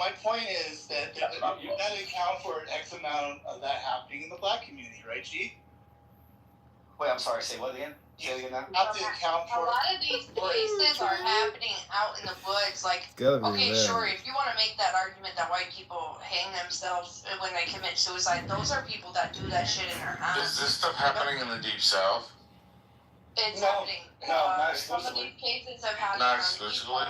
my point is that you've got to account for X amount of that happening in the black community, right, G? Wait, I'm sorry. Say what again? Say it again now. Have to account for. A lot of these cases are happening out in the woods. Like, okay, sure, if you want to make that argument that white people hang themselves when they commit suicide, those are people that do that shit in their house. Is this stuff happening in the Deep South? It's happening. No, not some of exclusively. these cases have happened. Not exclusively.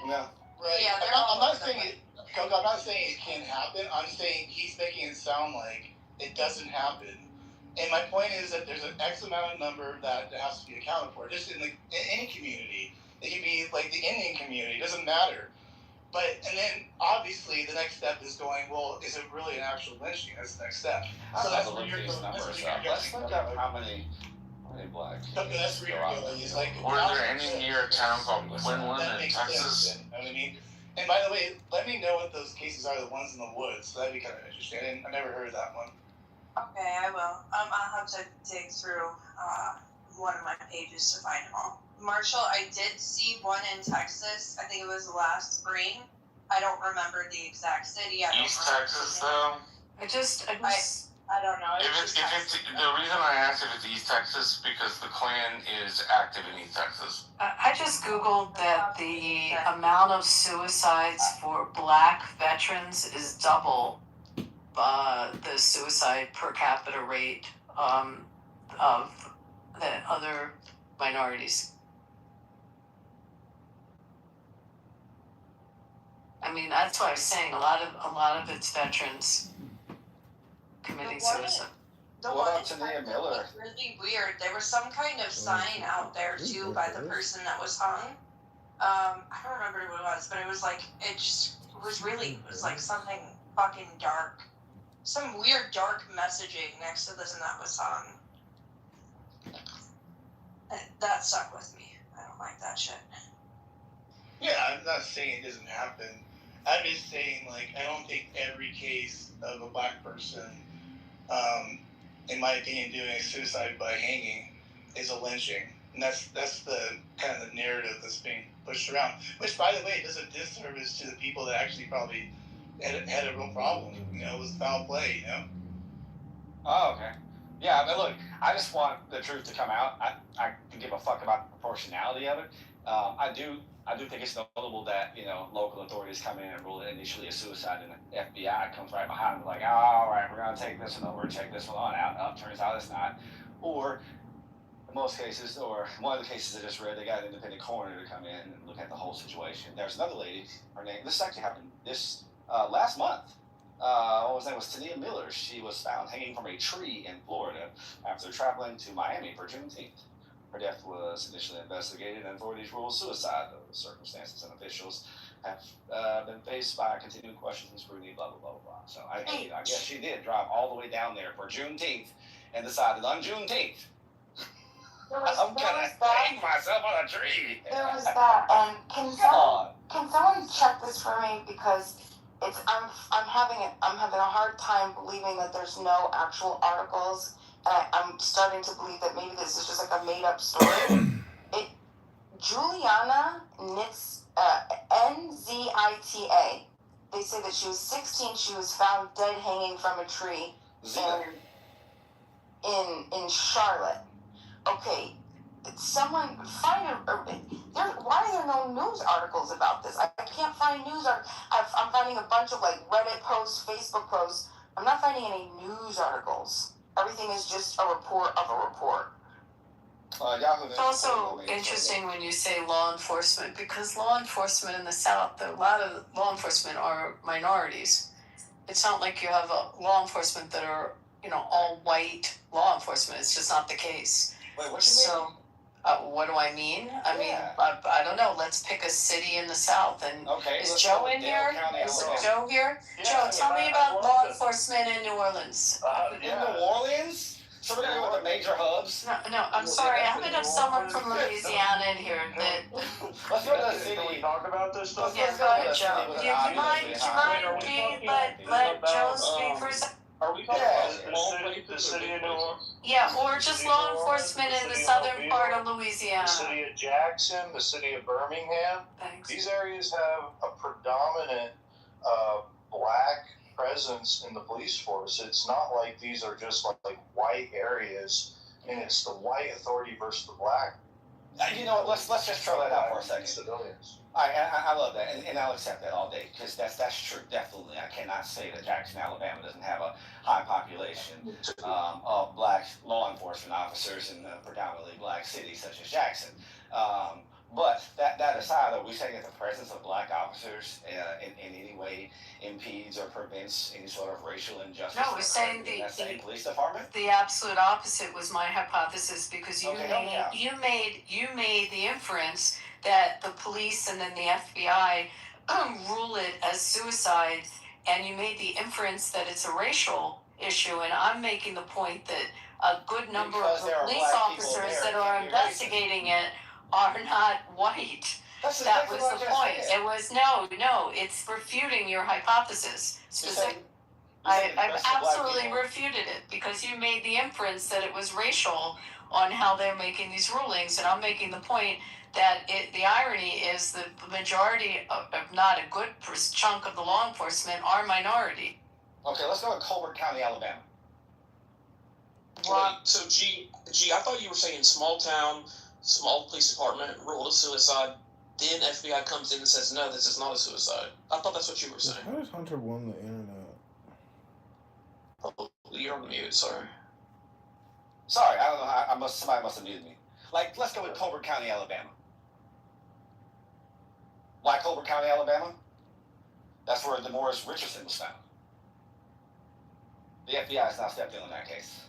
No. Right. Yeah, they're I'm not saying it can't happen. I'm saying he's making it sound like it doesn't happen. And my point is that there's an X amount of number that has to be accounted for. Just in any community, it could be like the Indian community. It doesn't matter. And then obviously the next step is going, well, is it really an actual lynching? That's the next step. So that's where you're going. Let's look up how many black. That's where you're going. It's like, were there any near a town called Quinlan in Texas? You know what I mean? And by the way, let me know what those cases are, the ones in the woods. So that'd be kind of interesting. I never heard of that one. Okay, I will. I'll have to dig through one of my pages to find them all. Marshall, I did see one in Texas. I think it was last spring. I don't remember the exact city. East Texas, though? I don't know. The reason I asked if it's East Texas because the Klan is active in East Texas. I just Googled that the amount of suicides for black veterans is double the suicide per capita rate of the other minorities. I mean, that's what I was saying. A lot of it's veterans committing suicide. What about Tania Miller? It was really weird. There was some kind of sign out there too by the person that was hung. I don't remember what it was, but it was like it was like something fucking dark. Some weird dark messaging next to this, and that was hung. That stuck with me. I don't like that shit. Yeah, I'm not saying it doesn't happen. I'm just saying, I don't think every case of a black person, in my opinion, doing a suicide by hanging is a lynching. And that's the kind of the narrative that's being pushed around. Which, by the way, does a disservice to the people that actually probably had a real problem, with foul play, Oh, okay. Yeah, I mean, look, I just want the truth to come out. I can give a fuck about the proportionality of it. I do think it's notable that, local authorities come in and rule it initially a suicide, and the FBI comes right behind them like, all right, we're going to take this one over and check this one on out. Turns out it's not. Or in most cases, or one of the cases I just read, they got an independent coroner to come in and look at the whole situation. There's another lady, this actually happened last month. Her name was Tania Miller. She was found hanging from a tree in Florida after traveling to Miami for Juneteenth. Her death was initially investigated, and authorities ruled suicide. The circumstances and officials have been faced by continuing questions and scrutiny, blah, blah, blah, blah. So I guess she did drive all the way down there for Juneteenth and decided on Juneteenth, I'm going to hang myself on a tree. There was that, and can someone check this for me, because I'm having a hard time believing that there's no actual articles, and I'm starting to believe that maybe this is just like a made up story. Juliana Nzita. They say that she was 16. She was found dead hanging from a tree in Charlotte. Okay, someone find why are there no news articles about this? I can't find news. I'm finding a bunch of Reddit posts, Facebook posts. I'm not finding any news articles. Everything is just a report of a report. It's also interesting when you say law enforcement, because law enforcement in the South, a lot of law enforcement are minorities. It's not like you have a law enforcement that are, all white law enforcement. It's just not the case. Wait, what you mean? What do I mean? I don't know. Let's pick a city in the South. And is Joe in here? Is Joe here? Yeah, Joe, tell me about law enforcement in New Orleans. In New Orleans? So we're going to go with the major hubs? No, I'm sorry. I haven't have someone from Louisiana in here. Let's go to the city. Can we talk about this stuff? Yeah, go ahead, Joe. Do you mind let Joe speak for a second? Are we talking about the city of New Orleans? Yeah, or just law enforcement in the southern part of Louisiana. The city of Jackson, the city of Birmingham. Thanks. These areas have a predominant black presence in the police force. It's not like these are just like white areas, and it's the white authority versus the black. You know what? Let's just throw that out for a second. Civilians. I love that, and I'll accept that all day, because that's true, definitely. I cannot say that Jackson, Alabama doesn't have a high population of black law enforcement officers in a predominantly black city such as Jackson. But that aside, are we saying that the presence of black officers in any way impedes or prevents any sort of racial injustice? No, we're saying in that same police department? The absolute opposite was my hypothesis, because you made the inference that the police and then the FBI rule it as suicide, and you made the inference that it's a racial issue, and I'm making the point that a good number of the police officers that are investigating it are not white. That was the point. It was no, it's refuting your hypothesis. I've absolutely refuted it, because you made the inference that it was racial on how they're making these rulings, and I'm making the point that the irony is that the majority of not a good chunk of the law enforcement are minority. Okay, let's go to Colbert County, Alabama. Right. So, G, I thought you were saying small town, small police department ruled a suicide. Then FBI comes in and says, no, this is not a suicide. I thought that's what you were saying. How does Hunter won the internet? Oh, you're on mute, sorry. Sorry, I don't know how, somebody must have muted me. Like, let's go with Colbert County, Alabama. Why Colbert County, Alabama? That's where DeMorris Richardson was found. The FBI has now stepped in on that case.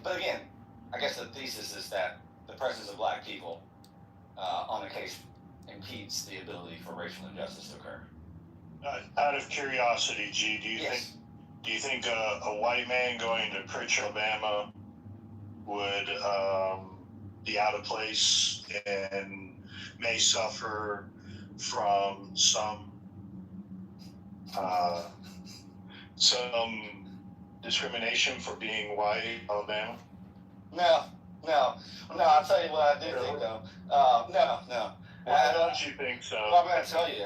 But again, I guess the thesis is that the presence of black people on a case impedes the ability for racial injustice to occur. Out of curiosity, G, do you think a white man going to Pritchard, Alabama, would be out of place and may suffer from some discrimination for being white in Alabama? No. I'll tell you what I do think, though. No. Why don't you think so? Well, I'm going to tell you.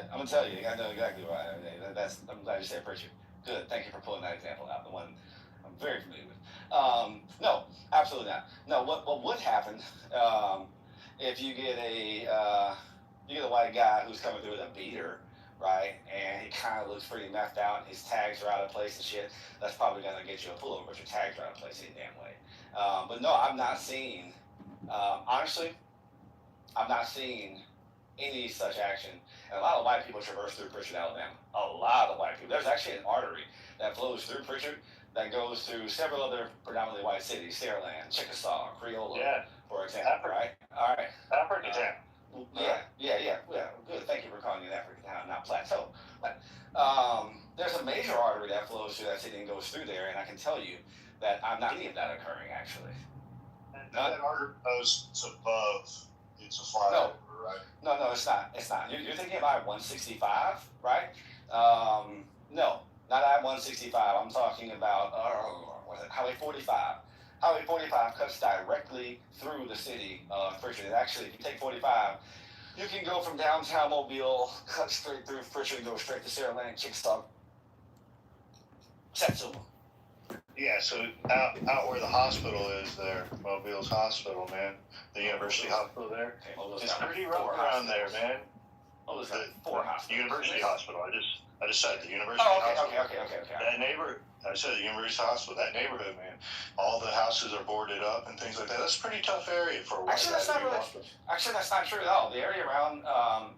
I know exactly why. I'm glad you said Pritchard. Good. Thank you for pulling that example out. The one I'm very familiar with. No, absolutely not. No, what would happen if you get a white guy who's coming through with a beater, right? And he kind of looks pretty methed out, and his tags are out of place and shit. That's probably going to get you a pullover, but your tags are out of place any damn way. But no, I'm not seeing, honestly, I'm not seeing any such action. And a lot of white people traverse through Pritchard, Alabama. A lot of white people. There's actually an artery that flows through Pritchard that goes through several other predominantly white cities, Saraland, Chickasaw, Creola, for example, right? All right. African town. Yeah. Good. Thank you for calling it African town, not Plateau. But there's a major artery that flows through that city and goes through there, and I can tell you that I'm not seeing that occurring, actually. And that artery goes above. It's a flyover, right? No, it's not. You're thinking of I-165, right? No, not I-165. I'm talking about Highway 45. Highway 45 cuts directly through the city of Pritchard. And actually, if you take 45, you can go from downtown Mobile, cut straight through Pritchard, and go straight to Saraland, Chickasaw. Satsuma. Yeah, so out where the hospital is there, Mobile's hospital, man, the University Hospital there, it's pretty rough around there, man. The University Hospital. I just said the University Hospital. Okay. That neighborhood. I said the University Hospital. That neighborhood, man. All the houses are boarded up and things like that. That's a pretty tough area for a white guy to be walking. Actually, that's not true at all. The area around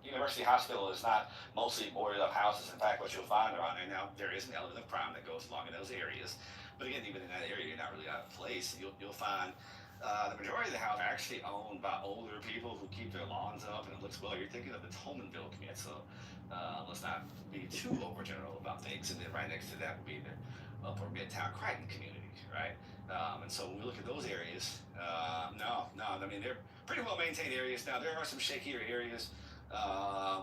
University Hospital is not mostly boarded up houses. In fact, what you'll find around there now, there is an element of crime that goes along in those areas. But again, even in that area, you're not really out of place. You'll find the majority of the houses are actually owned by older people who keep their lawns up, and it looks well. You're thinking of the Tolmanville community, so let's not be too overgeneral about things. And then right next to that would be the Upper Midtown Crichton community, right? And so when we look at those areas, no, I mean, they're pretty well maintained areas. Now, there are some shakier areas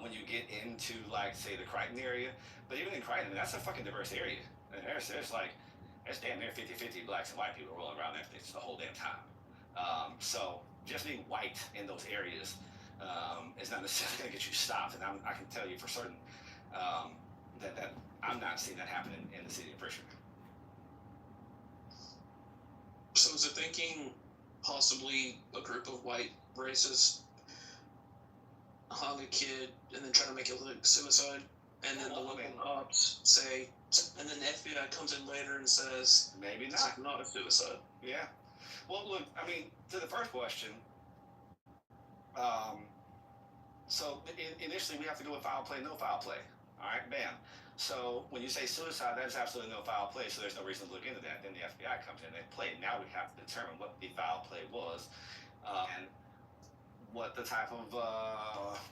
when you get into, like, say, the Crichton area. But even in Crichton, that's a fucking diverse area. And there's damn near 50-50 blacks and white people rolling around there the whole damn time. So just being white in those areas is not necessarily going to get you stopped. And I can tell you for certain that I'm not seeing that happen in the city of Pritchard. So is it thinking possibly a group of white racists hung a kid and then try to make it look suicide, and then the local cops say, and then the FBI comes in later and says, maybe it's like not a suicide. Yeah. Well, look, I mean, to the first question, so initially we have to go with foul play, no foul play. All right, bam. So when you say suicide, that's absolutely no foul play, so there's no reason to look into that. Then the FBI comes in and play. Now we have to determine what the foul play was, and what the type of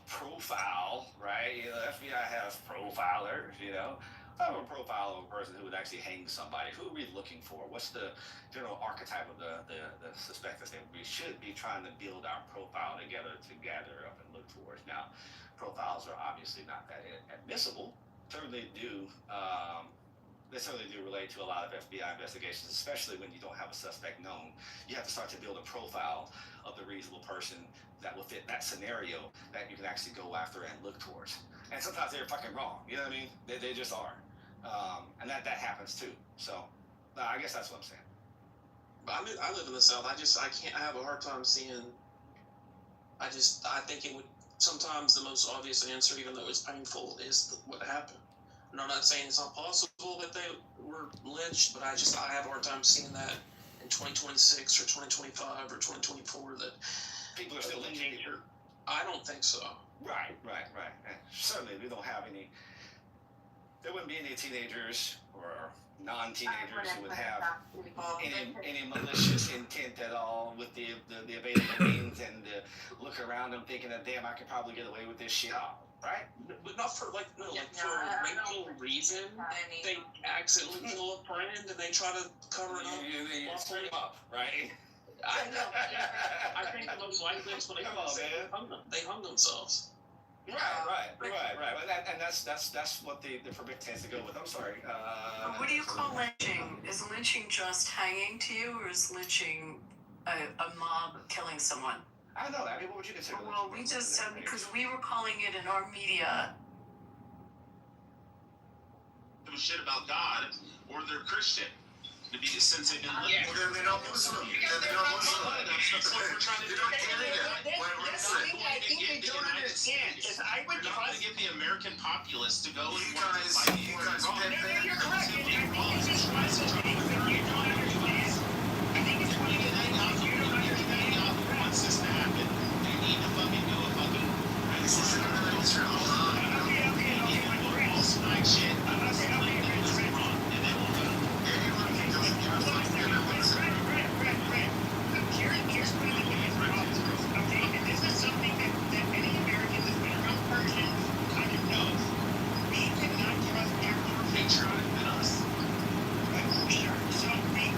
profile, right? You know, FBI has profilers, you know. I have a profile of a person who would actually hang somebody. Who are we looking for? What's the general archetype of the suspect that we should be trying to build our profile together to gather up and look towards? Now, profiles are obviously not that admissible. Certainly do. They certainly do relate to a lot of FBI investigations, especially when you don't have a suspect known. You have to start to build a profile of the reasonable person that will fit that scenario that you can actually go after and look towards. And sometimes they're fucking wrong. You know what I mean? They just are. And that happens too. So I guess that's what I'm saying. But I live in the South. I have a hard time seeing. I think it would sometimes the most obvious answer, even though it's painful, is what happened. And I'm not saying it's not possible that they were lynched, but I have a hard time seeing that in 2026 or 2025 or 2024 that people are still lynching people. I don't think so. Right. And certainly we don't have any. There wouldn't be any teenagers or non-teenagers who would have any malicious intent at all with the available means and look around them thinking that, damn, I could probably get away with this shit, right? But not for for no reason. They accidentally kill a friend and they try to cover it up. You screw them up, right? I know. I think the most likely explanation is they hung themselves. Right. And that's what the permit tends to go with. I'm sorry. What do you call lynching? Is lynching just hanging to you, or is lynching a mob killing someone? I don't know. I mean, what would you consider? Well, we just said, because we were calling it in our media. Give a shit about God, or they're Christian. To be since they've been living. Well, then they don't Muslim. They don't Muslim. That's what we're trying to do. That's the thing I think they don't understand. Because I would We're not going to get the American populace to go and you want to fight guys for it. you're correct. I think it's one of the things that you don't understand. I think it's one of the things you don't understand. Wants this to happen. They need to fucking do a fucking. This isn't another Israel. Okay. All snide shit. Here's one of the biggest problems, okay? And this is something that any American that's been around Persian kind of knows. We cannot trust their patriotic than us. Right? Sure. So we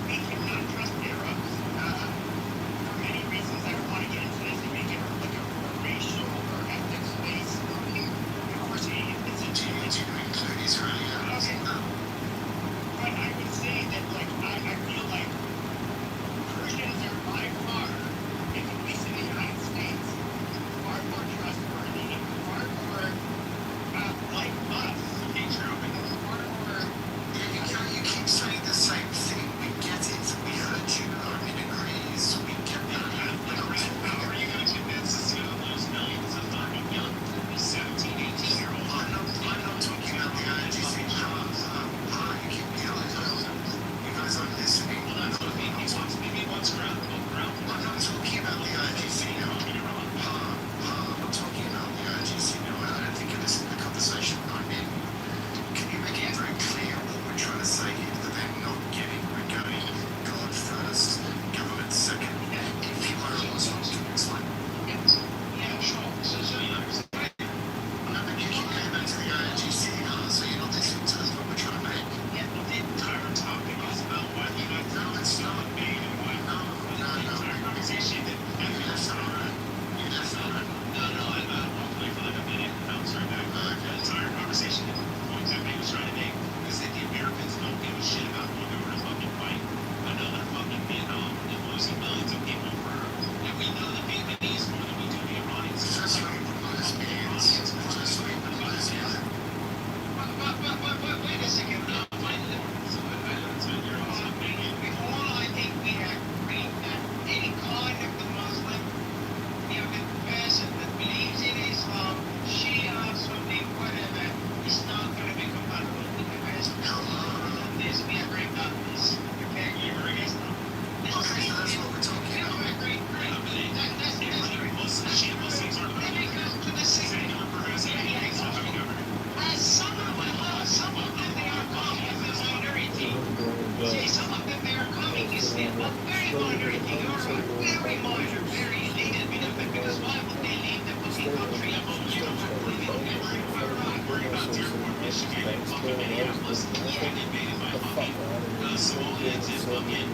get invaded by fucking Mongolians and fucking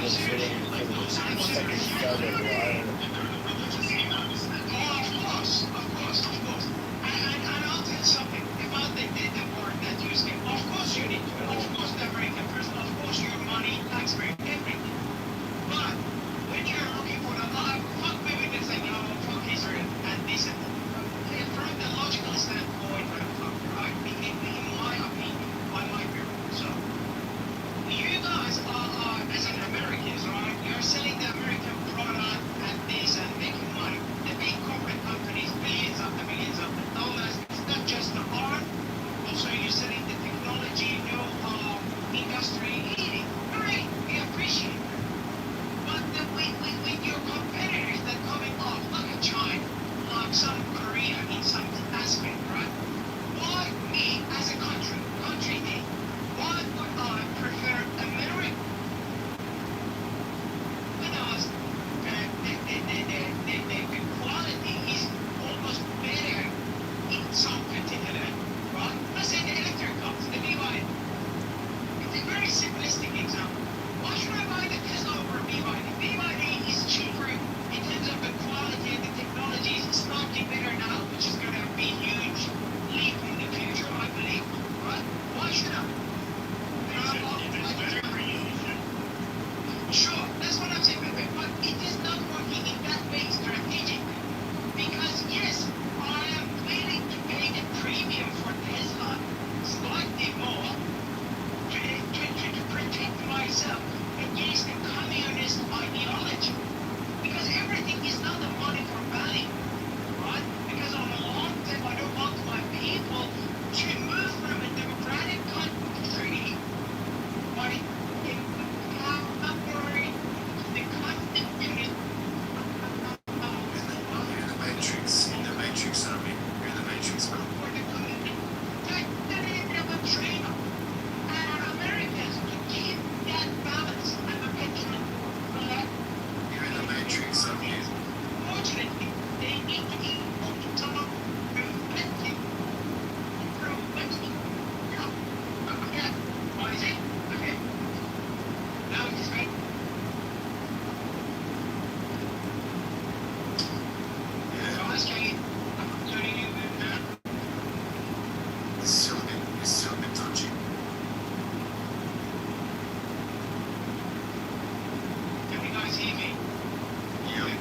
Syrian, like those types of things. Of course. And I'll tell you something about the part that you say. Of course you need to. Of course the American person. Of course your money, taxpayer, everything. But when you're looking for the fuck maybe they say no, fuck Israel and this and that. From the logical standpoint, right? In my opinion, by my view. So you guys are as an Americans, right? You're selling the American product and this and making money. The big corporate companies, millions of the dollars. It's not just the art. Also, you're selling the technology, know-how, industry, eating. Great, we appreciate it. But with your competitors that coming off, like a China, like South Korea in some aspect, right? Why me as a country A, why would I prefer America? Because the quality is almost better in some particular, right? Let's say the electric cars, the BYD. It's a very simplistic example. Why should I buy the Tesla over BYD? BYD is cheaper in terms of the quality and the technology is slightly better now, which is going to be a huge leap in the future, I believe. Right? Why should I? Sure, that's what I'm saying, but it is not working in that way strategically. Because yes, I am willing to pay the premium for Tesla slightly more to protect myself against the communist ideology. Because everything is not a money for value, right? Because on the long term, I don't want my people to move from a democratic country, right? The constituted. You're the Matrix, Army. You're the Matrix, bro. For the community. That is a trade-off. And Americans to keep that balance and perpetual collect. You're in the Matrix, Army. Fortunately, they need to be total preventing. Yeah. Okay. What is it? Okay. Now it is right. So I was saying, I'm turning you in. It's still a bit touchy. Can you guys hear me? Yep.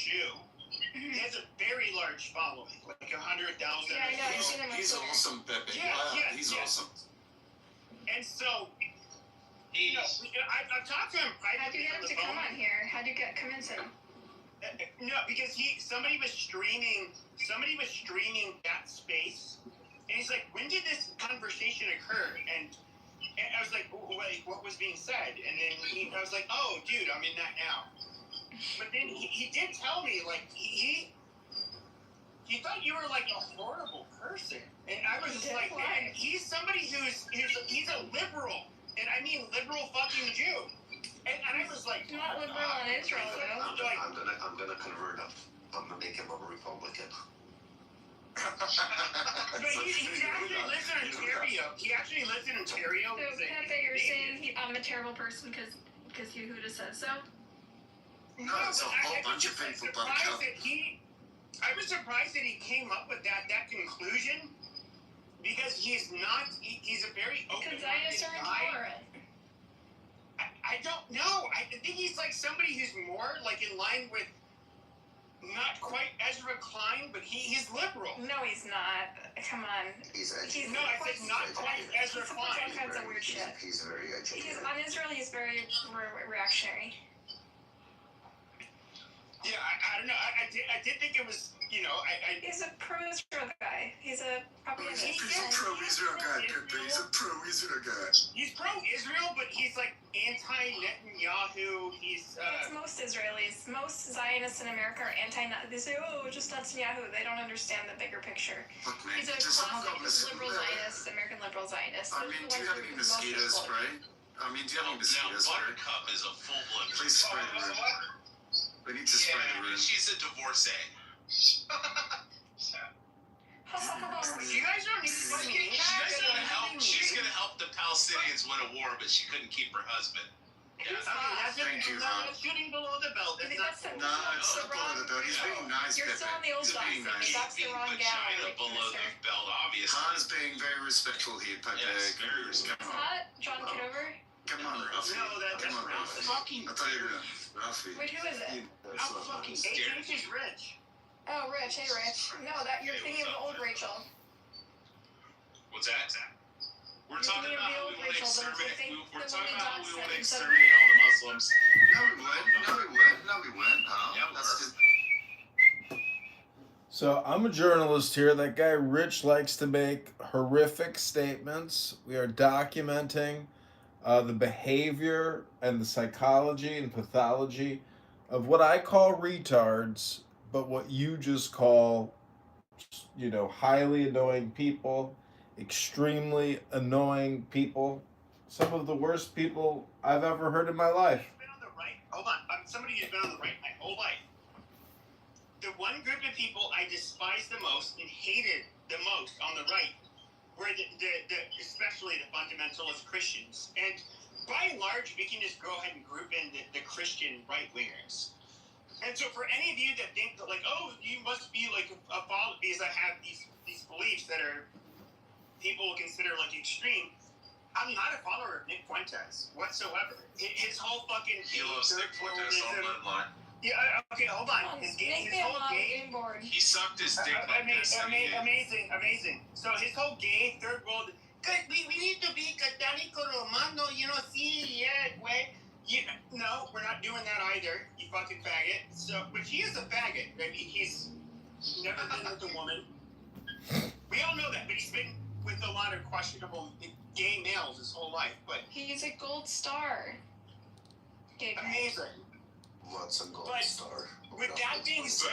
Jew. He has a very large following, like 100,000. Yeah, I know. I've seen him on He's Twitter. awesome, Pepe. Yeah, He's awesome. And so, you know, I've talked to him privately. How'd you get him to come on here? How'd you convince him? No, because somebody was streaming that space, and he's like, "When did this conversation occur?" And I was like, "Wait, what was being said?" And then I was like, "Oh, dude, I'm in that now." But then he did tell me, like, he thought you were like a horrible person, and I was just like, man, he's somebody he's a liberal, and I mean liberal fucking Jew. And I was like, not liberal on Israel, though. I'm gonna convert him. I'm gonna make him a Republican. But he actually lives in Ontario. He actually lives in Ontario. So, Pepe, you're saying I'm a terrible person because Yehuda says so? No, it's a whole bunch of people, but I was surprised that he came up with that conclusion, because he's a very open-minded guy. Because Zionists are intolerant. I don't know. I think he's like somebody who's more like in line with, not quite Ezra Klein, but he's liberal. No, he's not. Come on. He's I said not quite Ezra Klein. All kinds of weird shit. He's very educated. On Israel, he's very reactionary. Yeah, I don't know. I did think it was, you know, He's a pro-Israel guy. He's a propagandist. He's a pro-Israel guy, Pepe. He's a pro-Israel guy. He's pro-Israel, but he's like anti-Netanyahu. He's It's most Israelis. Most Zionists in America are they say, oh, just Netanyahu. They don't understand the bigger picture. Look, man, He's a classic liberal Zionist, American liberal Zionist. I mean, do you have any mosquito spray? Do you have any mosquito spray? Buttercup is a full-blood. Please spray the room. We need to spray the room. She's a divorcee. You guys don't need to fucking. She's gonna help the Palestinians win a war, but she couldn't keep her husband. Yeah. Thank you, Ron. Shooting below the belt. No, it's not below the belt. He's being nice, You're Pepe. still on the old He's being nice. That's the wrong gal. Below the belt, obviously. Han's being very respectful here, Pepe. Yes, very respectful. Hot? John Kitover? Come on, Ralphie. No, that's Come on, Ralphie. Ralphie. I'll tell you what, Ralphie. Wait, who is it? I'm fucking scared. He's rich. Oh, Rich. Hey, Rich. No, you're thinking of old Rachel. What's that? We're talking about how we want to exterminate. We're talking about how we want to Rachel. exterminate all the Muslims. No, we weren't. Yeah, That's just... So I'm a journalist here. That guy Rich likes to make horrific statements. We are documenting the behavior and the psychology and pathology of what I call retards, but what you just call, highly annoying people, extremely annoying people, some of the worst people I've ever heard in my life. Been on the right. Hold on. I'm somebody who's been on the right my whole life. The one group of people I despised the most and hated the most on the right were especially the fundamentalist Christians. And by and large, we can just go ahead and group in the Christian right-wingers. And so for any of you that think that, like, oh, you must be like a follower because I have these beliefs that are people will consider like extreme, I'm not a follower of Nick Fuentes whatsoever. His whole fucking He loves Nick Fuentes all night long. Yeah, okay, hold on. His whole game. He sucked his dick like this. Amazing. So his whole gay third world. We need to be católico romano, see, yeah, way. No, we're not doing that either, you fucking faggot. So, but he is a faggot. I mean, he's never been with a woman. We all know that, but he's been with a lot of questionable gay males his whole life. But he's a gold star. Amazing. What's a gold star? With that being said,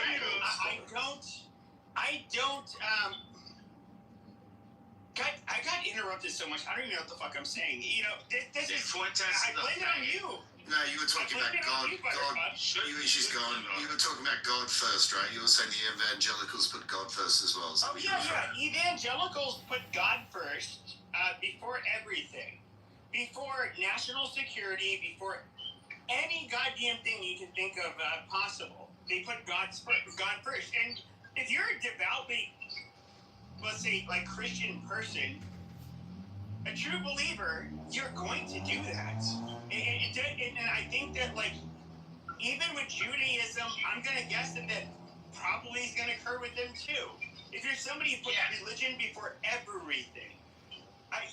I got interrupted so much. I don't even know what the fuck I'm saying. This is. I blame it on you. No, you were talking about God. She's gone. You were talking about God first, right? You were saying the evangelicals put God first as well. Oh yeah. Evangelicals put God first before everything, before national security, before any goddamn thing you can think of possible. They put God first. And if you're a devoutly, let's say, like Christian person, a true believer, you're going to do that. And I think that, like, even with Judaism, I'm going to guess that probably is going to occur with them too. If you're somebody who puts religion before everything,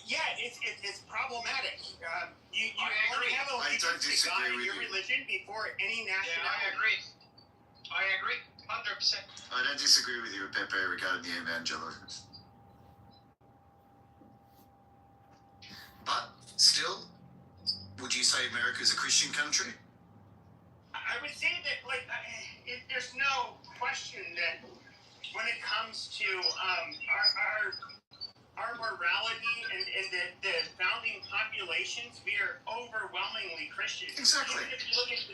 it's problematic. You only have allegiance to God and your religion before any nationality. I agree. 100%. I don't disagree with you, Pepe, regarding the evangelicals. But still, would you say America is a Christian country? I would say that, there's no question that when it comes to our morality and the founding populations, we are overwhelmingly Christian. Exactly. Even if you look at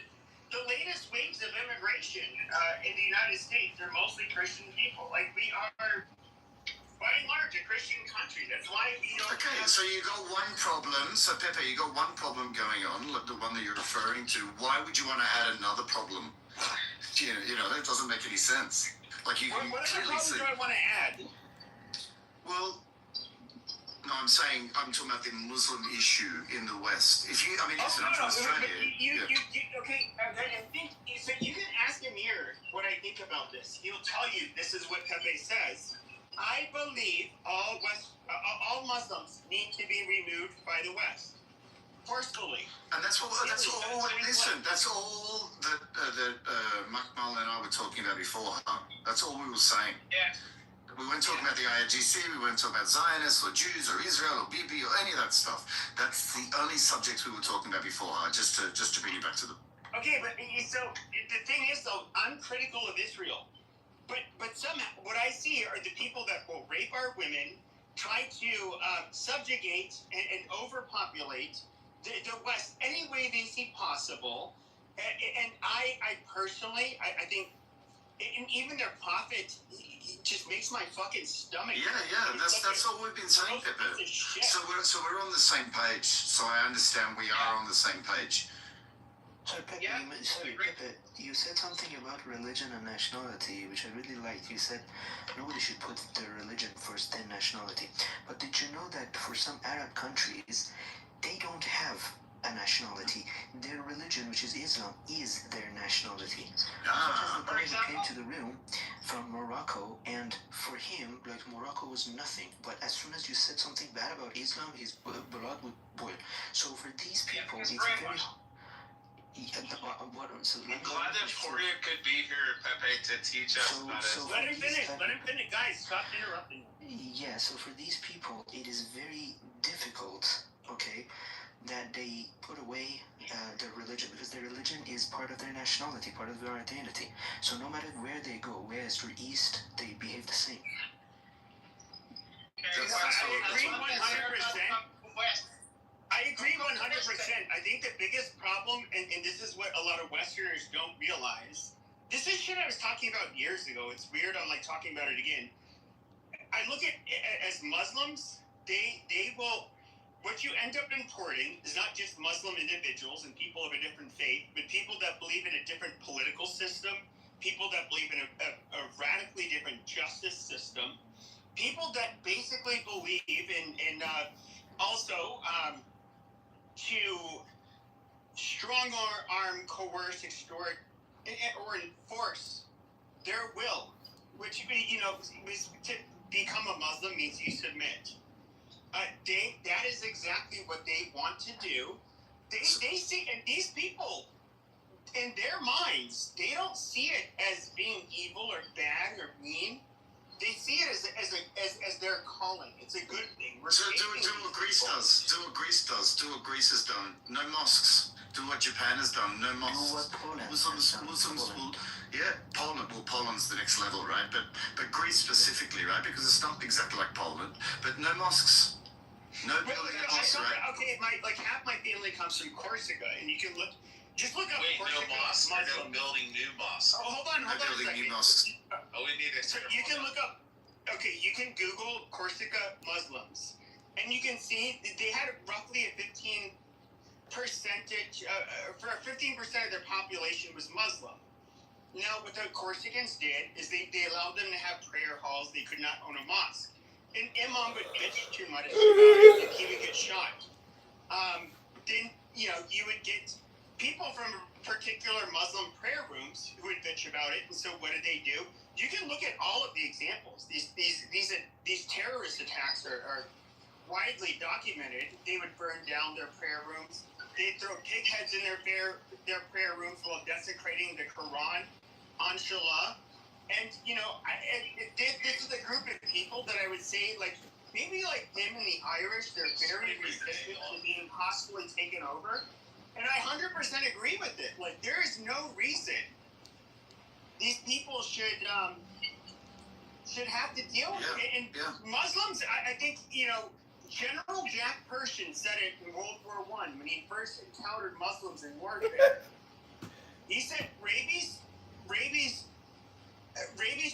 the latest waves of immigration in the United States, they're mostly Christian people. Like, we are, by and large, a Christian country. That's why we don't. Okay, so you got one problem. So Pepe, you got one problem going on, like the one that you're referring to. Why would you want to add another problem? You know, that doesn't make any sense. Like you What clearly see. do I want to add? Well, no, I'm talking about the Muslim issue in the West. If you, I mean, listen, I'm from Australia. Okay, I think so. You can ask Amir what I think about this. He'll tell you this is what Pepe says. I believe all Muslims need to be removed by the West, forcefully. And that's all. Listen, that's all that Makmal and I were talking about before. Huh? That's all we were saying. Yeah. We weren't talking about the IRGC, we weren't talking about Zionists or Jews or Israel or Bibi or any of that stuff. That's the only subjects we were talking about before, just to bring you back to them. Okay, but so the thing is, though, I'm critical of Israel. But somehow, what I see are the people that will rape our women, try to subjugate and overpopulate the West any way they see possible. And I personally, I think, and even their prophet, it just makes my fucking stomach. Yeah. That's all we've been saying, Pepe. So we're on the same page. So I understand we are on the same page. Sorry, Pepe, Pepe, you said something about religion and nationality, which I really liked. You said nobody should put their religion first, then nationality. But did you know that for some Arab countries, they don't have a nationality? Their religion, which is Islam, is their nationality. Such as the guy who came to the room from Morocco, and for him, like, Morocco was nothing. But as soon as you said something bad about Islam, his blood would boil. So for these people, it's very... I'm glad that Poria could be here, Pepe, to teach us about it. Let him finish. Guys, stop interrupting. Yeah, so for these people, it is very difficult, okay, that they put away their religion, because their religion is part of their nationality, part of their identity. So no matter where they go, west or east, they behave the same. I agree 100%. I agree 100%. I think the biggest problem, and this is what a lot of Westerners don't realize, this is shit I was talking about years ago. It's weird I'm like talking about it again. I look at as Muslims, they will, what you end up importing is not just Muslim individuals and people of a different faith, but people that believe in a different political system, people that believe in a radically different justice system, people that basically believe in also to strong arm, coerce, extort, or enforce their will, which, to become a Muslim means you submit. That is exactly what they want to do. They see, and these people, in their minds, they don't see it as being evil or bad or mean. They see it as their calling. It's a good thing. So do what Greece does. Do what Greece does. Do what Greece has done. No mosques. Do what Japan has done. No mosques. Do what Poland Muslims will. Yeah, Poland. Well, Poland's the next level, right? But Greece specifically, right? Because it's not exactly like Poland. But no mosques. No building a mosque, right? Okay, half my family comes from Corsica, and you can look. Just look up Corsica. No mosques. They're building new mosques. Oh, hold on a second. New mosques. Oh, we need to. So you can look up. Okay, you can Google Corsica Muslims, and you can see they had roughly a 15% for 15% of their population was Muslim. Now, what the Corsicans did is they allowed them to have prayer halls. They could not own a mosque. An imam would bitch too much, he would get shot. Then you would get people from particular Muslim prayer rooms who would bitch about it. And so what did they do? You can look at all of the examples. These terrorist attacks are widely documented. They would burn down their prayer rooms. They'd throw pig heads in their prayer rooms while desecrating the Quran on Shalah. And, you know, this is a group of people that I would say, like, maybe like him and the Irish, they're very resistant to being hostily taken over. And I 100% agree with it. Like, there is no reason these people should have to deal with it. And Muslims, I think, you know, General Jack Pershing said it in World War I when he first encountered Muslims in warfare. He said rabies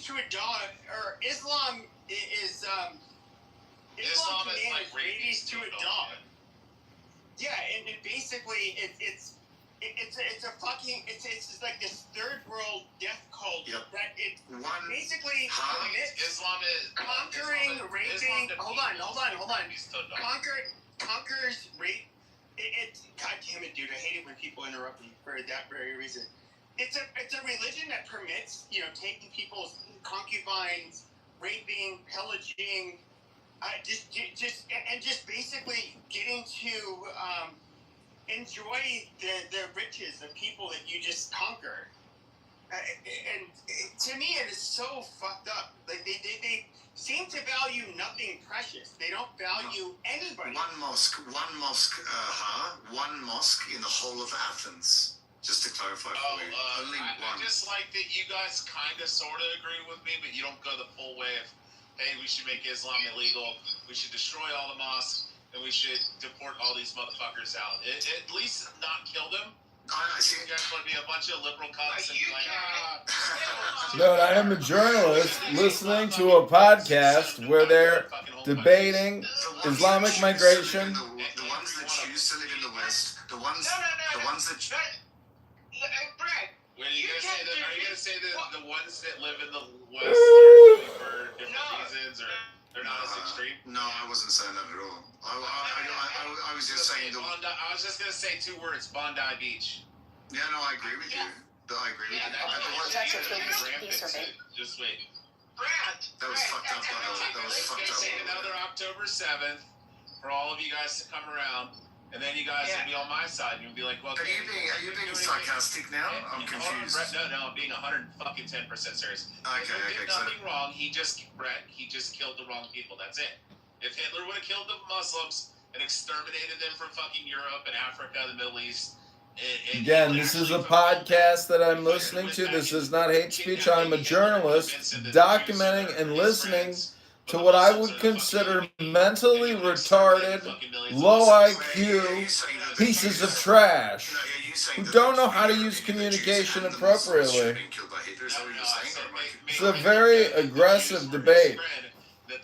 to a dog, or Islam is Islam is like rabies to a dog. Yeah, and basically it's like this third world death cult that it basically Islam is conquering, raping. Hold on. Conquers rape. God damn it, dude! I hate it when people interrupt me for that very reason. It's a religion that permits, you know, taking people's concubines, raping, pillaging, just basically getting to enjoy the riches of people that you just conquer. And to me, it is so fucked up. Like they seem to value nothing precious. They don't value anybody. One mosque in the whole of Athens. Just to clarify for you, only one. I just like that you guys kind of sort of agree with me, but you don't go the full way of, hey, we should make Islam illegal, we should destroy all the mosques, and we should deport all these motherfuckers out. At least not kill them. I see. You guys want to be a bunch of liberal cunts and be like, No, I am a journalist listening to a podcast where they're debating Islamic migration. The ones that choose to live in the West, the ones that. Brad, are you gonna say that the ones that live in the West are for different reasons, or they're not as extreme? No, I wasn't saying that at all. I was just saying I was just gonna say 2 words: Bondi Beach. Yeah, no, I agree with you. I agree with you. Just wait. Brad, that was fucked up. That was fucked up. Say another October 7th for all of you guys to come around. And then you guys will be on my side. You'll be like, well, Are you being sarcastic now? I'm confused. No, I'm being 110% serious. Okay, he did nothing wrong. He just killed the wrong people. That's it. If Hitler would have killed the Muslims and exterminated them from fucking Europe and Africa, the Middle East. Again, this is a podcast that I'm listening to. This is not hate speech. I'm a journalist documenting and listening to what I would consider mentally retarded, low IQ pieces of trash who don't know how to use communication appropriately. It's a very aggressive debate. I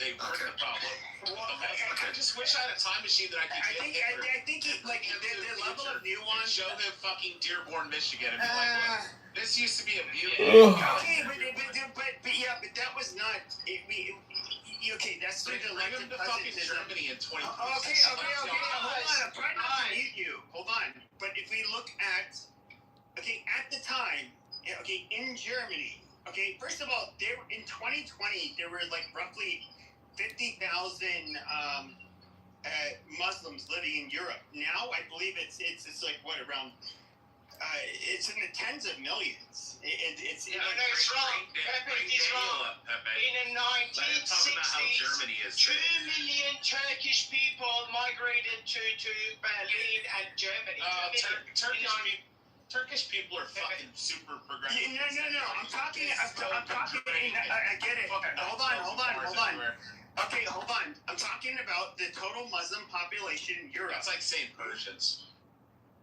just wish I had a time machine that I could I think like the level of nuance. Show them fucking Dearborn, Michigan, and be like, look, this used to be a beautiful. Okay, but that was not. Okay, that's through the elected fucking Germany in 20. Okay, hold on. I'm trying not to mute you. Hold on. But if we look at, at the time, in Germany, first of all, in 2020 there were like roughly 50,000 Muslims living in Europe. Now I believe it's like what, around. It's in the tens of millions. It's wrong. It's wrong. In the 1960s, 2 million Turkish people migrated to Berlin and Germany. Turkish people are fucking super progressive. No. I'm talking. I get it. Hold on. Okay, hold on. I'm talking about the total Muslim population in Europe. It's like saying Persians.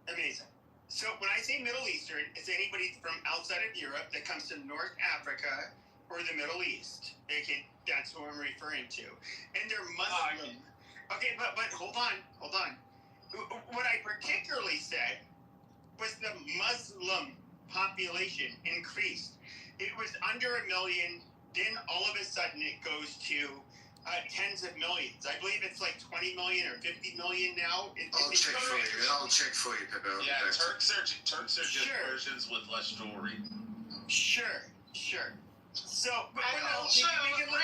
Amazing. So when I say Middle Eastern, it's anybody from outside of Europe that comes to North Africa or the Middle East. Okay, that's who I'm referring to. And they're Muslim. Okay, but hold on. What I particularly said was the Muslim population increased. It was under 1 million, then all of a sudden it goes to tens of millions. I believe it's like 20 million or 50 million now. I'll check for you, Pepe. Yeah, Turks are just versions with less jewelry. Sure. So, but we can look.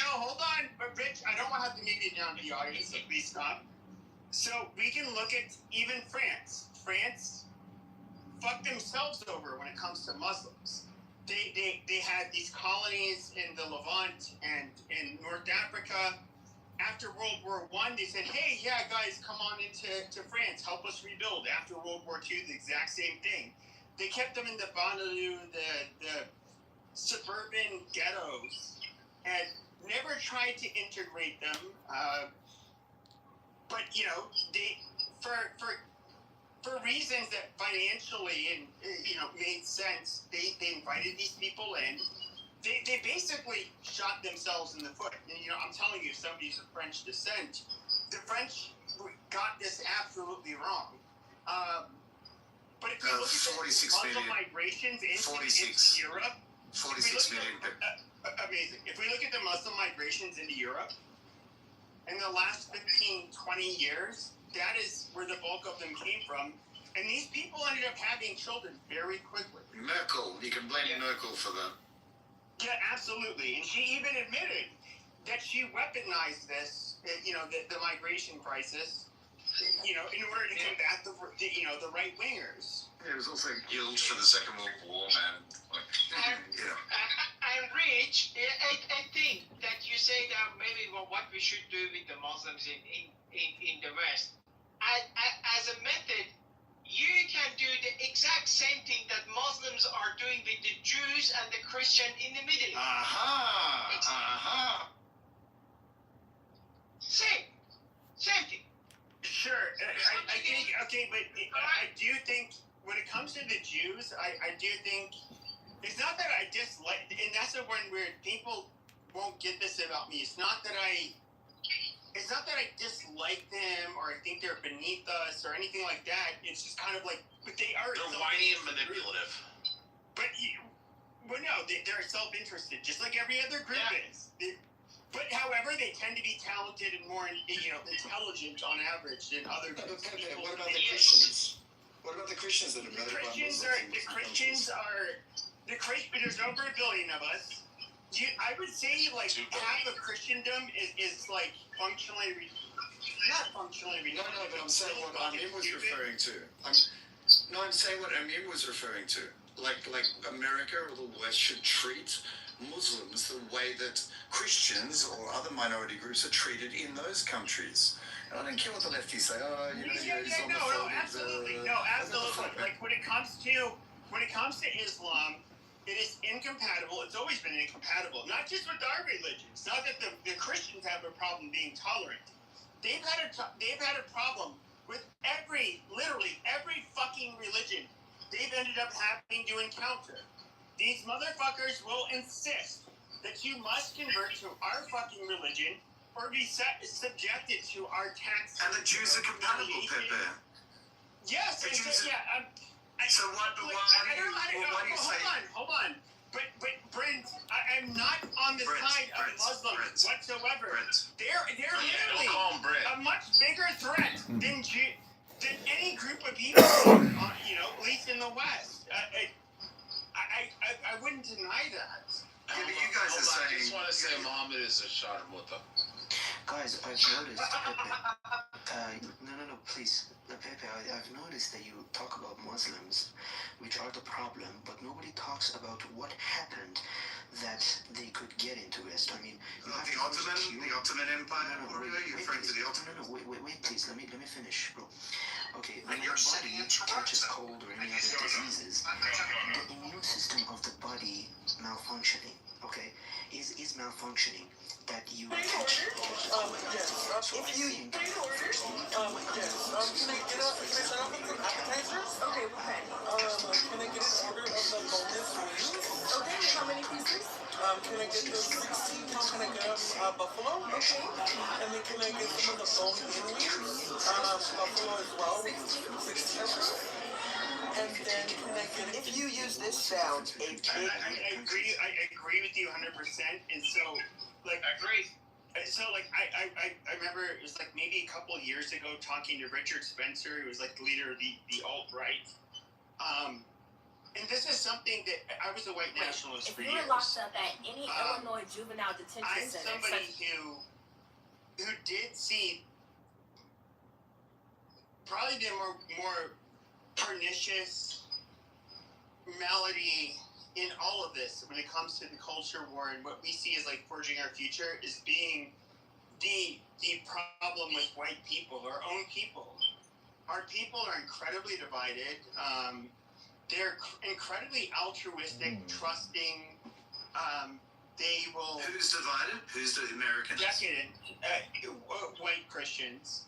Hold on, but Rich, I don't want to have to move you down to the audience, so please stop. So we can look at even France. France fucked themselves over when it comes to Muslims. They had these colonies in the Levant and in North Africa. After World War I, they said, hey, yeah, guys, come on into France. Help us rebuild. After World War II, the exact same thing. They kept them in the banlieue, the suburban ghettos, and never tried to integrate them. But, they, for reasons that financially made sense, they invited these people in. They basically shot themselves in the foot. And, I'm telling you, somebody's of French descent. The French got this absolutely wrong. But if you look at the Muslim migrations into Europe, 46 million. Amazing. If we look at the Muslim migrations into Europe, in the last 15, 20 years, that is where the bulk of them came from. And these people ended up having children very quickly. Merkel, you can blame Merkel for that. Yeah, absolutely. And she even admitted that she weaponized this, the migration crisis, in order to combat the right-wingers. It was also guilt for the Second World War, man. And Rich, I think that you say that maybe what we should do with the Muslims in the West. As a method, you can do the exact same thing that Muslims are doing with the Jews and the Christian in the Middle East. Same thing. Sure. I think, okay, but I do think when it comes to the Jews, I do think it's not that I dislike, and that's the one where people won't get this about me. It's not that I dislike them or I think they're beneath us or anything like that. It's just kind of like, but they are. They're whiny and manipulative. But no, they're self-interested, just like every other group is. But however, they tend to be talented and more, intelligent on average than other groups. What about the Christians? What about the Christians that are murdered by Muslims? There's over 1 billion of us. I would say like half of Christendom is like functionally, not functionally. No, but I'm saying what Amir was referring to. I'm saying what Amir was referring to. Like America or the West should treat Muslims the way that Christians or other minority groups are treated in those countries. And I don't care what the lefties say. Absolutely. Like when it comes to Islam, it is incompatible. It's always been incompatible. Not just with our religion. It's not that the Christians have a problem being tolerant. They've had a problem with literally every fucking religion they've ended up having to encounter. These motherfuckers will insist that you must convert to our fucking religion or be subjected to our tax. And the Jews are compatible, Pepe. Yes, the Jews yeah. So why do you say? Hold on. But Brent, I'm not on the side of Muslims whatsoever. They're literally a much bigger threat than any group of people, at least in the West. I wouldn't deny that. Yeah, but you guys are saying. I just want to say Muhammad is a Shadamutta. Guys, I've noticed, Pepe. No, please. Pepe, I've noticed that you talk about Muslims, which are the problem, but nobody talks about what happened that they could get into West. I mean, the Ottoman Empire. You're referring to the Ottoman? No, wait, please. Let me finish, bro. Okay, when your body catches cold or any other diseases, the immune system of the body malfunctioning, okay, is malfunctioning that you catch cold. So I think first you need to wake up. Can I get appetizers? Okay, what kind? Can I get an order of the boneless wings? Okay, how many pieces? Can I get the 16? Can I get buffalo? Okay. And then can I get some of the bone-in wings? Buffalo as well. 16. And then can I get? If you use this sound, I agree with you 100%. And so, like, So like I remember it was like maybe a couple of years ago talking to Richard Spencer, who was like the leader of the alt-right. And this is something that I was a white nationalist for years. If you were locked up at any Illinois juvenile detention center, I'm somebody who did see probably the more pernicious malady in all of this when it comes to the culture war, and what we see as like forging our future is being the problem with white people, our own people. Our people are incredibly divided. They're incredibly altruistic, trusting. They will. Who's divided? Who's the Americans? Decadent, white Christians.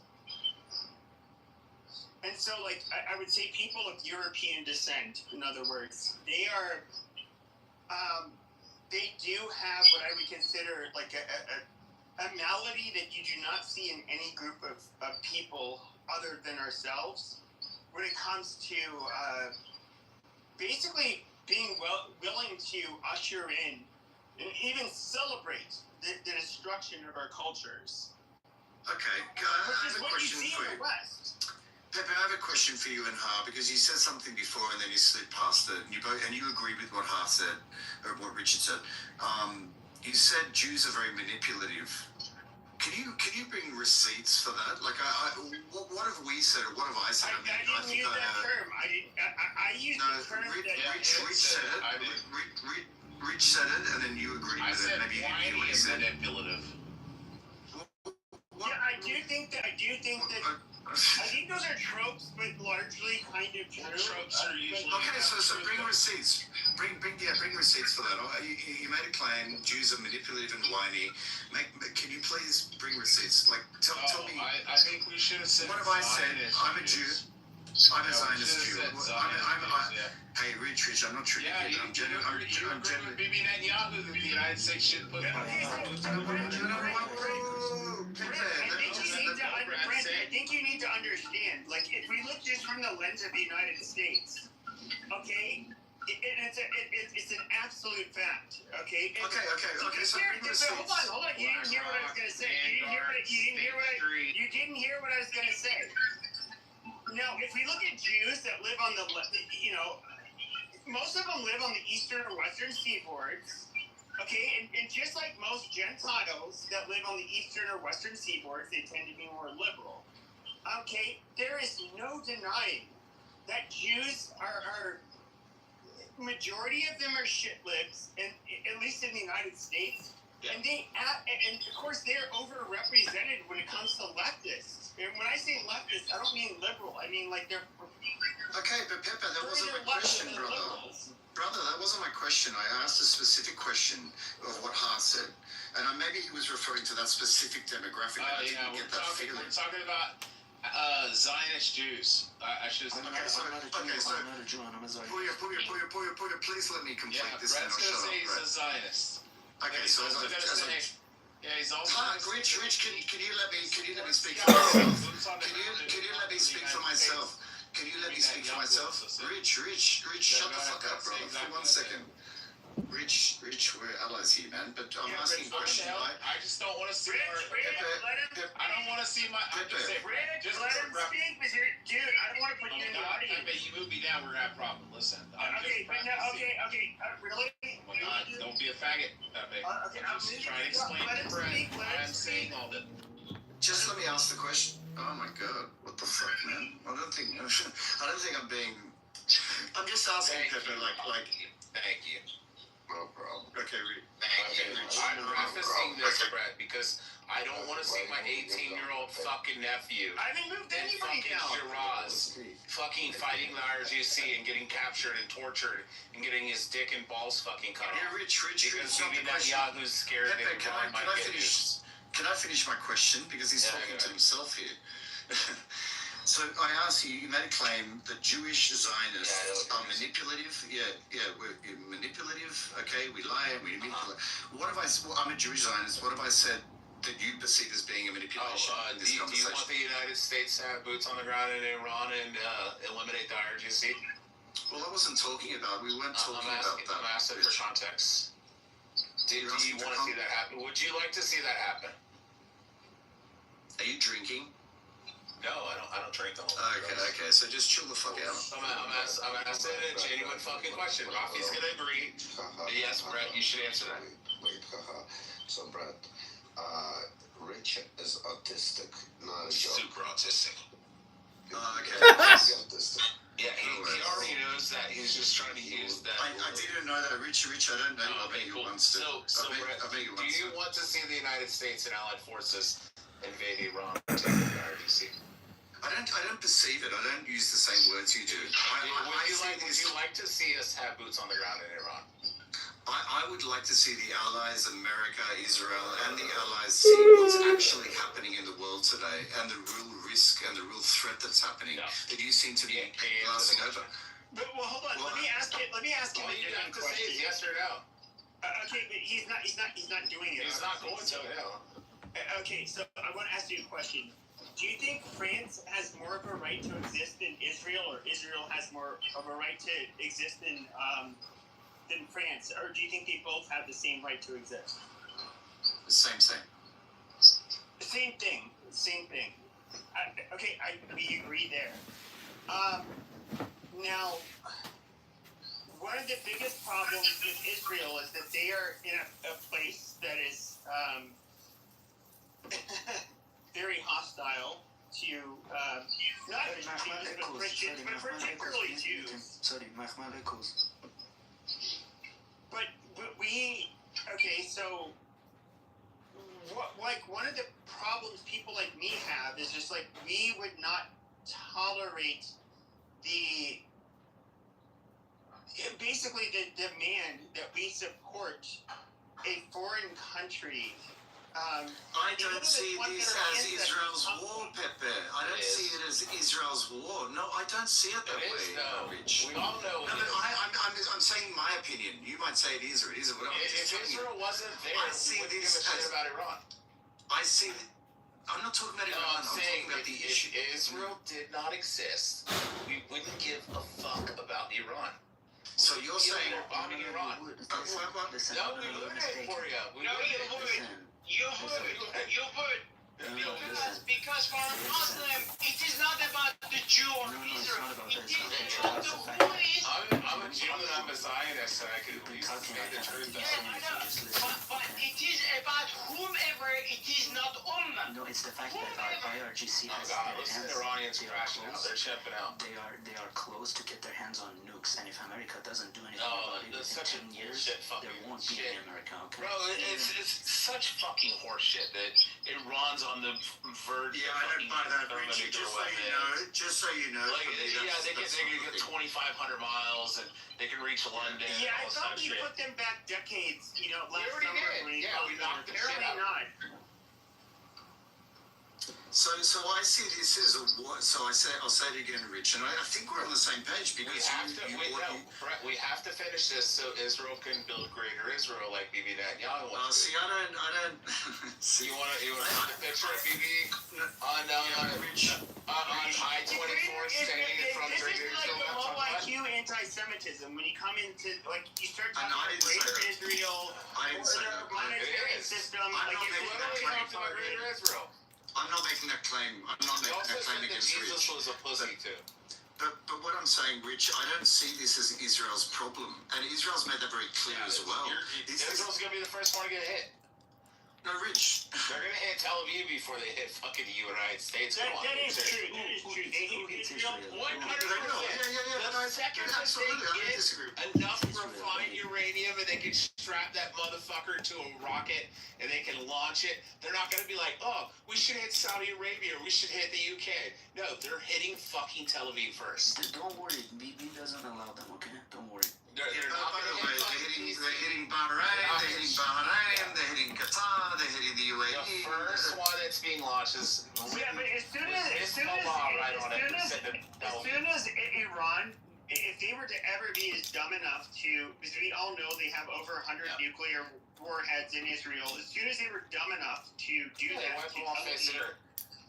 And so, like, I would say people of European descent, in other words, they are, they do have what I would consider like a malady that you do not see in any group of people other than ourselves when it comes to basically being willing to usher in and even celebrate the destruction of our cultures. Okay, I have a question for you. Pepe, I have a question for you and Ha, because you said something before and then you slid past it, and you agree with what Ha said, or what Richard said. You said Jews are very manipulative. Can you bring receipts for that? Like, what have we said, or what have I said? I didn't use that term. I used the term Rich said it, and then you agreed with it. Maybe you didn't hear what he said. Manipulative. Yeah, I think those are tropes, but largely kind of true. Tropes are usually. Okay, so bring receipts. Bring receipts for that. You made a claim. Jews are manipulative and whiny. Can you please bring receipts? Like, tell me. I think we should have said. What have I said? I'm a Jew. I'm a Zionist Jew. Hey, Rich, I'm not tricking you. I'm genuinely. Bibi Netanyahu that the United States should put. I think you need to understand, like, if we look just from the lens of the United States, okay, it's an absolute fact, okay? Okay, so hold on, you didn't hear what I was going to say. You didn't hear what I was going to say. Now, if we look at Jews that live on the, most of them live on the eastern or western seaboards. Okay, and just like most Gentiles that live on the eastern or western seaboards, they tend to be more liberal. Okay, there is no denying that Jews are majority of them are shitlibs, and at least in the United States. Yeah. And of course they're overrepresented when it comes to leftists. And when I say leftist, I don't mean liberal. I mean like they're. Okay, but Pepe, that wasn't my question, brother. Brother, that wasn't my question. I asked a specific question of what Ha said. And maybe he was referring to that specific demographic. I didn't get that feeling. We're talking about Zionist Jews. I should have said. I'm not a Jew, I'm a Zionist. Puya, please let me complete this. Brett's going to say he's a Zionist. Okay, so yeah, he's also. Rich, can you let me speak for myself? Can you let me speak for myself? Can you let me speak for myself? Rich, shut the fuck up, brother, for 1 second. Rich, we're allies here, man, but I'm asking a question. I just don't want to see I don't want to see my. Just let him speak, because dude, I don't want to put you in the audience. I bet you move me down, we're gonna have a problem. Listen. Okay, really? Oh my God, don't be a faggot, Pepe. I'm just trying to explain to Brett why I'm saying all that. Just let me ask the question. Oh my God, what the fuck, man? I don't think I'm being. I'm just asking Pepe, like. Thank you. No problem. Okay, Thank you. I'm prefacing this, Brett, because I don't want to see my 18-year-old fucking nephew. I haven't moved anybody down. Shiraz, fucking fighting the RGC and getting captured and tortured and getting his dick and balls fucking cut off. Yeah, Rich. Because Bibi Netanyahu's scared that can I finish my question? Because he's talking to himself here. So I asked you, you made a claim that Jewish Zionists are manipulative. We're manipulative. Okay, we lie, we manipulate. What have I'm a Jewish Zionist. What have I said that you perceive as being a manipulation in this conversation? Do you want the United States to have boots on the ground in Iran and eliminate the IRGC? Well, I wasn't talking about. We weren't talking about that. I'm asking for context. Do you want to see that happen? Would you like to see that happen? Are you drinking? No, I don't drink the whole time. Okay, so just chill the fuck out. I'm asking a genuine fucking question. Rafi's gonna agree. Yes, Brett, you should answer that. Wait, so Brett, Rich is autistic, not a joke. Super autistic. Okay. Autistic. Yeah, he already knows that. He's just trying to use that. I didn't know that. Rich, I don't know. Okay, cool. So Brett, do you want to see the United States and Allied forces invade Iran and take over RDC? I don't perceive it. I don't use the same words you do. Would you like to see us have boots on the ground in Iran? I would like to see the Allies, America, Israel, and the Allies see what's actually happening in the world today and the real risk and the real threat that's happening that you seem to be glassing over. But hold on. Let me ask you All you have to say is yes or no. Okay, but he's not doing it. He's not going to. No. Okay, so I want to ask you a question. Do you think France has more of a right to exist than Israel, or Israel has more of a right to exist than France, or do you think they both have the same right to exist? The same thing. Same thing. We agree there. Now, one of the biggest problems with Israel is that they are in a place that is very hostile to not just Jews, but Christians, but particularly Jews. Sorry, Mahmalekos. But so one of the problems people like me have is just like we would not tolerate basically the demand that we support a foreign country. I don't see this as Israel's war, Pepe. I don't see it as Israel's war. No, I don't see it that way, Rich. We all know No, but I'm saying my opinion. You might say it is or it isn't. If Israel wasn't there, we wouldn't give a shit about Iran. I'm not talking about Iran. I'm talking about the issue. If Israel did not exist, we wouldn't give a fuck about Iran. So you're saying they're bombing Iran? No, we would for you. You would. Because for a Muslim, it is not about the Jew or Israel. It is about the who is. I'm a Jew and I'm a Zionist, and I can at least say the truth. Yeah, I know. But it is about whomever. It is not Ummah. No, it's the fact that our IRGC has Listen to Iranians crashing out. They're chipping out. They are close to get their hands on nukes, and if America doesn't do anything about it, in 10 years, there won't be any America. Okay? Bro, it's such fucking horseshit that Iran's on the verge. Yeah, I don't buy that, Richie. Just so you know. Like, they can get 2,500 miles and they can reach London. Yeah, I thought we put them back decades. Last already summer. did. Yeah, we knocked the shit Apparently out. not. So I see this as a war. So I'll say it again, Rich, and I think we're on the same page because Brett, we have to finish this so Israel can build greater Israel like Bibi Netanyahu wants to. See, I don't. You want to put a picture of Bibi on I-24 standing in front of greater Israel? This is like the low IQ anti-Semitism when you come into you start talking about greater Israel or the monetary system. Like it's literally talking about greater Israel. I'm not making that claim. I'm not making that claim against Rich. Jesus was a pussy too. But what I'm saying, Rich, I don't see this as Israel's problem, and Israel's made that very clear as well. Israel's gonna be the first one to get hit. No, Rich. They're gonna hit Tel Aviv before they hit fucking the United States. That is true. They hit Israel 100%. The second that they get enough refined uranium and they can strap that motherfucker to a rocket and they can launch it, they're not gonna be like, oh, we should hit Saudi Arabia or we should hit the UK. No, they're hitting fucking Tel Aviv first. Don't worry, BB doesn't allow them, okay? Don't worry. They're not gonna they're hitting Bahrain, they're hitting Qatar, they're hitting the UAE. The first one that's being launched is but as soon as Iran, if they were to ever be as dumb enough to, because we all know they have over 100 nuclear warheads in Israel, as soon as they were dumb enough to do that, they went from off face of earth.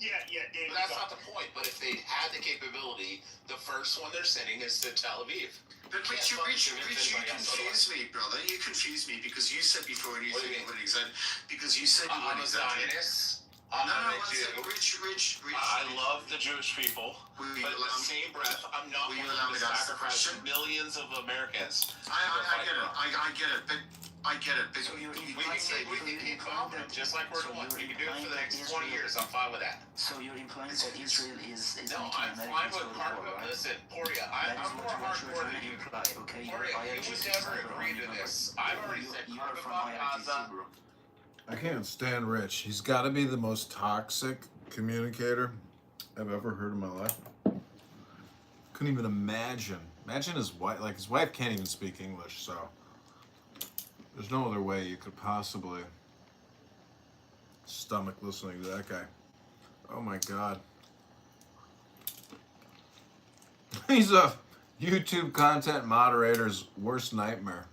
But that's not the point. But if they had the capability, the first one they're sending is to Tel Aviv. But Rich, you confuse me, brother. You confuse me because you said before, and you said because you said you I'm a Zionist. Rich. I love the Jewish people, but in the same breath, I'm not willing to sacrifice millions of Americans. I get it. But we can keep confident, just like we're doing. We can do it for the next 20 years. I'm fine with that. So you're implying that Israel is No, I'm fine with hardcore. Right? Listen, Poria, I'm more hardcore than you. Okay? Poria, you would never agree to this. I've already said Kitover, Gaza. I can't stand Rich. He's got to be the most toxic communicator I've ever heard in my life. Couldn't even imagine. Imagine his wife. Like, his wife can't even speak English, so there's no other way you could possibly stomach listening to that guy. Oh my God. He's a YouTube content moderator's worst nightmare.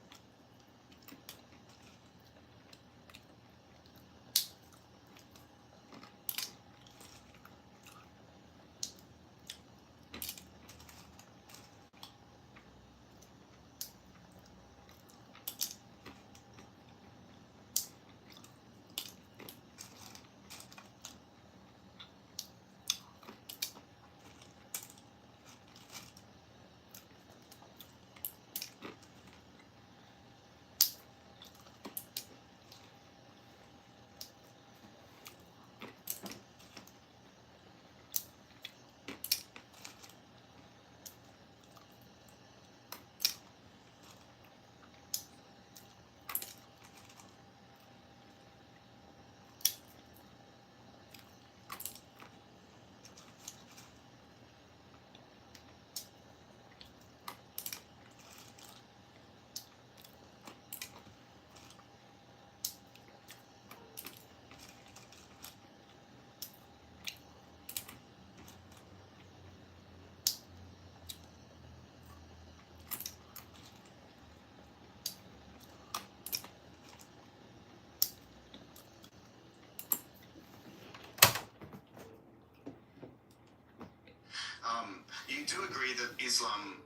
You do agree that Islam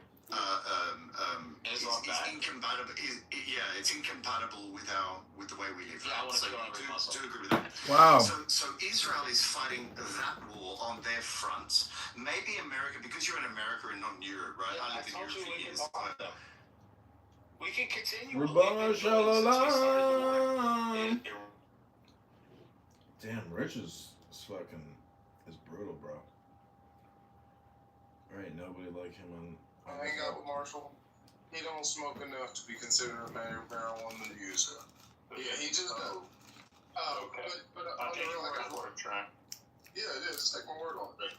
is incompatible. It's incompatible with the way we live. Yeah, I want to so kill every Muslim. do agree with that. Wow. So Israel is fighting that war on their front. Maybe America, because you're in America and not in Europe, right? Yeah, I lived in Europe for years. We can continue. Rabbana Shalom. Damn, Rich is fucking is brutal, bro. There ain't nobody like him on. I hang out with Marshall. He don't smoke enough to be considered a marijuana user. Yeah, he just does. Okay. But I'll take your word for it, Trent. Yeah, it is. Take my word on it.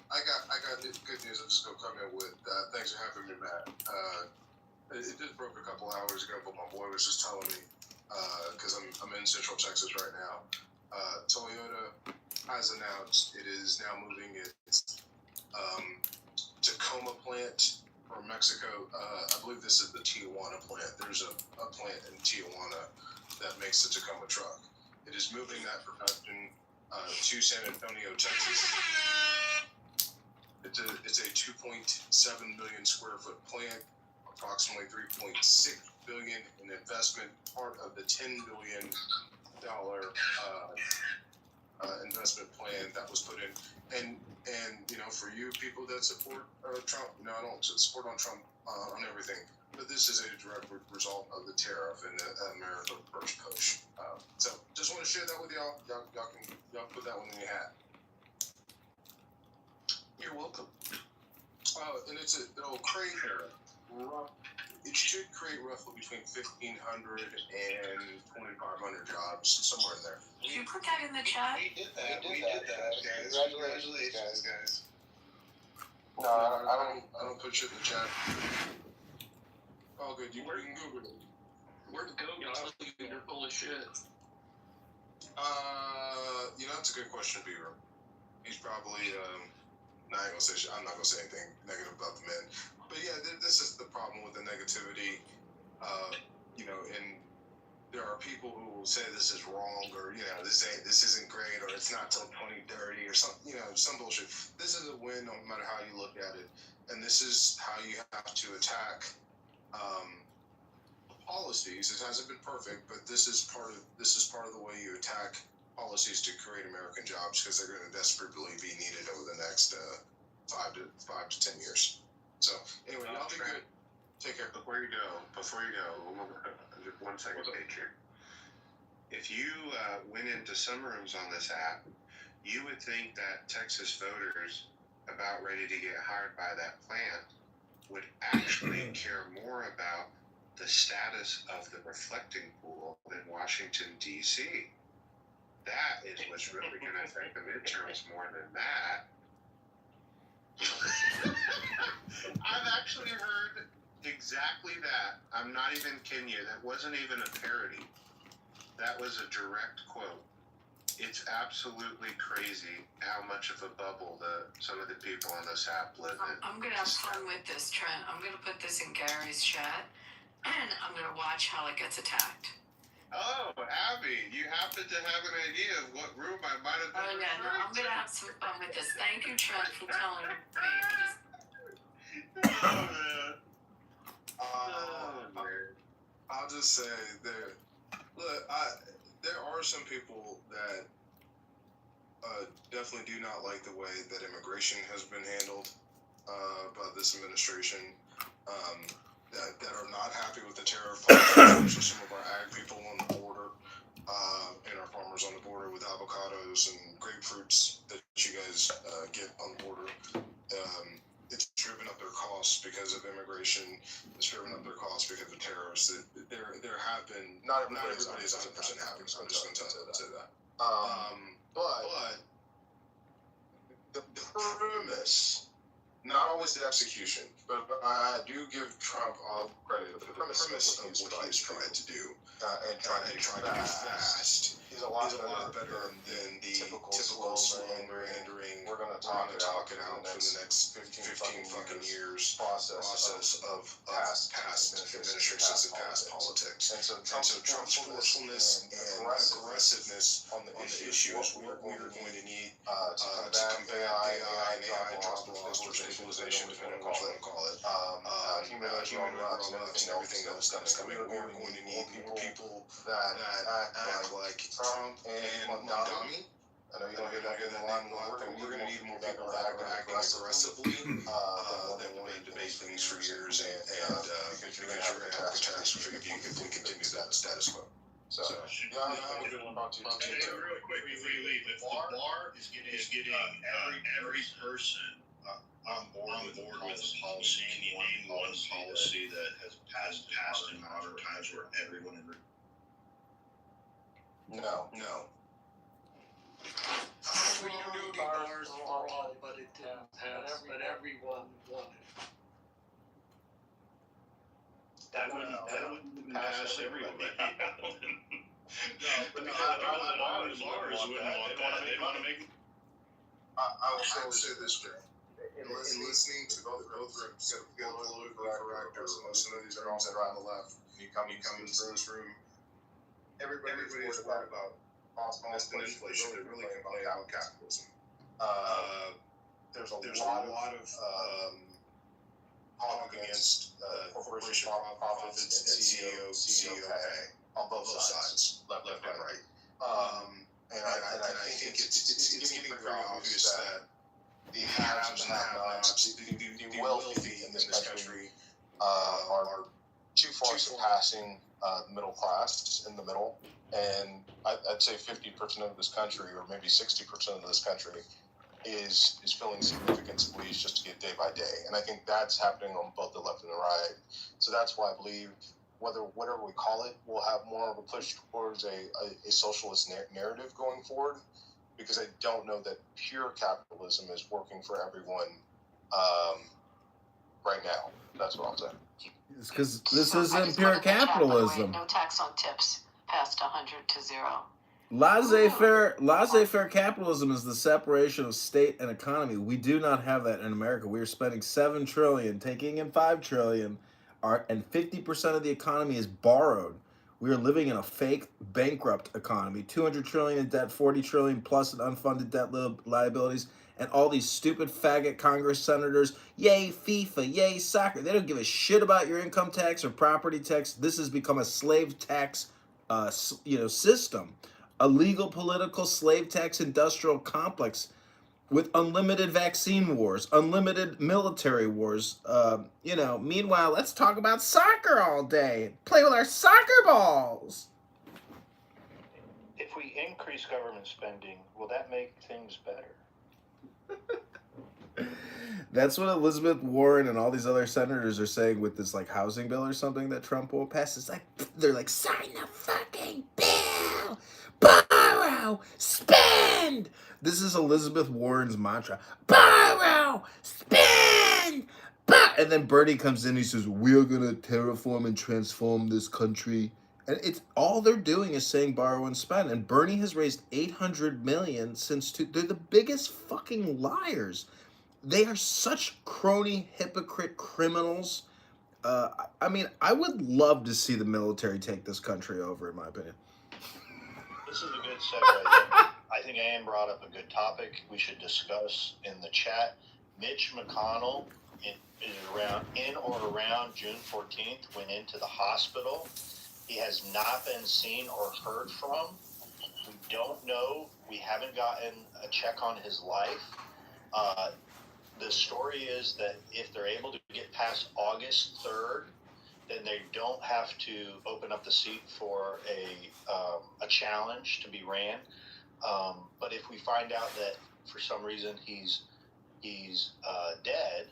I got good news. I'm just gonna come in with. Thanks for having me, Matt. It just broke a couple hours ago, but my boy was just telling me because I'm in Central Texas right now. Toyota has announced it is now moving its Tacoma plant from Mexico. I believe this is the Tijuana plant. There's a plant in Tijuana that makes the Tacoma truck. It is moving that production to San Antonio, Texas. It's a 2.7 million square foot plant, approximately 3.6 billion in investment, part of the $10 billion investment plan that was put in. And you know, for you people that support Trump, you know, I don't support on Trump on everything, but this is a direct result of the tariff and the America First push. So just want to share that with y'all. Y'all put that one in your hat. You're welcome. And it'll create it should create roughly between 1,500 and 2,500 jobs, somewhere in there. Did you put that in the chat? We did that, guys. Congratulations, guys. No, I don't put shit in the chat. Oh, good. You can Google it. Where'd Google tell you you're full of shit? You know, that's a good question, Beaver. He's probably I'm not gonna say anything negative about the men. But yeah, this is the problem with the negativity. You know, and there are people who will say this is wrong, or you know, this isn't great, or it's not till 2030, or something. You know, some bullshit. This is a win, no matter how you look at it, and this is how you have to attack policies. It hasn't been perfect, but this is part of the way you attack policies to create American jobs, because they're going to desperately be needed over the next 5 to 10 years. So anyway, y'all be good. Take care. Before you go, just 1 second, Patriot. If you went into some rooms on this app, you would think that Texas voters about ready to get hired by that plant would actually care more about the status of the reflecting pool than Washington, D.C. That is what's really going to affect the midterms more than that. I've actually heard exactly that. I'm not even kidding you. That wasn't even a parody. That was a direct quote. It's absolutely crazy how much of a bubble some of the people on this app live in. I'm gonna have fun with this, Trent. I'm gonna put this in Gary's chat, and I'm gonna watch how it gets attacked. Oh, Abby, you happen to have an idea of what room I might have been yeah, no, I'm gonna have some fun with this. Thank you, Trent, for telling me. Oh, man. I'll just say there are some people that definitely do not like the way that immigration has been handled by this administration. That are not happy with the tariff policies. Some of our ag people on the border and our farmers on the border with avocados and grapefruits that you guys get on the border. It's driven up their costs because of immigration. It's driven up their costs because of tariffs. There have been not everybody's 100% happy. So I'm just going to say that. But the premise, not always the execution, but I do give Trump all credit for the premise of what he's tried to do and trying to do fast. Is a lot better than the typical slow meandering. We're going to talk it out for the next 15 fucking years process of past administrations and past politics. And so Trump's forcefulness and aggressiveness on the issues we're going to need to combat AI and AI-driven stabilization, depending on what you want to call it. Human rights and everything else that is coming. We're going to need more people that act like Trump and Mondami. I know you don't hear that in the line. We're going to need more people that act aggressively than want to debate things for years, and because you're going to have a catastrophe if we continue that status quo. So, yeah, I have a good one about you. Real quick before you leave, if the bar is getting every person on board with this policy, can you name one policy that has passed in modern times where everyone agrees? No. We do bars for all, but it didn't pass, but everyone wanted. That wouldn't pass everybody. No, but the bars wouldn't want that. They want to make. I will say this way. In listening to both rooms, get politically correct, or most of these rooms that are on the left, you come into this room, everybody's worried about possible inflation. They're really complaining about capitalism. There's a lot of talk against corporation profits and CEO pay on both sides, left and right. And I think it's getting very obvious that the haves and have-nots, the wealthy in this country, are too far surpassing the middle class in the middle. And I'd say 50% of this country, or maybe 60% of this country, is feeling significant squeeze just to get day by day. And I think that's happening on both the left and the right. So that's why I believe, whatever we call it, we'll have more of a push towards a socialist narrative going forward, because I don't know that pure capitalism is working for everyone right now. That's what I'm saying. It's because this isn't pure capitalism. No tax on tips, past 100 to 0. Laissez-faire capitalism is the separation of state and economy. We do not have that in America. We are spending $7 trillion, taking in $5 trillion, and 50% of the economy is borrowed. We are living in a fake bankrupt economy. $200 trillion in debt, $40 trillion plus in unfunded debt liabilities, and all these stupid faggot Congress senators. Yay FIFA, yay soccer. They don't give a shit about your income tax or property tax. This has become a slave tax, system. a legal political slave tax industrial complex with unlimited vaccine wars, unlimited military wars. Meanwhile, let's talk about soccer all day. Play with our soccer balls. If we increase government spending, will that make things better? That's what Elizabeth Warren and all these other senators are saying with this like housing bill or something that Trump will pass. It's like they're like, sign the fucking bill, borrow, spend. This is Elizabeth Warren's mantra: borrow, spend. And then Bernie comes in and he says, we're gonna terraform and transform this country. And it's all they're doing is saying borrow and spend. And Bernie has raised $800 million since they're the biggest fucking liars. They are such crony, hypocrite criminals. I would love to see the military take this country over, in my opinion. This is a good segue. I think Ann brought up a good topic we should discuss in the chat. Mitch McConnell, in or around June 14th, went into the hospital. He has not been seen or heard from. We don't know. We haven't gotten a check on his life. The story is that if they're able to get past August 3rd, then they don't have to open up the seat for a challenge to be ran. But if we find out that for some reason he's dead,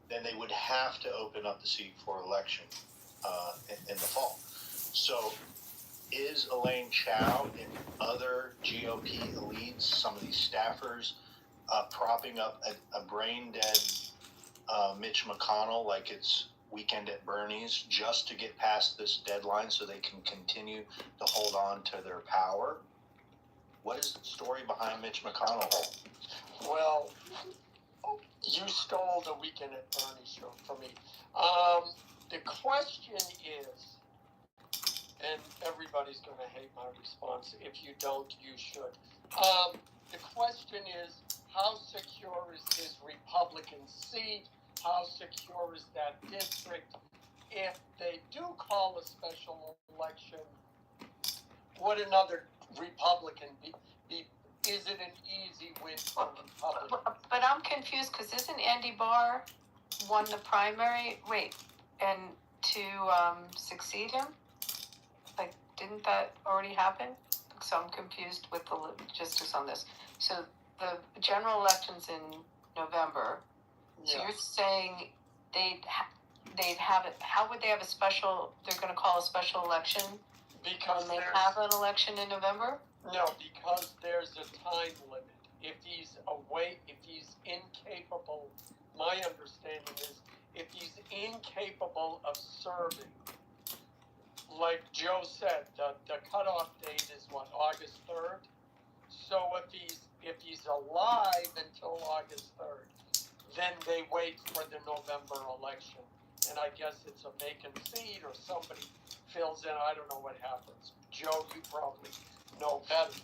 then they would have to open up the seat for election in the fall. So is Elaine Chao and other GOP elites, some of these staffers, propping up a brain-dead Mitch McConnell like it's Weekend at Bernie's just to get past this deadline so they can continue to hold on to their power? What is the story behind Mitch McConnell? Well, you stole the Weekend at Bernie's show from me. The question is, and everybody's going to hate my response. If you don't, you should. The question is, how secure is his Republican seat? How secure is that district? If they do call a special election, would another Republican be? Is it an easy win for Republicans? But I'm confused because isn't Andy Barr won the primary? Wait, and to succeed him? Like, didn't that already happen? So I'm confused with the logistics on this. So the general elections in November. So you're saying they'd have it? How would they have a special? They're going to call a special election because when they have an election in November. No, because there's a time limit. If he's away, if he's incapable, my understanding is if he's incapable of serving, like Joe said, the cutoff date is what, August 3rd? So if he's alive until August 3rd, then they wait for the November election. And I guess it's a vacant seat or somebody fills in. I don't know what happens. Joe, you probably know better.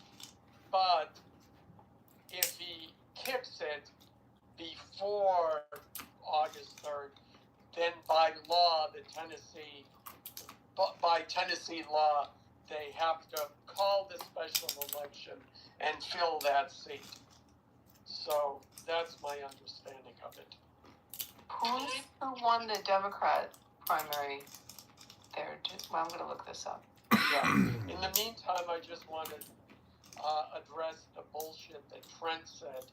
But if he kicks it before August 3rd, then by law, by Tennessee law, they have to call the special election and fill that seat. So that's my understanding of it. Who won the Democrat primary there? Well, I'm going to look this up. Yeah. In the meantime, I just want to address the bullshit that Trent said.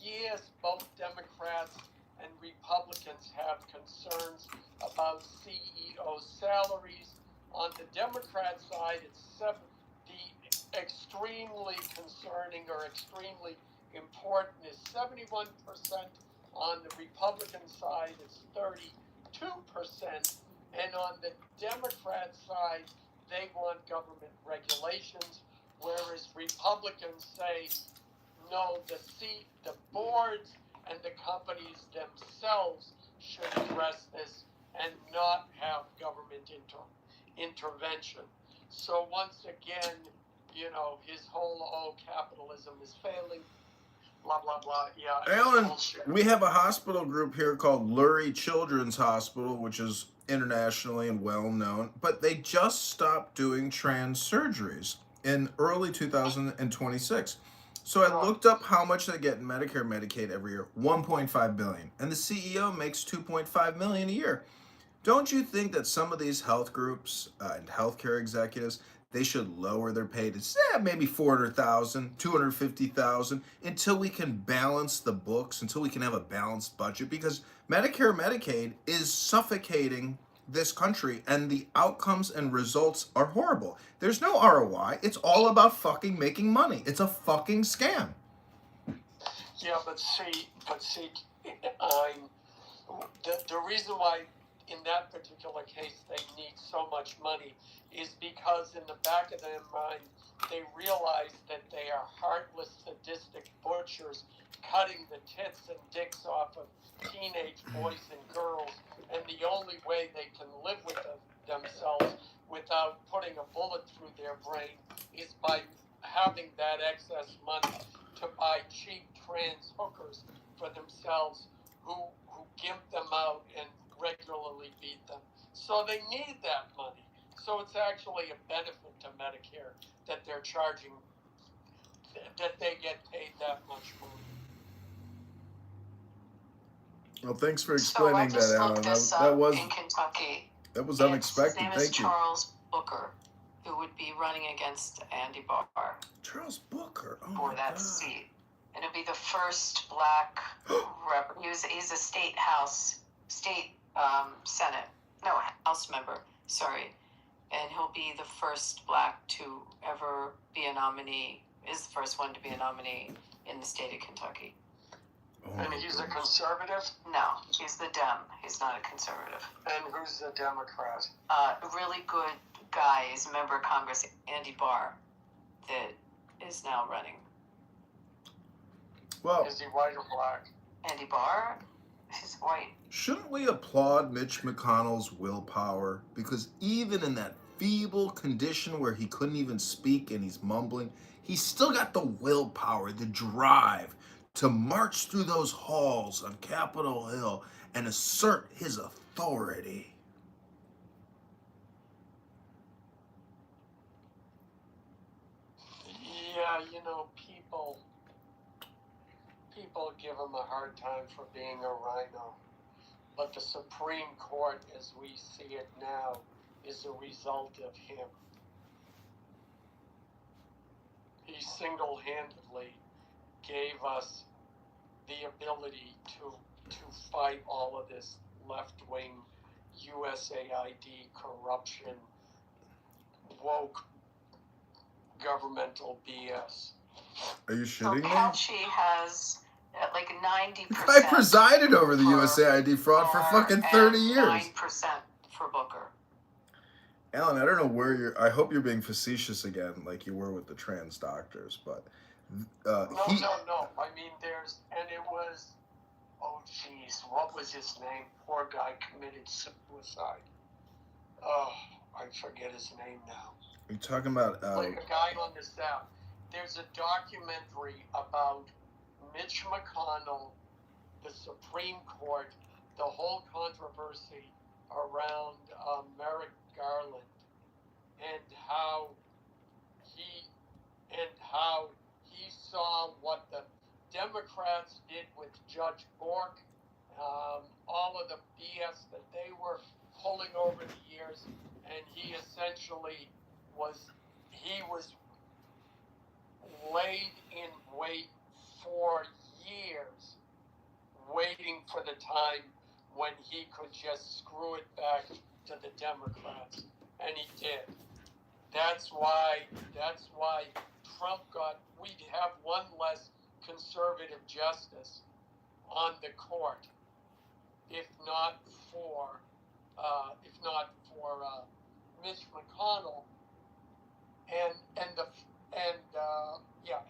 Yes, both Democrats and Republicans have concerns about CEO salaries. On the Democrat side, it's the extremely concerning or extremely important is 71%. On the Republican side, it's 32%. And on the Democrat side, they want government regulations, whereas Republicans say, no, the boards and the companies themselves should address this and not have government intervention. So once again, his whole, capitalism is failing, blah, blah, blah. Yeah. Alan, we have a hospital group here called Lurie Children's Hospital, which is internationally and well known, but they just stopped doing trans surgeries. in early 2026. So I looked up how much they get in Medicare, Medicaid every year. 1.5 billion, and the CEO makes 2.5 million a year. Don't you think that some of these health groups and healthcare executives, they should lower their pay to maybe 400,000, 250,000 until we can balance the books, until we can have a balanced budget? Because Medicare, Medicaid is suffocating this country, and the outcomes and results are horrible. There's no ROI. It's all about fucking making money. It's a fucking scam. Yeah, but see, the reason why in that particular case they need so much money is because in the back of their mind they realize that they are heartless, sadistic butchers cutting the tits and dicks off of teenage boys and girls, and the only way they can live with themselves without putting a bullet through their brain is by having that excess money to buy cheap trans hookers for themselves who gimp them out and regularly beat them. So they need that money. So it's actually a benefit to Medicare that they're charging, that they get paid that much money. Well, thanks for explaining that, Alan. That was in Kentucky. That was unexpected. His name Thank is you. Charles Booker, who would be running against Andy Barr. Charles Booker. Oh for that seat. And it'll be the first black rep. He's a state Senate, no, House member, sorry. And he'll be the first black to ever be a nominee, is the first one to be a nominee in the state of Kentucky. Oh, and he's a conservative? No, he's the Dem. He's not a conservative. And who's the Democrat? A really good guy. He's a member of Congress, Andy Barr, that is now running. Well, is he white or black? Andy Barr? He's white. Shouldn't we applaud Mitch McConnell's willpower? Because even in that feeble condition where he couldn't even speak and he's mumbling, he's still got the willpower, the drive to march through those halls on Capitol Hill and assert his authority. Yeah, people give him a hard time for being a rhino. But the Supreme Court, as we see it now, is a result of him. He single-handedly gave us the ability to fight all of this left-wing USAID corruption, woke governmental BS. Are you shitting me? Fauci has like 90%. The guy presided over the USAID fraud for fucking 30 years. 9% for Booker. Alan, I don't know where you're. I hope you're being facetious again, like you were with the trans doctors, but No. I mean, it was, oh jeez, what was his name? Poor guy committed suicide. Oh, I forget his name now. Are you talking about like a guy on the South? There's a documentary about Mitch McConnell, the Supreme Court, the whole controversy around Merrick Garland, and how he saw what the Democrats did with Judge Bork, all of the BS that they were pulling over the years, and he essentially was laid in wait for years, waiting for the time when he could just screw it back to the Democrats, and he did. That's why Trump we'd have one less conservative justice on the court, if not for Mitch McConnell,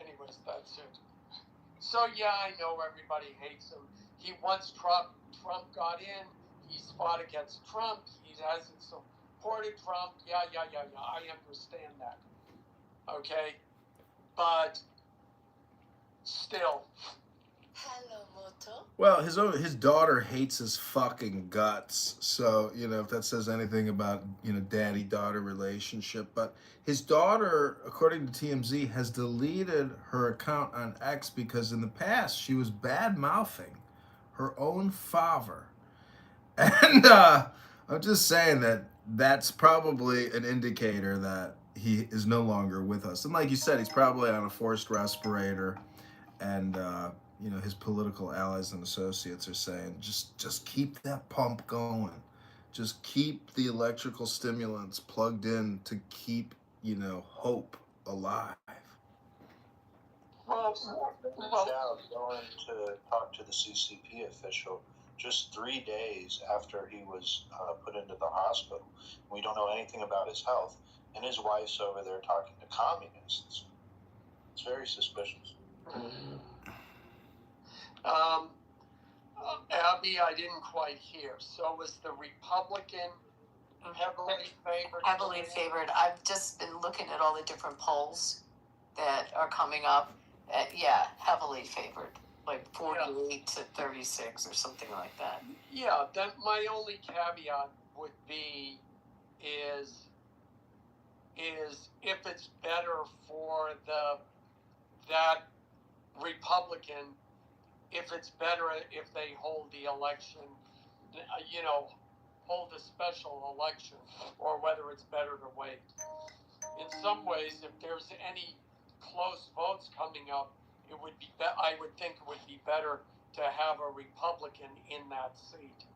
anyways, that's it. So yeah, I know everybody hates him. Once Trump got in, he's fought against Trump. He hasn't supported Trump. Yeah. I understand that. Okay, but still, Well, his daughter hates his fucking guts. So, you know, if that says anything about, you know, daddy-daughter relationship. But his daughter, according to TMZ, has deleted her account on X because in the past she was bad-mouthing her own father. And I'm just saying that that's probably an indicator that he is no longer with us. And like you said, he's probably on a forced respirator. And, you know, his political allies and associates are saying, just keep that pump going. Just keep the electrical stimulants plugged in to keep, you know, hope alive. Well, going to talk to the CCP official just 3 days after he was put into the hospital. We don't know anything about his health, and his wife's over there talking to communists. It's very suspicious. Abby, I didn't quite hear. So was the Republican heavily favored? Heavily favored. I've just been looking at all the different polls that are coming up. Yeah, heavily favored. Like 48 to 36 or something like that. Yeah, then my only caveat would be is if it's better for that Republican, if it's better if they hold the election, you know, hold a special election, or whether it's better to wait. In some ways, if there's any close votes coming up, it would be. I would think it would be better to have a Republican in that seat.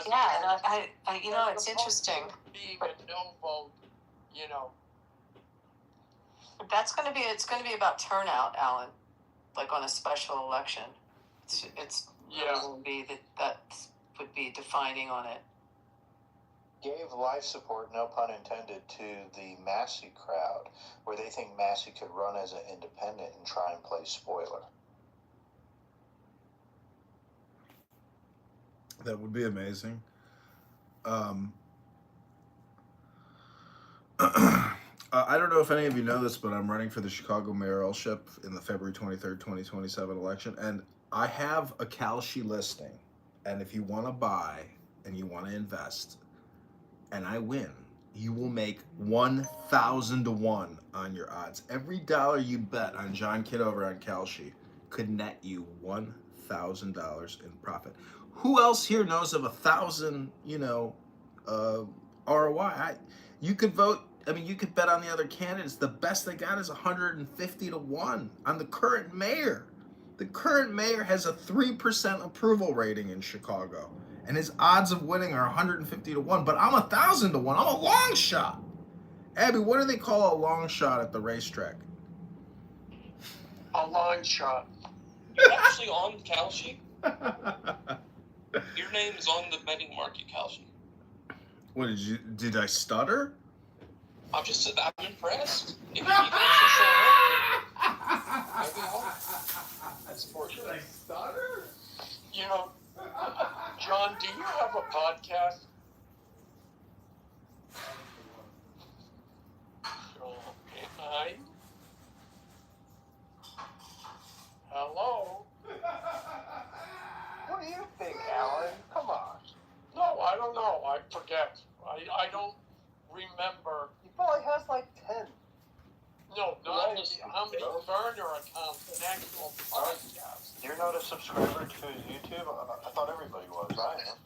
Yeah, and I you know, it's interesting. Being a no vote, you know. It's going to be about turnout, Alan. Like on a special election, it's will be that would be defining on it. Gave life support, no pun intended, to the Massey crowd, where they think Massey could run as an independent and try and play spoiler. That would be amazing. I don't know if any of you know this, but I'm running for the Chicago mayoralship in the February 23rd, 2027 election. And I have a Kalshi listing. And if you want to buy and you want to invest, and I win, you will make 1,000 to 1 on your odds. Every dollar you bet on John Kitover on Kalshi could net you $1,000 in profit. Who else here knows of 1,000, you know, ROI? You could vote. I mean, you could bet on the other candidates. The best they got is 150 to 1 on the current mayor. The current mayor has a 3% approval rating in Chicago, and his odds of winning are 150 to 1. But I'm 1,000 to 1. I'm a long shot. Abby, what do they call a long shot at the racetrack? A long shot. You're actually on Kalshi. Your name is on the betting market, Kalshi. What did I stutter? I'm impressed. If you can actually show up, maybe I support you. Did I stutter? You know, John, do you have a podcast? Hi. Hello. What do you think, Alan? Come on. No, I don't know. I forget. I don't remember. He probably has like 10. No, not how many burner accounts, an actual podcast. You're not a subscriber to YouTube? I thought everybody was. I am.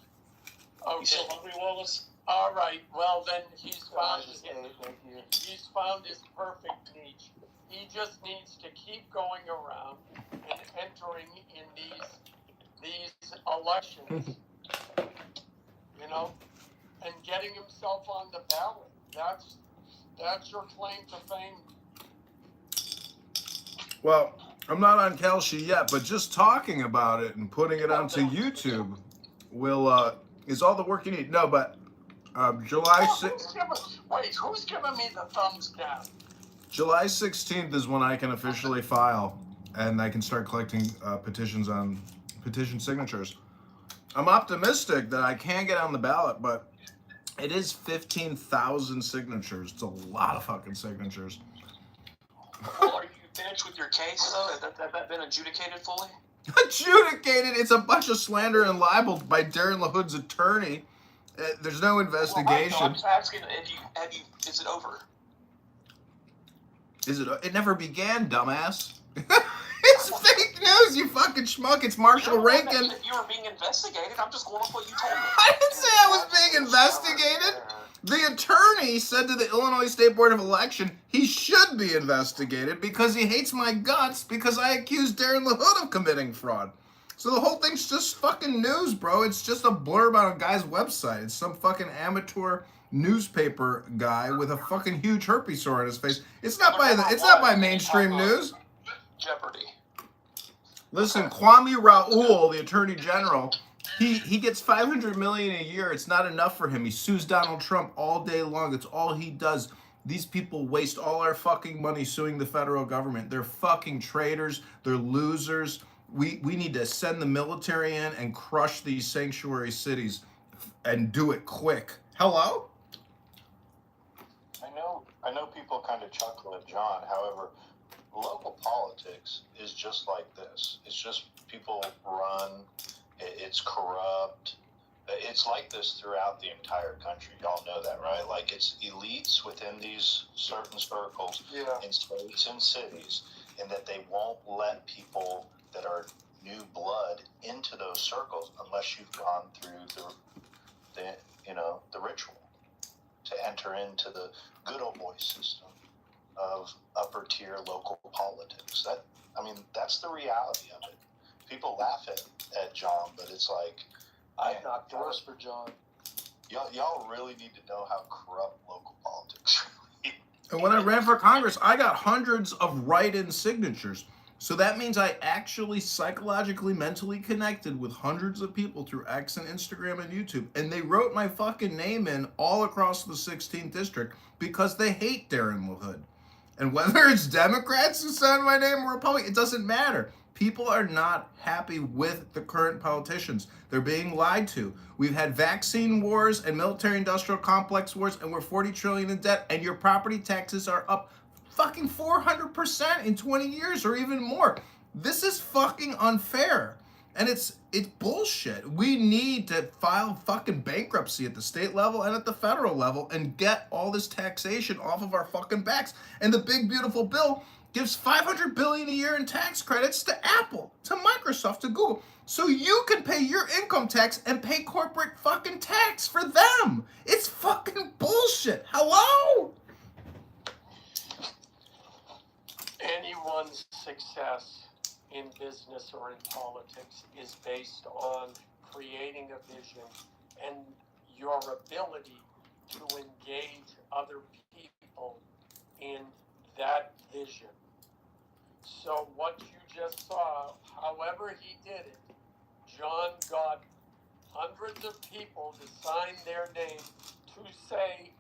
Okay. You still hungry, Wallace? All right. Well, then he's found his perfect niche. He just needs to keep going around and entering in these elections, you know, and getting himself on the ballot. That's your claim to fame. Well, I'm not on Kalshi yet, but just talking about it and putting it onto YouTube is all the work you need. No, but July 6th. Who's giving me the thumbs down? July 16th is when I can officially file, and I can start collecting petition signatures. I'm optimistic that I can get on the ballot, but it is 15,000 signatures. It's a lot of fucking signatures. Well, are you there finished with your case, though? Has that been adjudicated fully? Adjudicated? It's a bunch of slander and libel by Darren LaHood's attorney. There's no investigation. Well, I'm just asking, is it over? Is it? It never began, dumbass. It's fake news, you fucking schmuck. It's Marshall Rankin. You were being investigated. I'm just going off what you told me. I didn't say I was being investigated. The attorney said to the Illinois State Board of Election he should be investigated because he hates my guts because I accused Darren LaHood of committing fraud. So the whole thing's just fucking news, bro. It's just a blurb on a guy's website. It's some fucking amateur newspaper guy with a fucking huge herpes sore on his face. It's not by mainstream news. Jeopardy. Listen, Kwame Raoul, the Attorney General, he gets $500 million a year. It's not enough for him. He sues Donald Trump all day long. It's all he does. These people waste all our fucking money suing the federal government. They're fucking traitors. They're losers. We need to send the military in and crush these sanctuary cities and do it quick. Hello? I know people kind of chuckle at John. However, local politics is just like this. It's just people run. It's corrupt. It's like this throughout the entire country. Y'all know that, right? Like, it's elites within these certain circles in states and cities, and that they won't let people that are new blood into those circles unless you've gone through the ritual to enter into the good old boy system of upper tier local politics. That's the reality of it. People laugh at John, but it's like, I've knocked doors for John. Y'all really need to know how corrupt local politics really is. And when I ran for Congress, I got hundreds of write-in signatures. So that means I actually psychologically, mentally connected with hundreds of people through X and Instagram and YouTube. And they wrote my fucking name in all across the 16th district because they hate Darren LaHood. And whether it's Democrats who sign my name or Republicans, it doesn't matter. People are not happy with the current politicians. They're being lied to. We've had vaccine wars and military-industrial complex wars, and we're $40 trillion in debt, and your property taxes are up fucking 400% in 20 years or even more. This is fucking unfair. And it's bullshit. We need to file fucking bankruptcy at the state level and at the federal level and get all this taxation off of our fucking backs. And the big beautiful bill gives $500 billion a year in tax credits to Apple, to Microsoft, to Google, so you can pay your income tax and pay corporate fucking tax for them. It's fucking bullshit. Hello? Anyone's success in business or in politics is based on creating a vision and your ability to engage other people in that vision. So what you just saw, however he did it, John got hundreds of people to sign their name to say,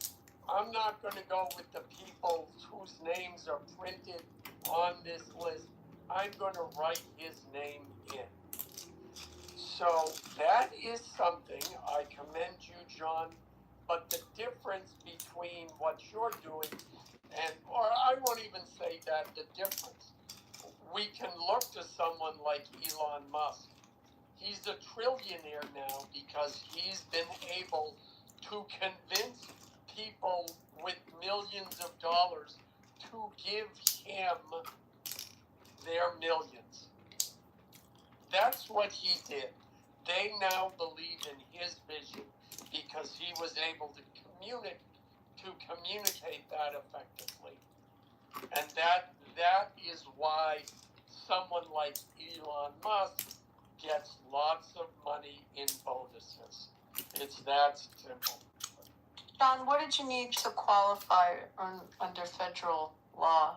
I'm not going to go with the people whose names are printed on this list. I'm going to write his name in. So that is something, I commend you, John, but the difference between what you're doing or I won't even say that, the difference. We can look to someone like Elon Musk. He's a trillionaire now because he's been able to convince people with millions of dollars to give him their millions. That's what he did. They now believe in his vision because he was able to communicate that effectively. And that is why someone like Elon Musk gets lots of money in bonuses. It's that simple. John, what did you need to qualify under federal law?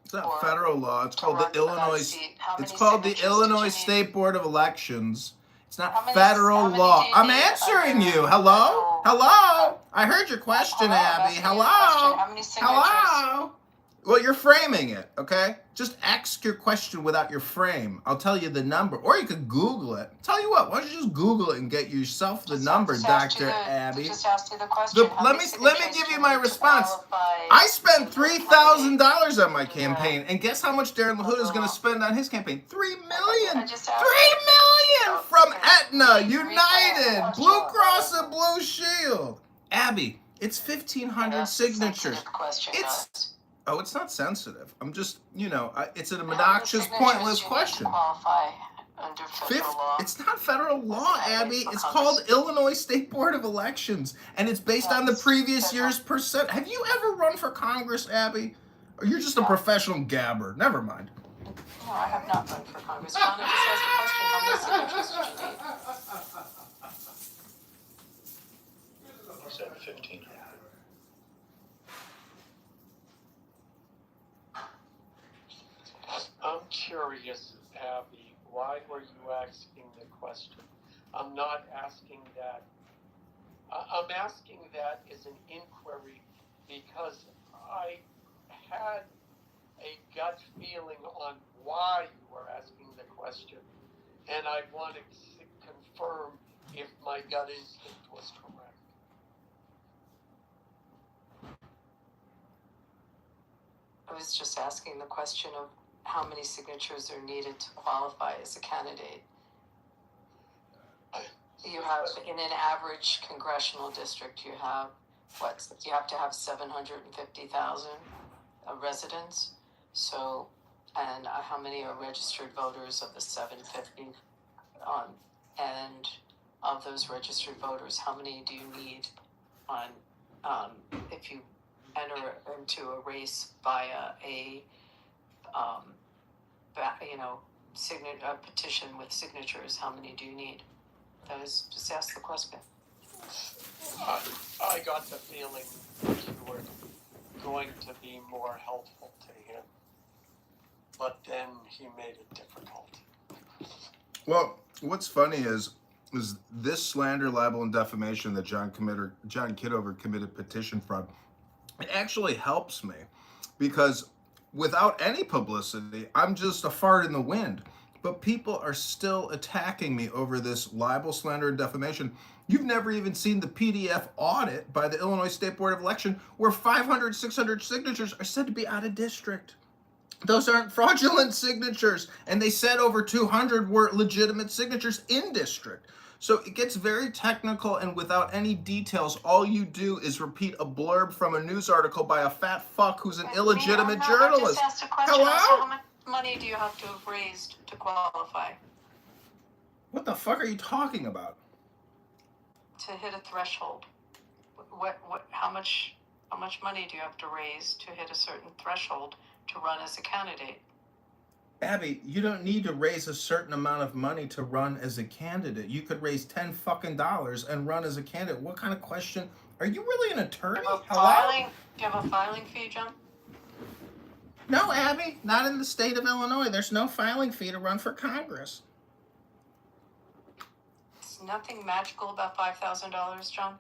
It's not federal law. It's called the Illinois. It's called the Illinois State Board of Elections. It's not federal law. I'm answering you. Hello? Hello? I heard your question, Abby. Hello? How many signatures? Hello? Well, you're framing it, okay? Just ask your question without your frame. I'll tell you the number, or you could Google it. Tell you what, why don't you just Google it and get yourself the number, Dr. Abby. Just asked you the question. Let me give you my response. I spent $3,000 on my campaign, and guess how much Darren LaHood is going to spend on his campaign? $3 million. $3 million from Aetna, United, Blue Cross and Blue Shield. Abby, it's 1,500 signatures. It's not sensitive. I'm just, it's an obnoxious, pointless question. Under federal law. It's not federal law, Abby. It's called Illinois State Board of Elections, and it's based on the previous year's percent. Have you ever run for Congress, Abby? Or you're just a professional gabber? Never mind. No, I have not run for Congress. Donna just asked a question. How many signatures did you need? You said 1,500. I'm curious, Abby. Why were you asking the question? I'm not asking that. I'm asking that as an inquiry because I had a gut feeling on why you were asking the question, and I wanted to confirm if my gut instinct was correct. I was just asking the question of how many signatures are needed to qualify as a candidate. You have, in an average congressional district, you have to have 750,000 residents. So, and how many are registered voters of the 750? And of those registered voters, how many do you need if you enter into a race via a petition with signatures? How many do you need? That was just ask the question. I got the feeling that you were going to be more helpful to him, but then he made it difficult. Well, what's funny is this slander, libel, and defamation that John Kitover committed petition fraud. It actually helps me because without any publicity, I'm just a fart in the wind. But people are still attacking me over this libel, slander, and defamation. You've never even seen the PDF audit by the Illinois State Board of Election where 500, 600 signatures are said to be out of district. Those aren't fraudulent signatures. And they said over 200 were legitimate signatures in district. So it gets very technical, and without any details, all you do is repeat a blurb from a news article by a fat fuck who's an illegitimate journalist. I just asked a question. Hello? Also, how much money do you have to have raised to qualify? What the fuck are you talking about? To hit a threshold. How much money do you have to raise to hit a certain threshold to run as a candidate? Abby, you don't need to raise a certain amount of money to run as a candidate. You could raise $10 fucking and run as a candidate. What kind of question? Are you really an attorney? Do you have a filing fee, John? No, Abby, not in the state of Illinois. There's no filing fee to run for Congress. There's nothing magical about $5,000, John?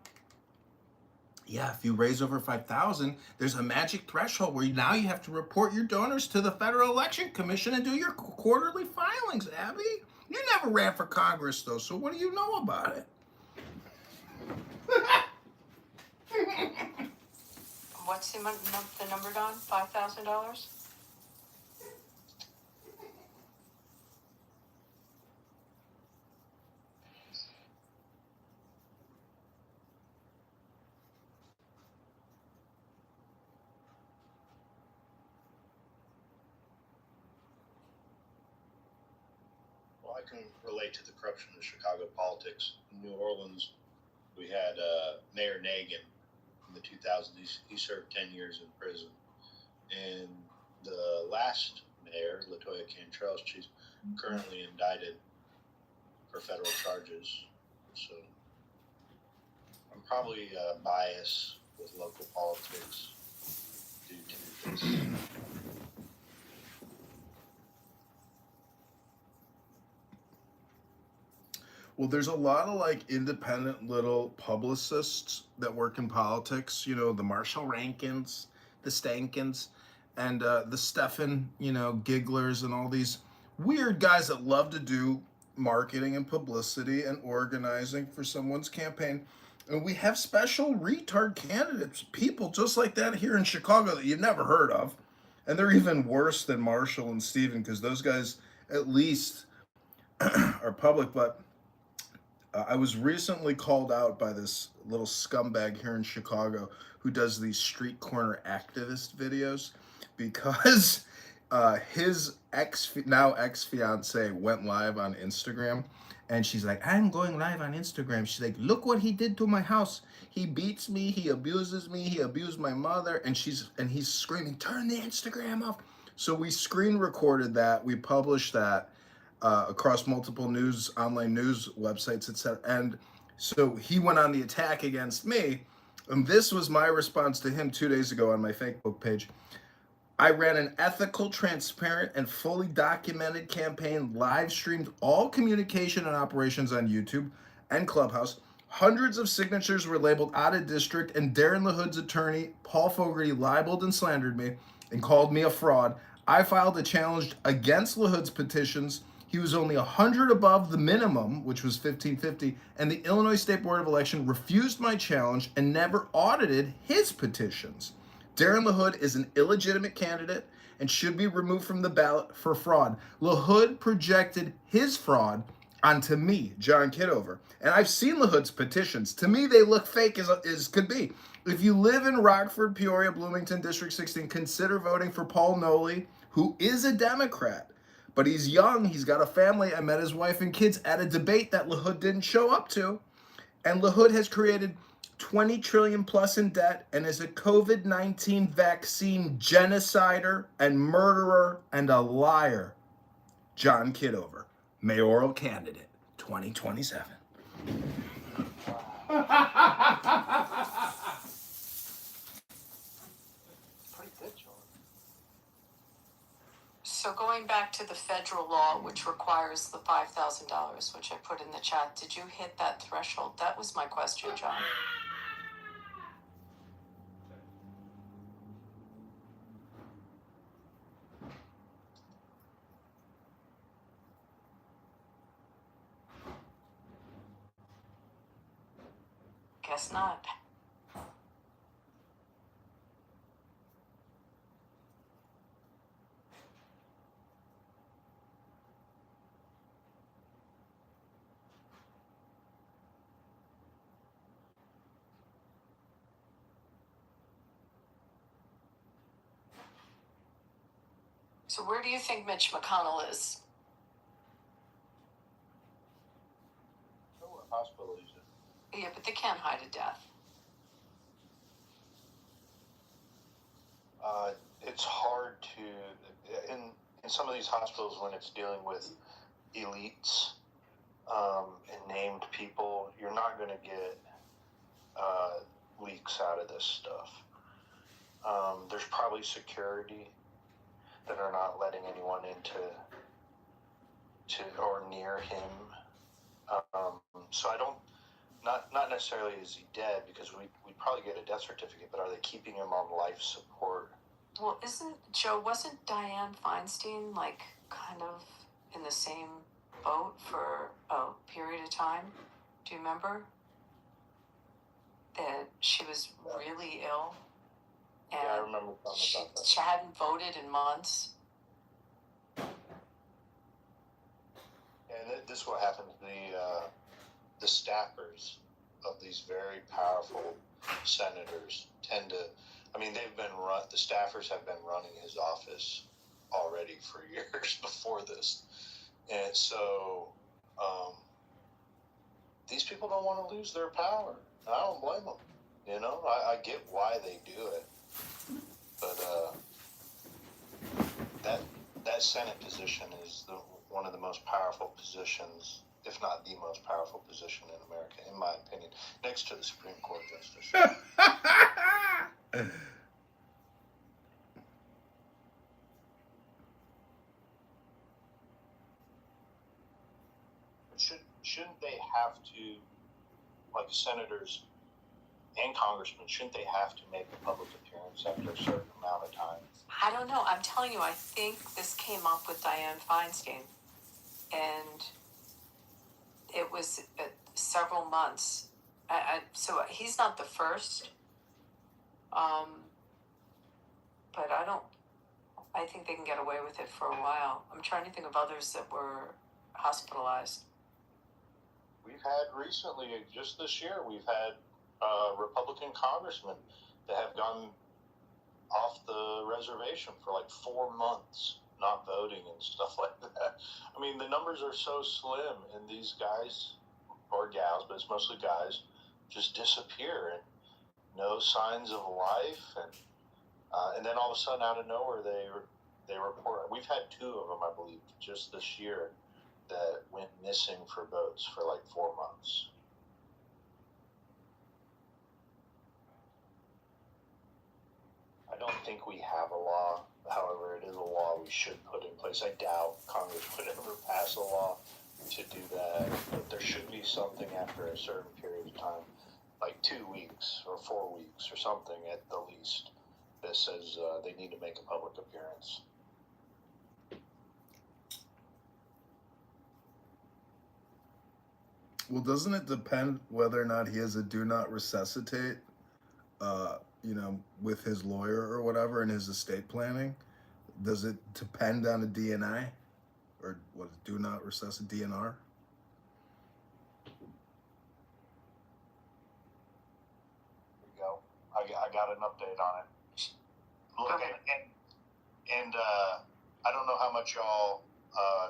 Yeah, if you raise over 5,000, there's a magic threshold where now you have to report your donors to the Federal Election Commission and do your quarterly filings, Abby. You never ran for Congress, though, so what do you know about it? What's the number, Don? $5,000? I can relate to the corruption in Chicago politics. In New Orleans, we had Mayor Nagin in the 2000s. He served 10 years in prison. And the last mayor, LaToya Cantrell, she's currently indicted for federal charges. So I'm probably biased with local politics due to this. Well, there's a lot of independent little publicists that work in politics, the Marshall Rankins, the Stankins, and the Stefan, Gigglers and all these weird guys that love to do marketing and publicity and organizing for someone's campaign. And we have special retard candidates, people just like that here in Chicago that you've never heard of. And they're even worse than Marshall and Steven because those guys at least are public. But I was recently called out by this little scumbag here in Chicago who does these street corner activist videos because his now ex-fiance went live on Instagram, and she's like, I'm going live on Instagram. She's like, look what he did to my house. He beats me, he abuses me, he abused my mother, and he's screaming, turn the Instagram off. So we screen recorded that, we published that across multiple online news websites, etc. And so he went on the attack against me, and this was my response to him 2 days ago on my Facebook page. I ran an ethical, transparent, and fully documented campaign, live streamed all communication and operations on YouTube and Clubhouse. Hundreds of signatures were labeled out of district, and Darren LaHood's attorney, Paul Fogarty, libeled and slandered me and called me a fraud. I filed a challenge against LaHood's petitions. He was only 100 above the minimum, which was 1550, and the Illinois State Board of Election refused my challenge and never audited his petitions. Darren LaHood is an illegitimate candidate and should be removed from the ballot for fraud. LaHood projected his fraud onto me, John Kitover. And I've seen LaHood's petitions. To me, they look fake as could be. If you live in Rockford, Peoria, Bloomington, District 16, consider voting for Paul Noley, who is a Democrat. But he's young, he's got a family. I met his wife and kids at a debate that LaHood didn't show up to. And LaHood has created 20 trillion plus in debt and is a COVID-19 vaccine genocider and murderer and a liar. John Kitover, mayoral candidate, 2027. So going back to the federal law, which requires the $5,000, which I put in the chat, did you hit that threshold? That was my question, John. Guess not. So where do you think Mitch McConnell is? What hospital is it? Yeah, but they can't hide a death. It's hard to in some of these hospitals when it's dealing with elites and named people, you're not going to get leaks out of this stuff. There's probably security that are not letting anyone into or near him. So I don't, not necessarily is he dead, because we'd probably get a death certificate, but are they keeping him on life support? Well, wasn't Dianne Feinstein like kind of in the same boat for a period of time? Do you remember? That she was really ill. And yeah, I remember something about that. She hadn't voted in months. And this is what happened to the staffers of these very powerful senators tend to, the staffers have been running his office already for years before this. And so these people don't want to lose their power. I don't blame them. I get why they do it. But that Senate position is one of the most powerful positions, if not the most powerful position in America, in my opinion, next to the Supreme Court justice. Shouldn't they have to, like senators, and congressmen, shouldn't they have to make a public appearance after a certain amount of time? I don't know. I'm telling you, I think this came up with Dianne Feinstein, and it was several months. So he's not the first, but I think they can get away with it for a while. I'm trying to think of others that were hospitalized. We've had recently, just this year, we've had Republican congressmen that have gone off the reservation for like 4 months, not voting and stuff like that. I mean, the numbers are so slim, and these guys, or gals, but it's mostly guys, just disappear, and no signs of life, and then all of a sudden, out of nowhere, they report. We've had 2 of them, I believe, just this year that went missing for votes for like 4 months. I don't think we have a law. However, it is a law we should put in place. I doubt Congress would ever pass a law to do that, but there should be something after a certain period of time, like 2 weeks or 4 weeks or something at the least, that says they need to make a public appearance. Well, doesn't it depend whether or not he has a do not resuscitate, with his lawyer or whatever in his estate planning? Does it depend on a DNI? Or what, do not resuscitate, DNR? There you go. I got an update on it. Look, and I don't know how much y'all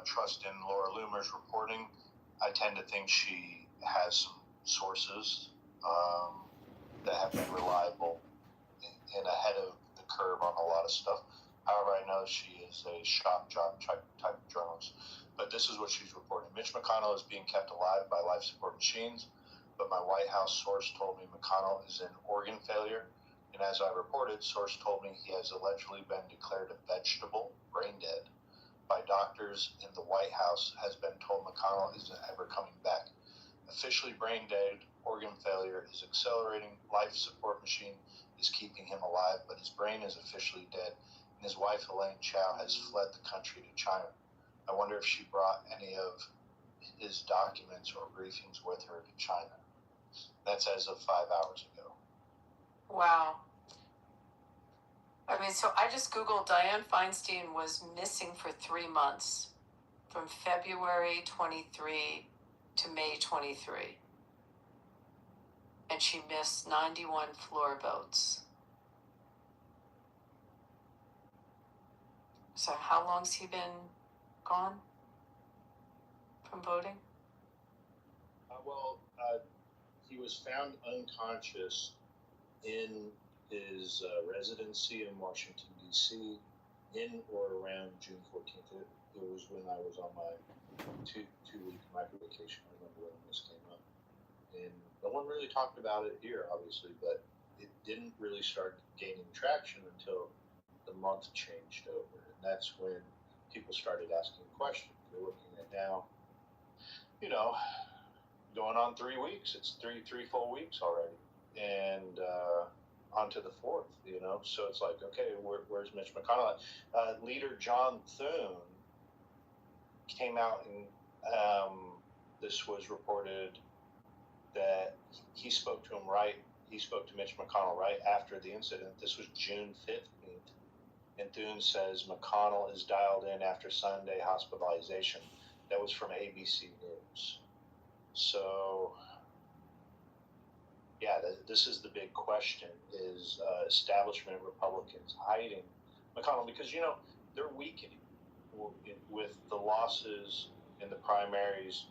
trust in Laura Loomer's reporting. I tend to think she has some sources that have been reliable and ahead of the curve on a lot of stuff. However, I know she is a shock jock type of journalist. But this is what she's reporting. Mitch McConnell is being kept alive by life support machines, but my White House source told me McConnell is in organ failure. And as I reported, source told me he has allegedly been declared a vegetable brain dead by doctors in the White House, has been told McConnell isn't ever coming back. Officially brain dead, organ failure is accelerating, life support machine is keeping him alive, but his brain is officially dead, and his wife Elaine Chao has fled the country to China. I wonder if she brought any of his documents or briefings with her to China. That's as of 5 hours ago. Wow. I mean, so I just Googled Dianne Feinstein was missing for 3 months, from February 23 to May 23. And she missed 91 floor votes. So how long's he been gone from voting? He was found unconscious in his residency in Washington, D.C. in or around June 14th. It was when I was on my two-week vacation. I remember when this came up. And no one really talked about it here, obviously, but it didn't really start gaining traction until the month changed over. And that's when people started asking questions. They're looking at now, going on 3 weeks. It's three full weeks already. And on to the 4th, So it's like, okay, where's Mitch McConnell at? Leader John Thune came out and this was reported that he spoke to Mitch McConnell right after the incident. This was June 15th. And Thune says McConnell is dialed in after Sunday hospitalization. That was from ABC News. So, yeah, this is the big question, is establishment Republicans hiding McConnell? Because, they're weakening with the losses in the primaries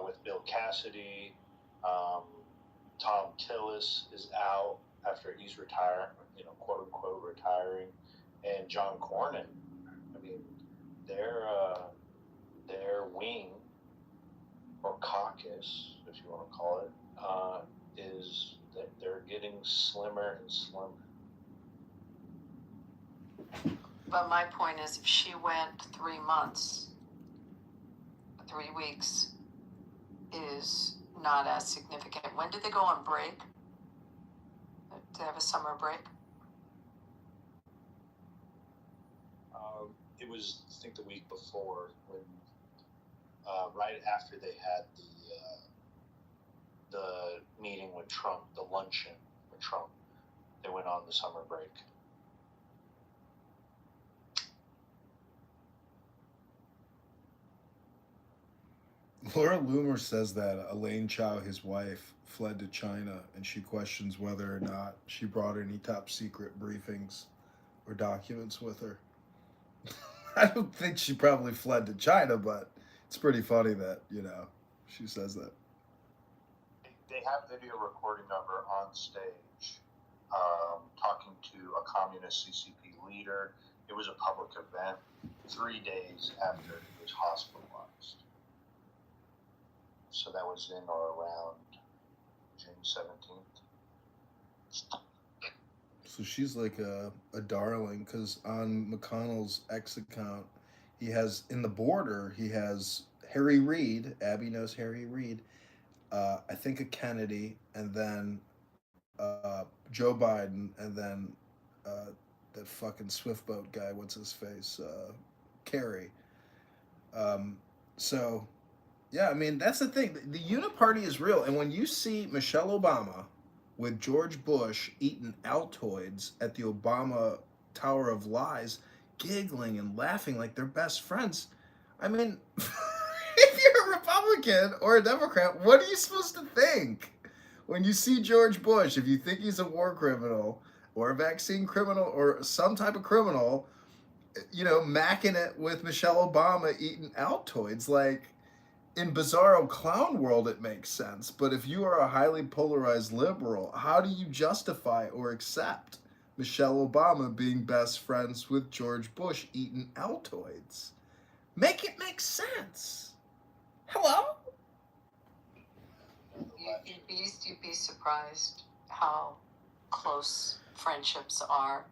with Bill Cassidy. Tom Tillis is out after he's retired, quote unquote retiring, and John Cornyn. I mean, their wing or caucus, if you want to call it, is that they're getting slimmer and slimmer. But my point is, if she went 3 months, 3 weeks is not as significant. When did they go on break? Do they have a summer break? It was, I think, the week before when, right after they had the meeting with Trump, the luncheon with Trump, they went on the summer break. Laura Loomer says that Elaine Chao, his wife, fled to China, and she questions whether or not she brought any top secret briefings or documents with her. I don't think she probably fled to China, but it's pretty funny that, she says that. They have video recording of her on stage talking to a communist CCP leader. It was a public event 3 days after he was hospitalized. So that was in or around June 17th. So she's like a darling, because on McConnell's X account, he has, in the border, he has Harry Reid. Abby knows Harry Reid. I think a Kennedy, and then Joe Biden, and then that fucking Swift boat guy, what's his face? Kerry. So, yeah, I mean, that's the thing. The uniparty is real. And when you see Michelle Obama with George Bush eating Altoids at the Obama Tower of Lies, giggling and laughing like they're best friends, I mean, if you're a Republican or a Democrat, what are you supposed to think? When you see George Bush, if you think he's a war criminal or a vaccine criminal or some type of criminal, macking it with Michelle Obama eating Altoids, like, in Bizarro Clown World, it makes sense. But if you are a highly polarized liberal, how do you justify or accept Michelle Obama being best friends with George Bush eating Altoids? Make it make sense. Hello? You'd be surprised how close friendships are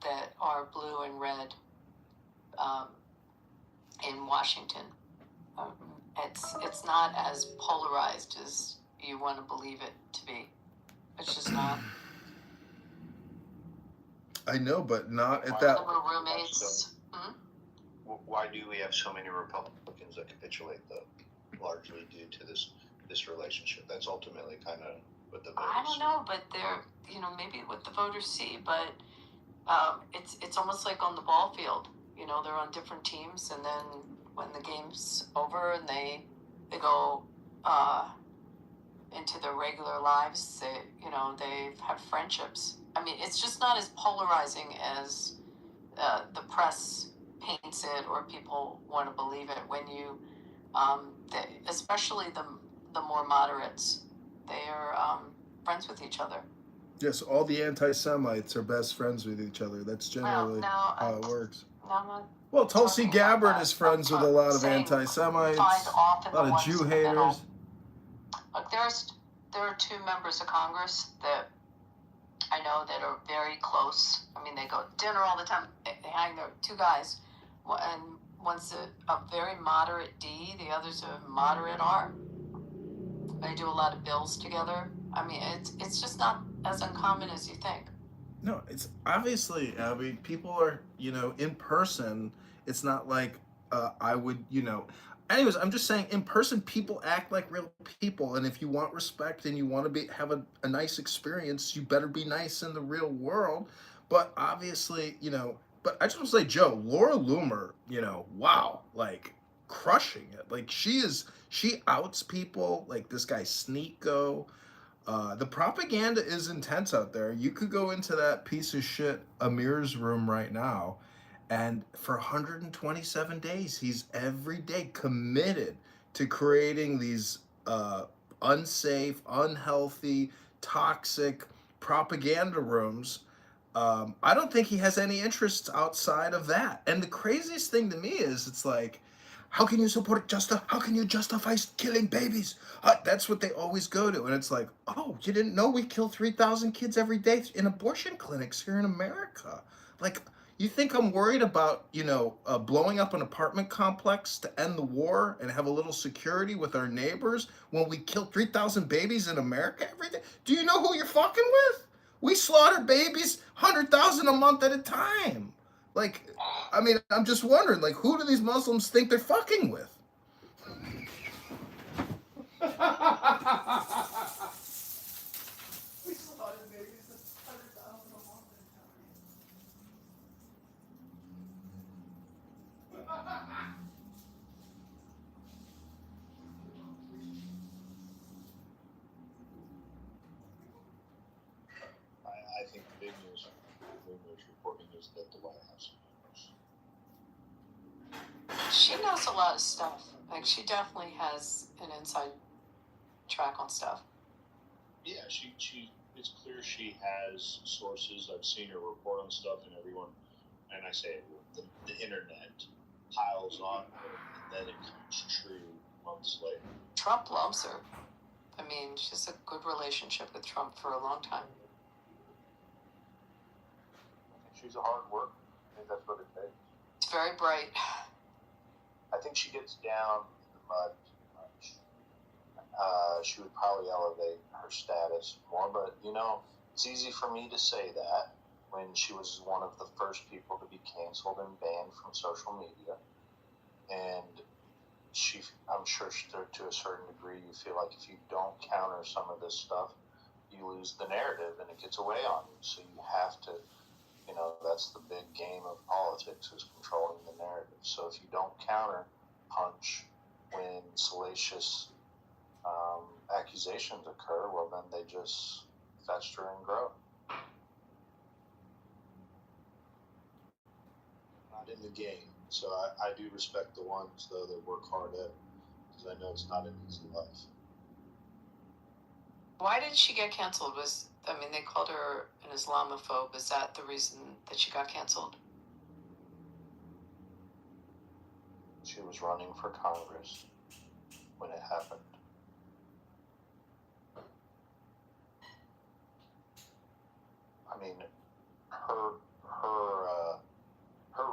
that are blue and red in Washington. It's not as polarized as you want to believe it to be. It's just not. I know, but not at that. Roommates. Why do we have so many Republicans that capitulate, though? Largely due to this relationship. That's ultimately kind of what the voters. I don't know, but they're maybe what the voters see, but it's almost like on the ball field. They're on different teams, and then when the game's over and they go into their regular lives, they have friendships. I mean, it's just not as polarizing as the press paints it or people want to believe it. When you, especially the more moderates, they are friends with each other. Yes, all the anti-Semites are best friends with each other. That's generally how it works. Well, Tulsi Gabbard is friends with a lot of anti-Semites, a lot of Jew haters. Look, there are 2 members of Congress that I know that are very close. I mean, they go to dinner all the time. They hang there. 2 guys, and one's a very moderate D, the other's a moderate R. They do a lot of bills together. I mean, it's just not as uncommon as you think. No, it's obviously, Abby, people are, in person. It's not like I would, Anyways, I'm just saying, in person, people act like real people. And if you want respect and you want to have a nice experience, you better be nice in the real world. But obviously, but I just want to say, Joe, Laura Loomer, wow, like, crushing it. Like, she outs people, like this guy Sneeko. The propaganda is intense out there. You could go into that piece of shit Amir's room right now, and for 127 days, he's every day committed to creating these unsafe, unhealthy, toxic propaganda rooms. I don't think he has any interests outside of that. And the craziest thing to me is, it's like, how can you support how can you justify killing babies? That's what they always go to. And it's like, oh, you didn't know we kill 3,000 kids every day in abortion clinics here in America? Like, you think I'm worried about, blowing up an apartment complex to end the war and have a little security with our neighbors when we kill 3,000 babies in America every day? Do you know who you're fucking with? We slaughter babies 100,000 a month at a time. Like, I mean, I'm just wondering, like, who do these Muslims think they're fucking with? We slaughter babies 100,000 a month at a time. I think the big news reporting is that the White House knows. She knows a lot of stuff. Like, she definitely has an inside track on stuff. Yeah, she it's clear she has sources. I've seen her report on stuff, and everyone, and I say the internet piles on her, and then it comes true months later. Trump loves her. I mean, she's a good relationship with Trump for a long time. She's a hard worker. I think that's what it takes. It's very bright. I think she gets down in the mud too much. She would probably elevate her status more, but you know, it's easy for me to say that when she was one of the first people to be canceled and banned from social media. And I'm sure to a certain degree, you feel like if you don't counter some of this stuff, you lose the narrative and it gets away on you. So you have to, you know, that's the big game of politics, is controlling the narrative. So if you don't counter punch when salacious accusations occur, well, then they just fester and grow. Not in the game. So I do respect the ones, though, that work hard at it, because I know it's not an easy life. Why did she get canceled? They called her an Islamophobe. Is that the reason that she got canceled? She was running for Congress when it happened. I mean, her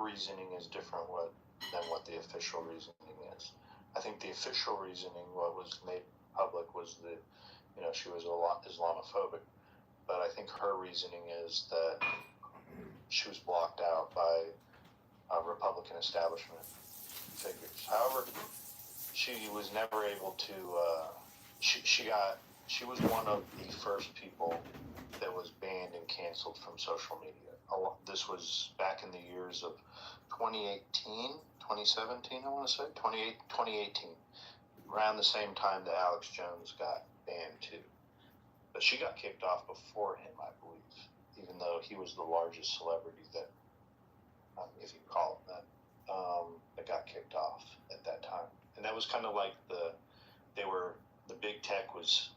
reasoning is different than what the official reasoning is. I think the official reasoning, what was made public, was that, you know, she was a lot Islamophobic. But I think her reasoning is that she was blocked out by Republican establishment figures. However, she was never able to. She was one of the first people that was banned and canceled from social media. This was back in the years of 2017, I want to say, 2018, around the same time that Alex Jones got banned too. But she got kicked off before him, I believe, even though he was the largest celebrity that, if you call him that, that got kicked off at that time. And that was kind of like the big tech was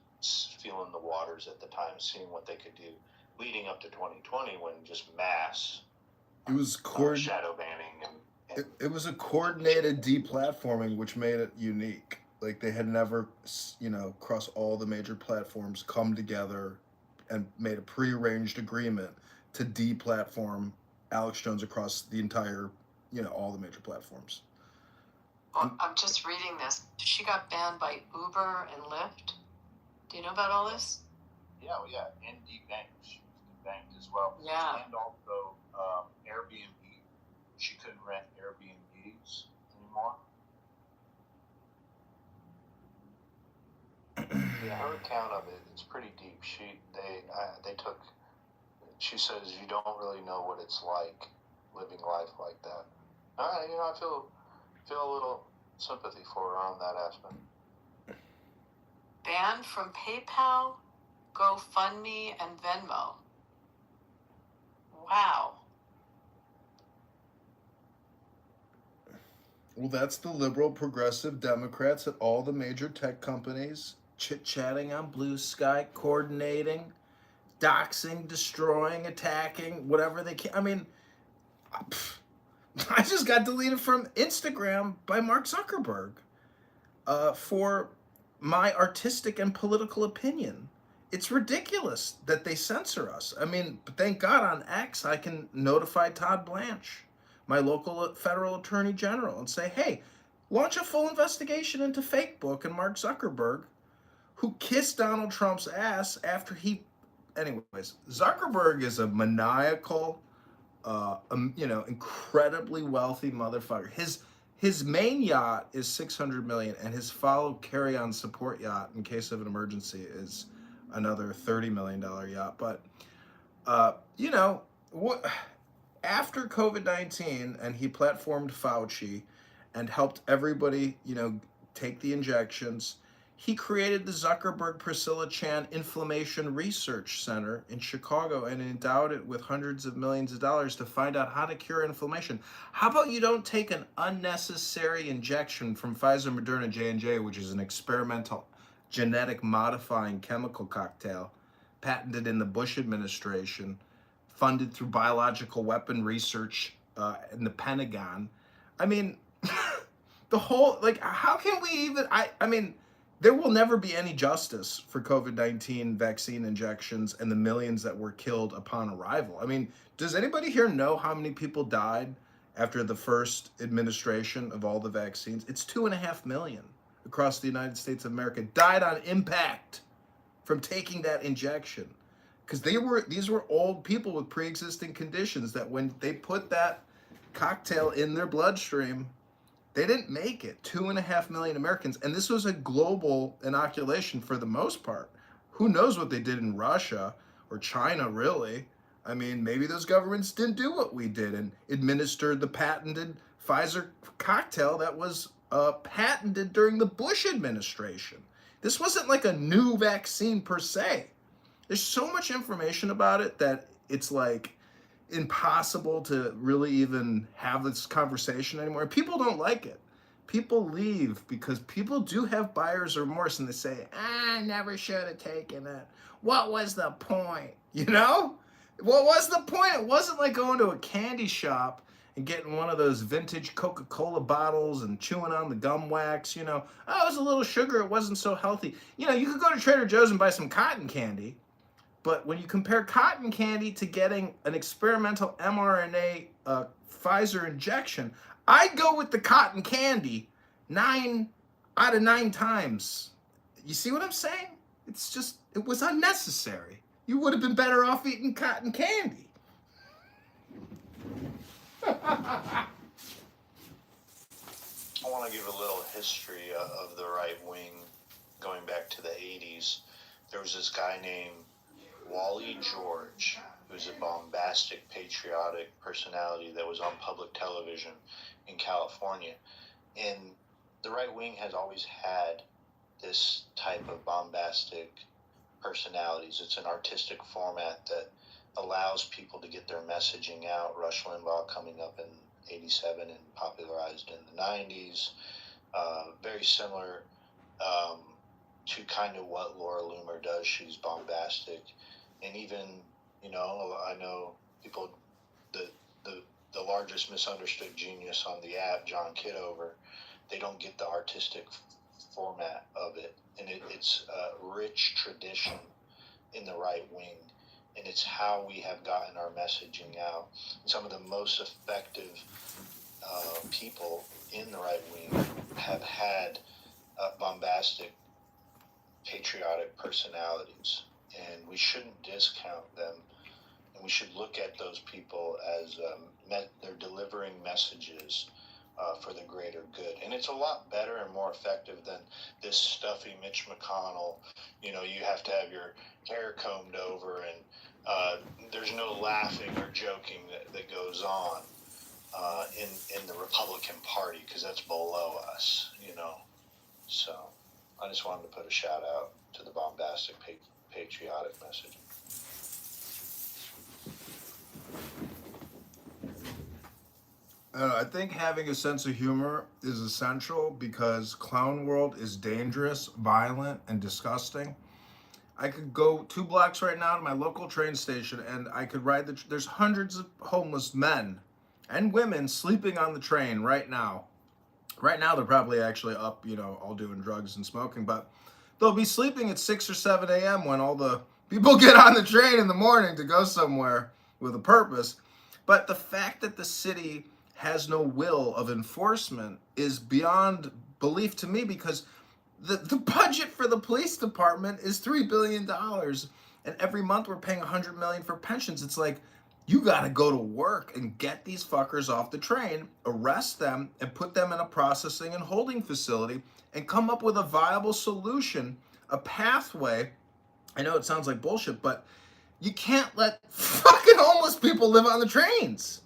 feeling the waters at the time, seeing what they could do, leading up to 2020 when just mass shadow banning and it was a coordinated deplatforming, which made it unique. Like, they had never, you know, across all the major platforms, come together and made a prearranged agreement to deplatform Alex Jones across the entire, you know, all the major platforms. Well, I'm just reading this. She got banned by Uber and Lyft. Do you know about all this? Yeah, and debanked. She was debanked as well. Yeah. And also Airbnb. She couldn't rent Airbnbs anymore. Yeah, her account of it, it's pretty deep. She says you don't really know what it's like living life like that. You know, I feel a little sympathy for her on that aspect. Banned from PayPal, GoFundMe, and Venmo. Wow. Well, that's the liberal progressive Democrats at all the major tech companies chit-chatting on Blue Sky, coordinating, doxing, destroying, attacking, whatever they can. I mean, I just got deleted from Instagram by Mark Zuckerberg for my artistic and political opinion. It's ridiculous that they censor us. I mean, thank God on X I can notify Todd Blanche, my local federal attorney general, and say, hey, launch a full investigation into Fakebook and Mark Zuckerberg, who kissed Donald Trump's ass after he anyways, Zuckerberg is a maniacal, incredibly wealthy motherfucker. His main yacht is $600 million, and his follow carry-on support yacht, in case of an emergency, is another $30 million yacht. But what? After COVID-19, and he platformed Fauci, and helped everybody, take the injections. He created the Zuckerberg Priscilla Chan Inflammation Research Center in Chicago and endowed it with hundreds of millions of dollars to find out how to cure inflammation. How about you don't take an unnecessary injection from Pfizer, Moderna, J&J, which is an experimental genetic modifying chemical cocktail patented in the Bush administration, funded through biological weapon research in the Pentagon. I mean, the whole, how can we even, there will never be any justice for COVID-19 vaccine injections and the millions that were killed upon arrival. I mean, does anybody here know how many people died after the first administration of all the vaccines? It's 2.5 million across the United States of America died on impact from taking that injection. Because these were old people with pre-existing conditions that when they put that cocktail in their bloodstream, they didn't make it. 2.5 million Americans. And this was a global inoculation for the most part. Who knows what they did in Russia or China, really? I mean, maybe those governments didn't do what we did and administered the patented Pfizer cocktail that was patented during the Bush administration. This wasn't like a new vaccine per se. There's so much information about it that it's impossible to really even have this conversation anymore. People don't like it. People leave because people do have buyer's remorse and they say, I never should have taken it. What was the point? What was the point? It wasn't like going to a candy shop and getting one of those vintage Coca-Cola bottles and chewing on the gum wax, it was a little sugar, it wasn't so healthy. You could go to Trader Joe's and buy some cotton candy. But when you compare cotton candy to getting an experimental mRNA Pfizer injection, I'd go with the cotton candy 9 out of 9 times. You see what I'm saying? It was unnecessary. You would have been better off eating cotton candy. I want to give a little history of the right wing going back to the 80s. There was this guy named Wally George, who's a bombastic, patriotic personality that was on public television in California. And the right wing has always had this type of bombastic personalities. It's an artistic format that allows people to get their messaging out. Rush Limbaugh coming up in 87 and popularized in the 90s. Very similar to kind of what Laura Loomer does. She's bombastic. And even, I know people, the largest misunderstood genius on the app, John Kitover, they don't get the artistic format of it. And it's a rich tradition in the right wing. And it's how we have gotten our messaging out. Some of the most effective people in the right wing have had bombastic, patriotic personalities. And we shouldn't discount them. And we should look at those people as they're delivering messages for the greater good. And it's a lot better and more effective than this stuffy Mitch McConnell. You have to have your hair combed over and there's no laughing or joking that goes on in the Republican Party because that's below us, So I just wanted to put a shout out to the bombastic patriotic message. I think having a sense of humor is essential because clown world is dangerous, violent, and disgusting. I could go 2 blocks right now to my local train station and I could ride there's hundreds of homeless men and women sleeping on the train right now. Right now they're probably actually up, all doing drugs and smoking, but they'll be sleeping at 6 or 7 a.m. when all the people get on the train in the morning to go somewhere with a purpose. But the fact that the city has no will of enforcement is beyond belief to me because the budget for the police department is $3 billion. and every month we're paying $100 million for pensions. It's like, you got to go to work and get these fuckers off the train, arrest them, and put them in a processing and holding facility, and come up with a viable solution, a pathway. I know it sounds like bullshit, but you can't let fucking homeless people live on the trains.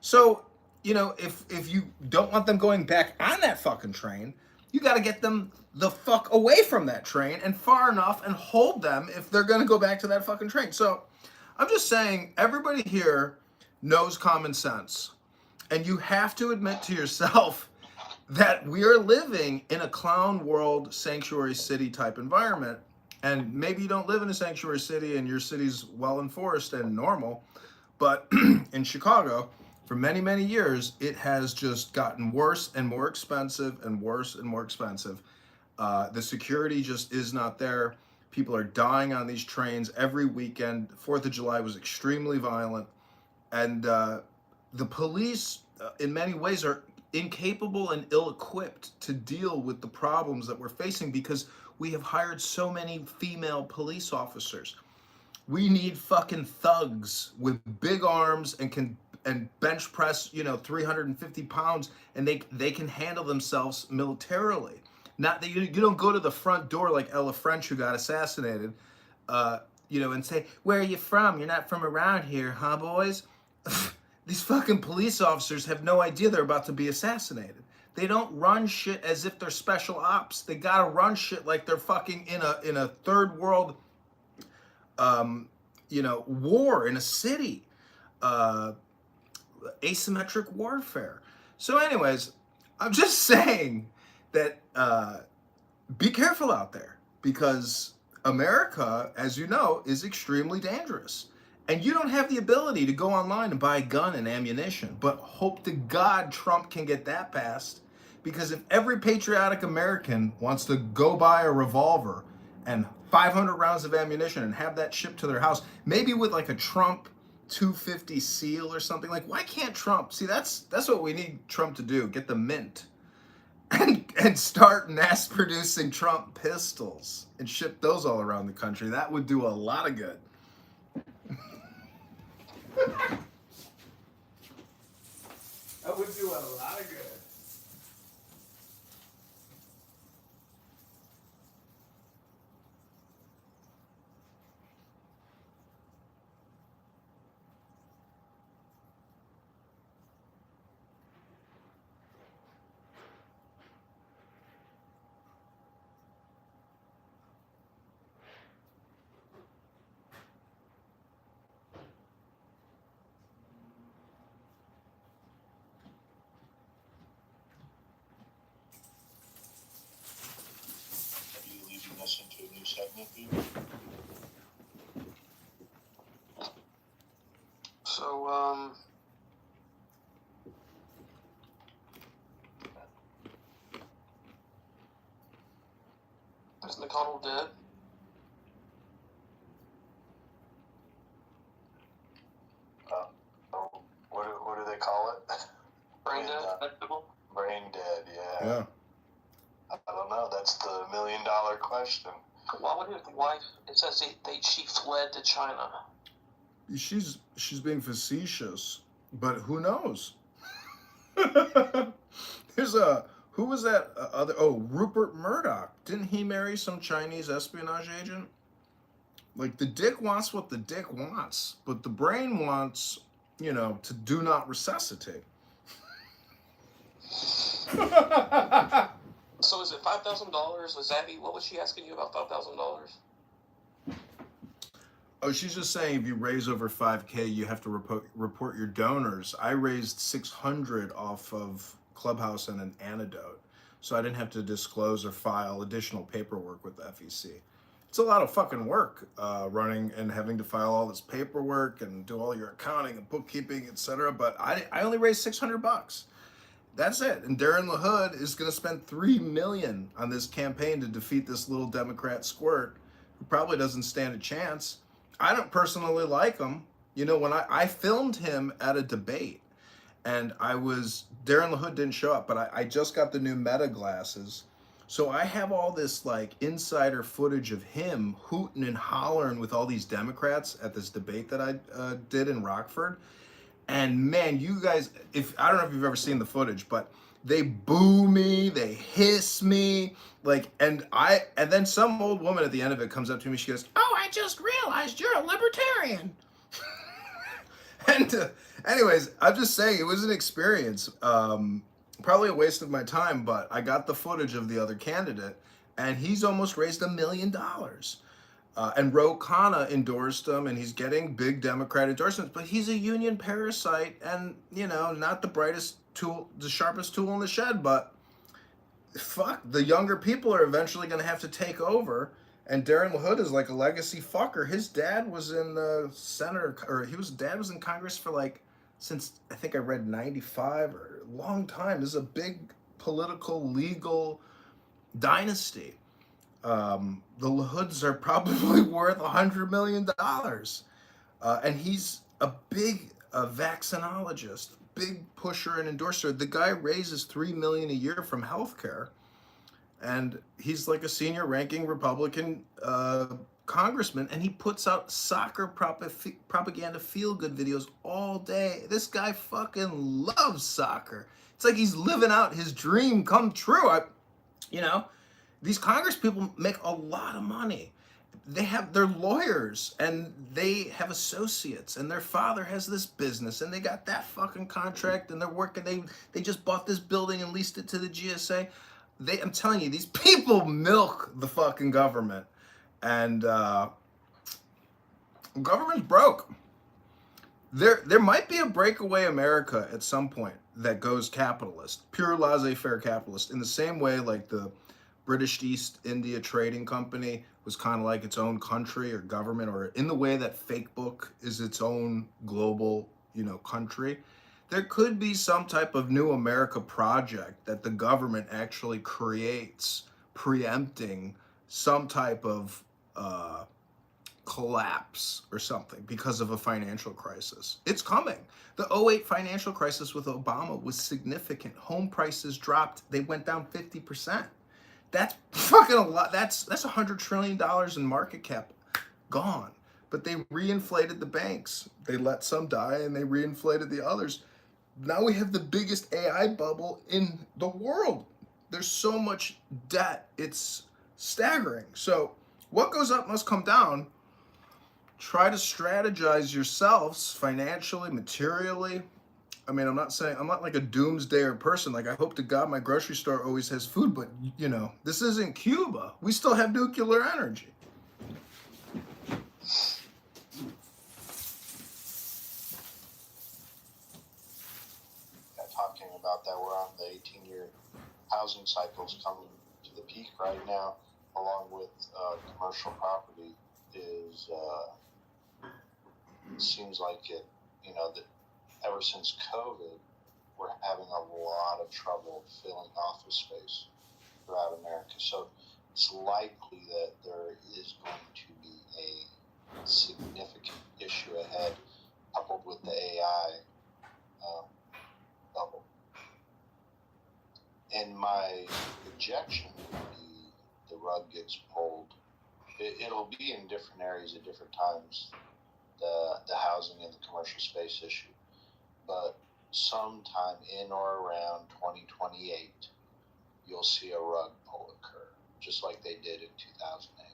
So, you know, if you don't want them going back on that fucking train, you got to get them the fuck away from that train and far enough and hold them if they're going to go back to that fucking train. So I'm just saying, everybody here knows common sense. And you have to admit to yourself that we are living in a clown world, sanctuary city type environment. And maybe you don't live in a sanctuary city and your city's well enforced and normal, but in Chicago, for many, many years, it has just gotten worse and more expensive and worse and more expensive. The security just is not there. People are dying on these trains every weekend. 4th of July was extremely violent. And the police, in many ways, are incapable and ill-equipped to deal with the problems that we're facing because we have hired so many female police officers. We need fucking thugs with big arms and can bench press, 350 pounds, and they can handle themselves militarily. Not that you don't go to the front door like Ella French, who got assassinated, and say, "Where are you from? You're not from around here, huh, boys?" These fucking police officers have no idea they're about to be assassinated. They don't run shit as if they're special ops. They gotta run shit like they're fucking in a third world, war in a city, asymmetric warfare. So, anyways, I'm just saying that be careful out there, because America, as you know, is extremely dangerous. And you don't have the ability to go online and buy a gun and ammunition, but hope to God Trump can get that passed. Because if every patriotic American wants to go buy a revolver and 500 rounds of ammunition and have that shipped to their house, maybe with like a Trump 250 seal or something, like, why can't Trump? See, that's what we need Trump to do, get the mint and start mass producing Trump pistols and ship those all around the country. That would do a lot of good. That would do a lot of good. Us into a new segment, So, is McConnell dead? What do they call it? Brain dead? Brain dead, yeah. Yeah. I don't know. That's the $1 million question. Why would his wife? It says she fled to China. She's being facetious, but who knows? Who was that other? Oh, Rupert Murdoch. Didn't he marry some Chinese espionage agent? Like, the dick wants what the dick wants, but the brain wants, to do not resuscitate. So is it $5,000? Was Abby? What was she asking you about $5,000? Oh, she's just saying if you raise over 5K, you have to report your donors. I raised 600 off of Clubhouse and an antidote, so I didn't have to disclose or file additional paperwork with the FEC. It's a lot of fucking work, running and having to file all this paperwork and do all your accounting and bookkeeping, etc. But I only raised $600. That's it. And Darren LaHood is going to spend $3 million on this campaign to defeat this little Democrat squirt who probably doesn't stand a chance. I don't personally like him. When I filmed him at a debate, and Darren LaHood didn't show up, but I just got the new Meta glasses. So I have all this like insider footage of him hooting and hollering with all these Democrats at this debate that I did in Rockford. And man, you guys, I don't know if you've ever seen the footage, but they boo me, they hiss me, like, and then some old woman at the end of it comes up to me, she goes, "Oh, I just realized you're a libertarian." And anyways, I'm just saying it was an experience. Probably a waste of my time, but I got the footage of the other candidate, and he's almost raised $1 million. And Ro Khanna endorsed him, and he's getting big Democrat endorsements, but he's a union parasite and, you know, not the brightest tool, the sharpest tool in the shed, but fuck, the younger people are eventually going to have to take over. And Darren LaHood is like a legacy fucker. His dad was in the Senate, or dad was in Congress for like, since I think I read 95, or a long time. This is a big political, legal dynasty. The LaHoods are probably worth $100 million. And he's a big vaccinologist, big pusher and endorser. The guy raises $3 million a year from healthcare. And he's like a senior ranking Republican congressman, and he puts out soccer propaganda feel-good videos all day. This guy fucking loves soccer. It's like he's living out his dream come true. You know, these Congress people make a lot of money. They're lawyers, and they have associates, and their father has this business, and they got that fucking contract, and they're working. They just bought this building and leased it to the GSA. I'm telling you, these people milk the fucking government, and government's broke. There might be a breakaway America at some point that goes capitalist, pure laissez-faire capitalist, in the same way like the British East India Trading Company was kind of like its own country or government, or in the way that Facebook is its own global, you know, country. There could be some type of new America project that the government actually creates, preempting some type of collapse or something because of a financial crisis. It's coming. The 2008 financial crisis with Obama was significant. Home prices dropped. They went down 50%. That's fucking a lot. That's $100 trillion in market cap gone. But they reinflated the banks. They let some die and they reinflated the others. Now we have the biggest AI bubble in the world. There's so much debt. It's staggering. So what goes up must come down. Try to strategize yourselves financially, materially. I mean, I'm not like a doomsdayer person. Like, I hope to God my grocery store always has food, but, you know, this isn't Cuba. We still have nuclear energy. Talking about that, we're on the 18-year housing cycles coming to the peak right now, along with commercial property is seems like it, you know, that ever since COVID, we're having a lot of trouble filling office space throughout America. So it's likely that there is going to be a significant issue ahead, coupled with the AI bubble. And my projection would be the rug gets pulled. It'll be in different areas at different times, the housing and the commercial space issue. But sometime in or around 2028, you'll see a rug pull occur, just like they did in 2008.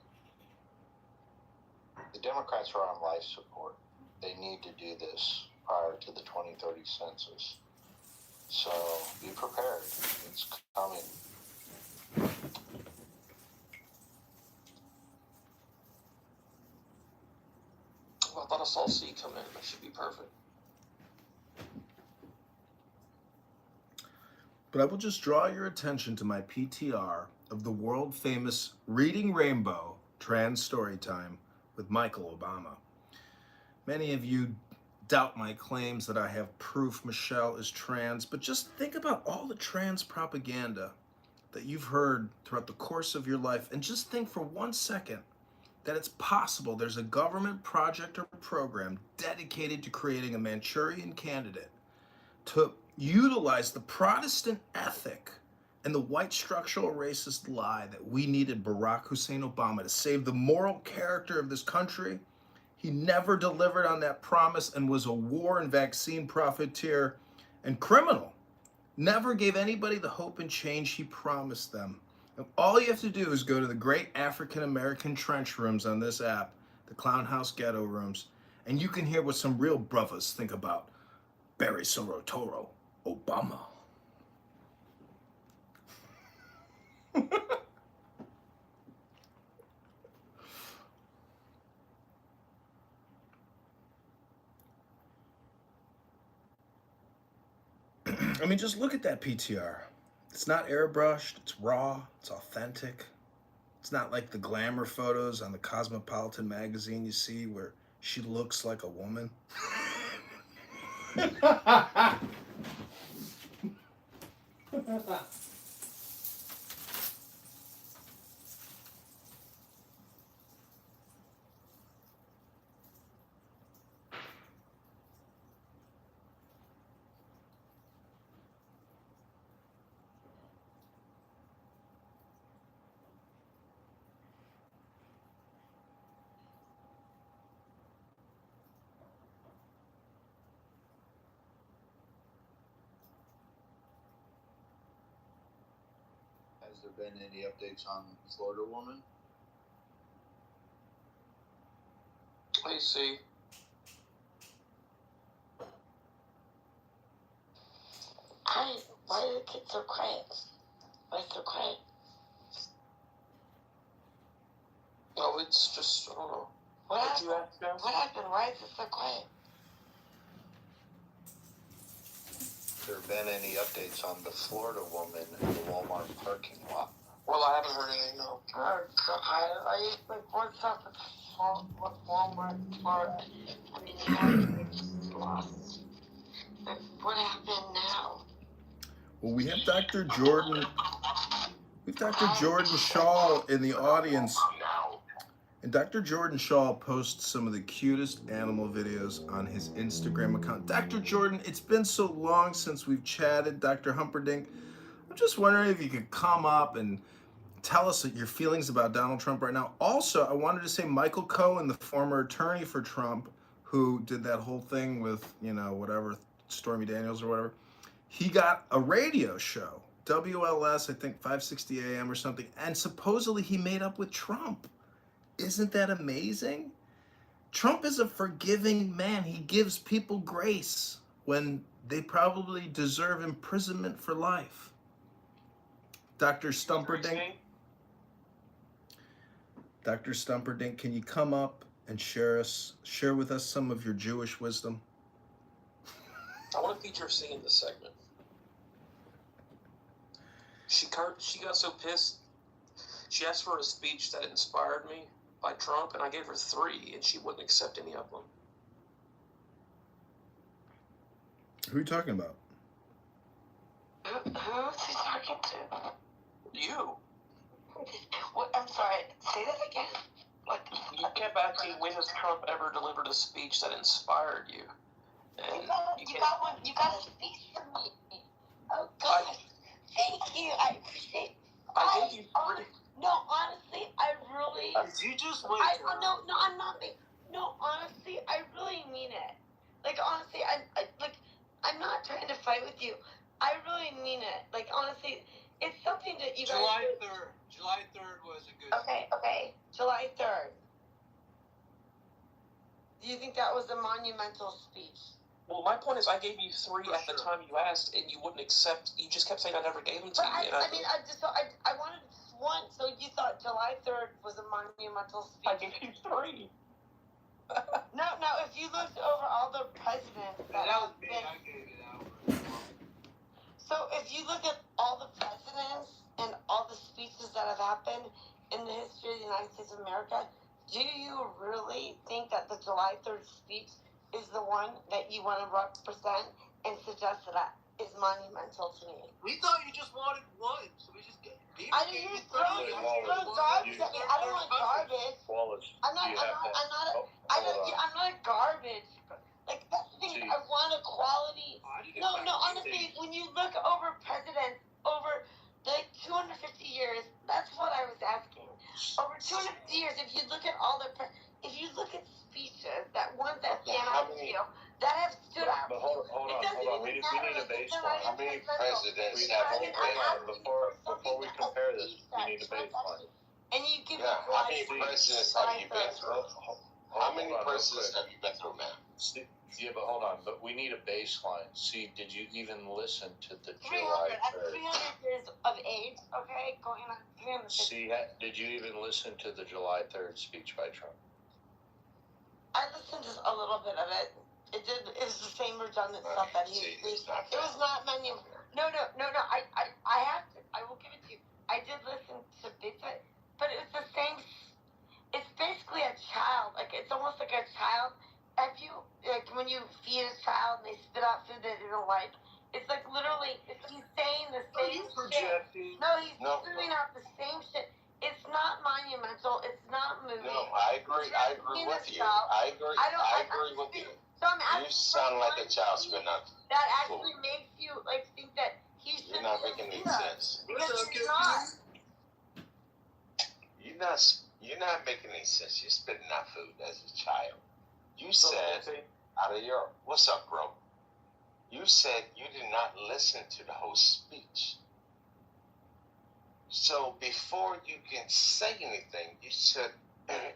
The Democrats are on life support. They need to do this prior to the 2030 census. So be prepared. It's coming. Well, let us all see come in. That should be perfect. But I will just draw your attention to my PTR of the world-famous Reading Rainbow trans story time with Michael Obama. Many of you doubt my claims that I have proof Michelle is trans, but just think about all the trans propaganda that you've heard throughout the course of your life, and just think for 1 second that it's possible there's a government project or program dedicated to creating a Manchurian candidate to utilize the Protestant ethic And the white structural racist lie that we needed Barack Hussein Obama to save the moral character of this country, he never delivered on that promise and was a war and vaccine profiteer and criminal. Never gave anybody the hope and change he promised them. And all you have to do is go to the great African-American trench rooms on this app, the Clown House Ghetto Rooms, and you can hear what some real brothers think about Barry Sorotoro Obama. I mean, just look at that PTR. It's not airbrushed, it's raw, it's authentic. It's not like the glamour photos on the Cosmopolitan magazine you see where she looks like a woman. Has there been any updates on Florida woman? I see. Why are the kids so quiet? Why so quiet? Oh, it's just, I don't know. What Did happened? you ask them? What happened? Why is it so quiet? Have there been any updates on the Florida woman in the Walmart parking lot? Well, I haven't heard anything, no. I like what's up with Walmart Florida? I mean, the kids lost. What happened now? Well, we have Dr. Jordan. We have Dr. Jordan Shaw in the audience. And Dr. Jordan Shaw posts some of the cutest animal videos on his Instagram account. Dr. Jordan, it's been so long since we've chatted, Dr. Humperdinck. I'm just wondering if you could come up and tell us your feelings about Donald Trump right now. Also, I wanted to say Michael Cohen, the former attorney for Trump, who did that whole thing with, whatever, Stormy Daniels or whatever, he got a radio show, WLS, I think 560 AM or something, and supposedly he made up with Trump. Isn't that amazing? Trump is a forgiving man. He gives people grace when they probably deserve imprisonment for life. Dr. Stumperdink, can you come up and share with us some of your Jewish wisdom? I want to feature C in this segment. She got so pissed. She asked for a speech that inspired me by Trump, and I gave her 3, and she wouldn't accept any of them. Who are you talking about? Who's he talking to? You. What? I'm sorry. Say that again. What? You kept asking when has Trump ever delivered a speech that inspired you? And you got one. You got a speech from me. Oh God. Thank you. I appreciate. I gave you 3. No, honestly, I really. You just wait. No, I'm not. No, honestly, I really mean it. Like honestly, I'm not trying to fight with you. I really mean it. Like honestly, it's something that you guys. July 3rd was a good. Okay. July 3rd. Do you think that was a monumental speech? Well, my point is, I gave you 3 at the time you asked, and you wouldn't accept. You just kept saying I never gave them to you. I wanted one, so you thought July 3rd was a monumental speech. I gave you 3. No, if you looked over all the presidents that was have me. been, I gave it out. so if you look at all the presidents and all the speeches that have happened in the history of the United States of America, do you really think that the July 3rd speech is the one that you want to represent and suggest that is monumental to me? We thought you just wanted one, so we just gave it. I didn't just throw garbage at me. I don't want garbage. Wallace, I'm not a garbage. Like that's the thing. I want equality. No, honestly, when you look over presidents, over like years, that's what I was asking. Over 250 years, if you look at all the, if you look at speeches, that ones that stand out to you, that have stood out. But hold on. We need a baseline. How many presidents have we been? Before we compare this, we need a baseline. And you give Yeah, how many presidents have you been through? How many presidents have you been through, man? Yeah, but hold on. But we need a baseline. See, did you even listen to the 300. July At 3rd? 300 years of age, okay, going on 300. See, did you even listen to the July 3rd speech by Trump? I listened to a little bit of it. It was the same redundant stuff that he preached. It was not many. No. I have to. I will give it to you. I did listen to bits of it, but it was the same. It's basically a child. Like, it's almost like a child. If you, like, when you feed a child and they spit out food that they don't like, it's like literally, he's saying the same shit. No, he's spitting out the same shit. It's not monumental. It's not moving. No, I agree with you. I agree with you. So I'm You sound like a child spitting out. That actually makes you, like, think that he should. You're not making any sense. Because he's not. You're not making any sense. You're spitting out food as a child. You said out of your what's up, bro? You said you did not listen to the whole speech. So before you can say anything, you should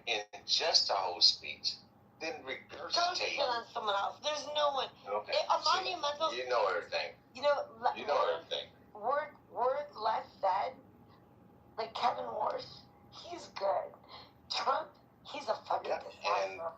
ingest the whole speech, then regurgitate. Don't shit on someone else. There's no one. Okay. A monumental. You know everything. You know everything. Word less said. Like Kevin Warsh, he's good. Trump, he's a fucking disaster.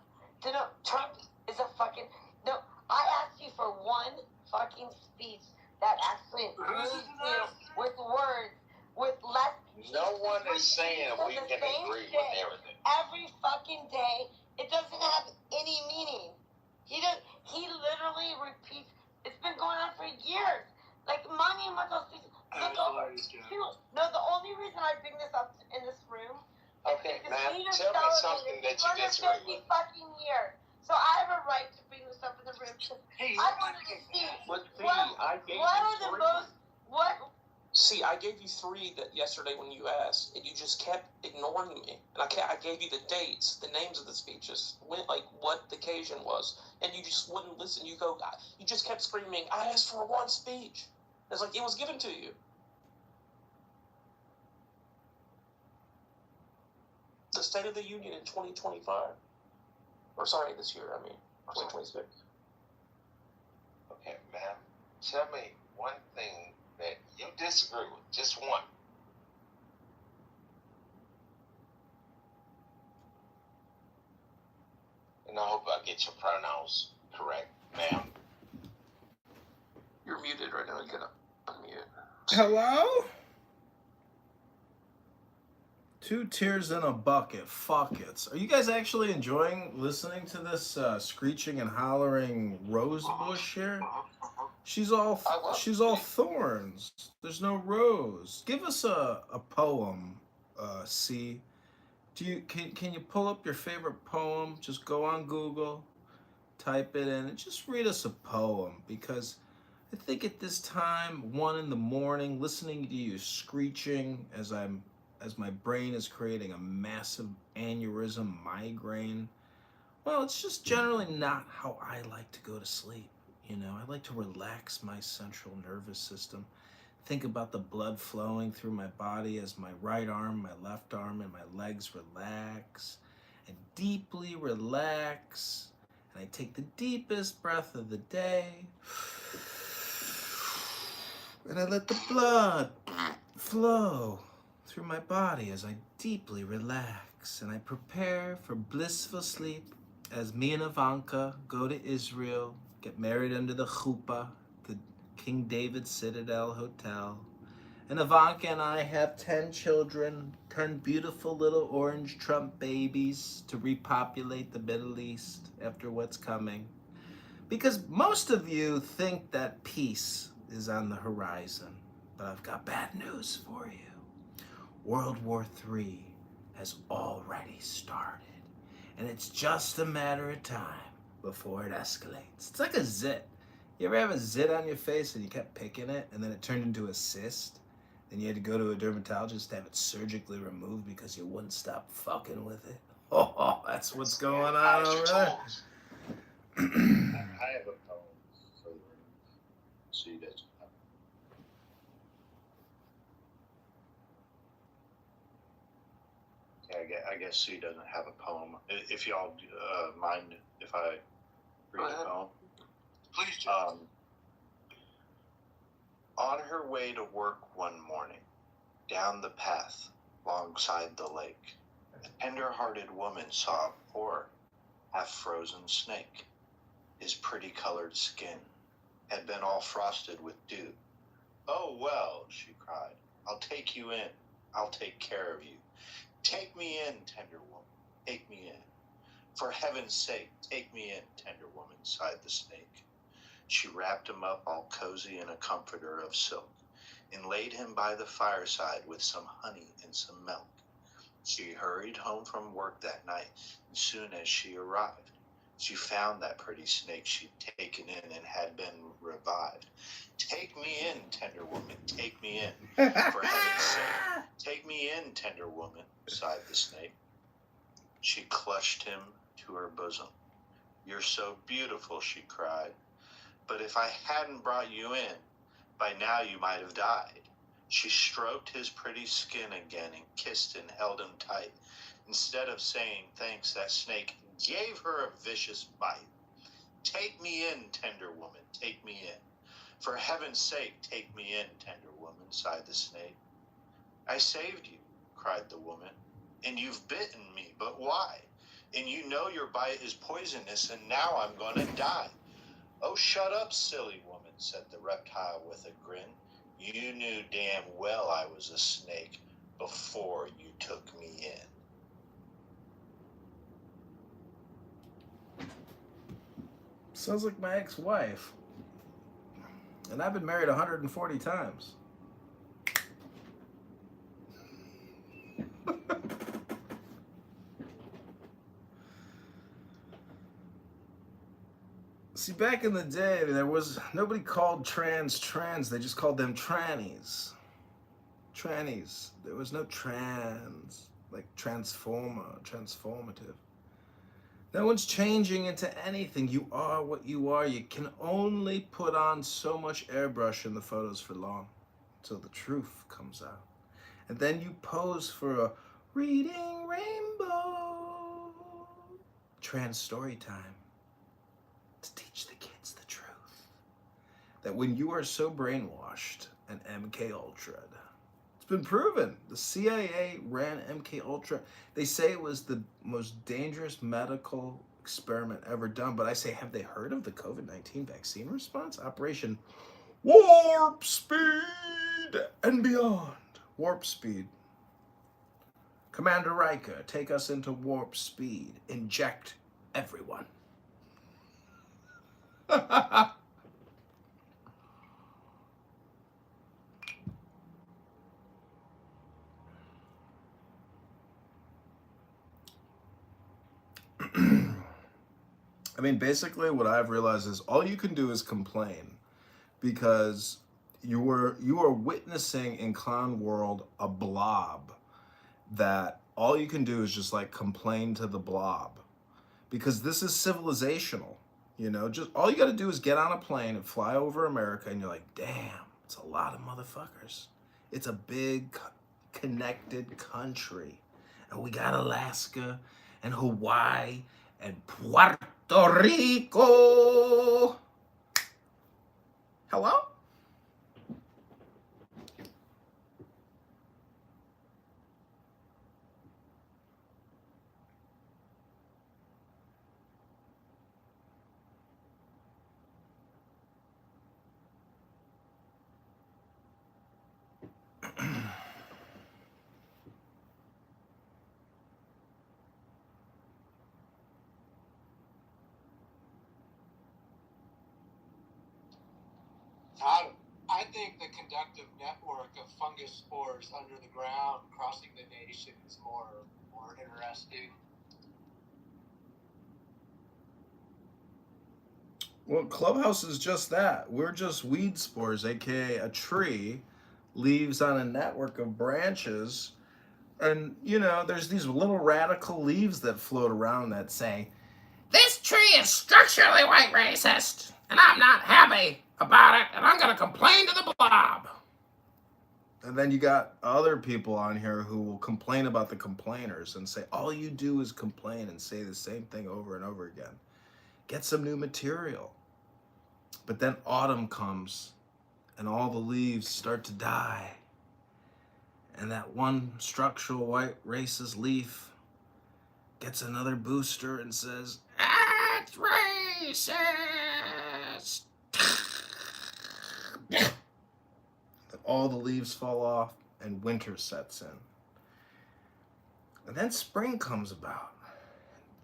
Trump is a fucking. No, I asked you for one fucking speech that actually agrees you with words, with less. No one is saying we can agree with everything. Every fucking day, it doesn't have any meaning. He literally repeats. It's been going on for years. Like monumental speeches. No, the only reason I bring this up in this room. Okay, man, tell me something that you disagree with. Fucking years. So I have a right to bring this up in the room. Hey, I wanted to see what are the most See, I gave you 3 that yesterday when you asked, and you just kept ignoring me. And I gave you the dates, the names of the speeches, like what the occasion was, and you just wouldn't listen. You just kept screaming, "I asked for one speech." It's like it was given to you. The State of the Union in 2025. Or sorry, this year, 2026. Okay, ma'am, tell me one thing that you disagree with, just one. And I hope I get your pronouns correct, ma'am. You're muted right now. You gotta unmute. Hello? 2 tears in a bucket. Fuck it. Are you guys actually enjoying listening to this screeching and hollering rose bush here? She's all thorns. There's no rose. Give us a poem, C. Can you pull up your favorite poem? Just go on Google, type it in, and just read us a poem, because I think at this time, 1 a.m, listening to you screeching as my brain is creating a massive aneurysm migraine, well, it's just generally not how I like to go to sleep. You know, I like to relax my central nervous system, think about the blood flowing through my body as my right arm, my left arm, and my legs relax, and deeply relax. And I take the deepest breath of the day, and I let the blood flow through my body as I deeply relax, and I prepare for blissful sleep as me and Ivanka go to Israel, get married under the chuppah, the King David Citadel Hotel. And Ivanka and I have 10 children, 10 beautiful little orange Trump babies to repopulate the Middle East after what's coming. Because most of you think that peace is on the horizon, but I've got bad news for you. World War III has already started, and it's just a matter of time before it escalates. It's like a zit. You ever have a zit on your face and you kept picking it, and then it turned into a cyst, Then you had to go to a dermatologist to have it surgically removed because you wouldn't stop fucking with it. Oh, that's what's going on over there. I have a poem for the room. See, that's I guess C doesn't have a poem. If y'all mind if I read a poem? Please do. On her way to work one morning, down the path alongside the lake, a tender-hearted woman saw a poor, half-frozen snake. His pretty-colored skin had been all frosted with dew. "Oh, well," she cried, "I'll take you in. I'll take care of you. Take me in, tender woman, take me in. For heaven's sake, take me in, tender woman," sighed the snake. She wrapped him up all cozy in a comforter of silk, and laid him by the fireside with some honey and some milk. She hurried home from work that night, and soon as she arrived, she found that pretty snake she'd taken in and had been revived. "Take me in, tender woman, take me in. For heaven's sake, take me in, tender woman," sighed the snake. She clutched him to her bosom. "You're so beautiful," she cried. "But if I hadn't brought you in, by now you might have died." She stroked his pretty skin again and kissed and held him tight. Instead of saying thanks, that snake gave her a vicious bite. "Take me in, tender woman, take me in. For heaven's sake, take me in, tender woman," sighed the snake. "I saved you," cried the woman, "and you've bitten me, but why? And you know your bite is poisonous, and now I'm going to die." "Oh, shut up, silly woman," said the reptile with a grin. "You knew damn well I was a snake before you took me in." Sounds like my ex-wife. And I've been married 140 times. See, back in the day, there was nobody called trans, they just called them trannies. Trannies. There was no trans, like transformative. No one's changing into anything. You are what you are. You can only put on so much airbrush in the photos for long until the truth comes out. And then you pose for a reading rainbow. Trans story time. To teach the kids the truth. That when you are so brainwashed and MK Ultra, it's been proven. The CIA ran MK Ultra. They say it was the most dangerous medical experiment ever done. But I say, have they heard of the COVID-19 vaccine response? Operation Warp Speed and beyond. Warp Speed. Commander Riker, take us into Warp Speed. Inject everyone. I mean, basically what I've realized is all you can do is complain, because you are witnessing in clown world a blob that all you can do is just like complain to the blob, because this is civilizational. You know, just all you got to do is get on a plane and fly over America, and you're like, damn, it's a lot of motherfuckers. It's a big connected country, and we got Alaska and Hawaii and Puerto Rico. Hello? I think the conductive network of fungus spores under the ground crossing the nation is more interesting. Well, Clubhouse is just that. We're just weed spores, aka a tree leaves on a network of branches. And, you know, there's these little radical leaves that float around that say, this tree is structurally white racist, and I'm not happy about it, and I'm going to complain to the blob. And then you got other people on here who will complain about the complainers and say, all you do is complain and say the same thing over and over again. Get some new material. But then autumn comes, and all the leaves start to die. And that one structural white racist leaf gets another booster and says, it's racist. All the leaves fall off and winter sets in. And then spring comes about.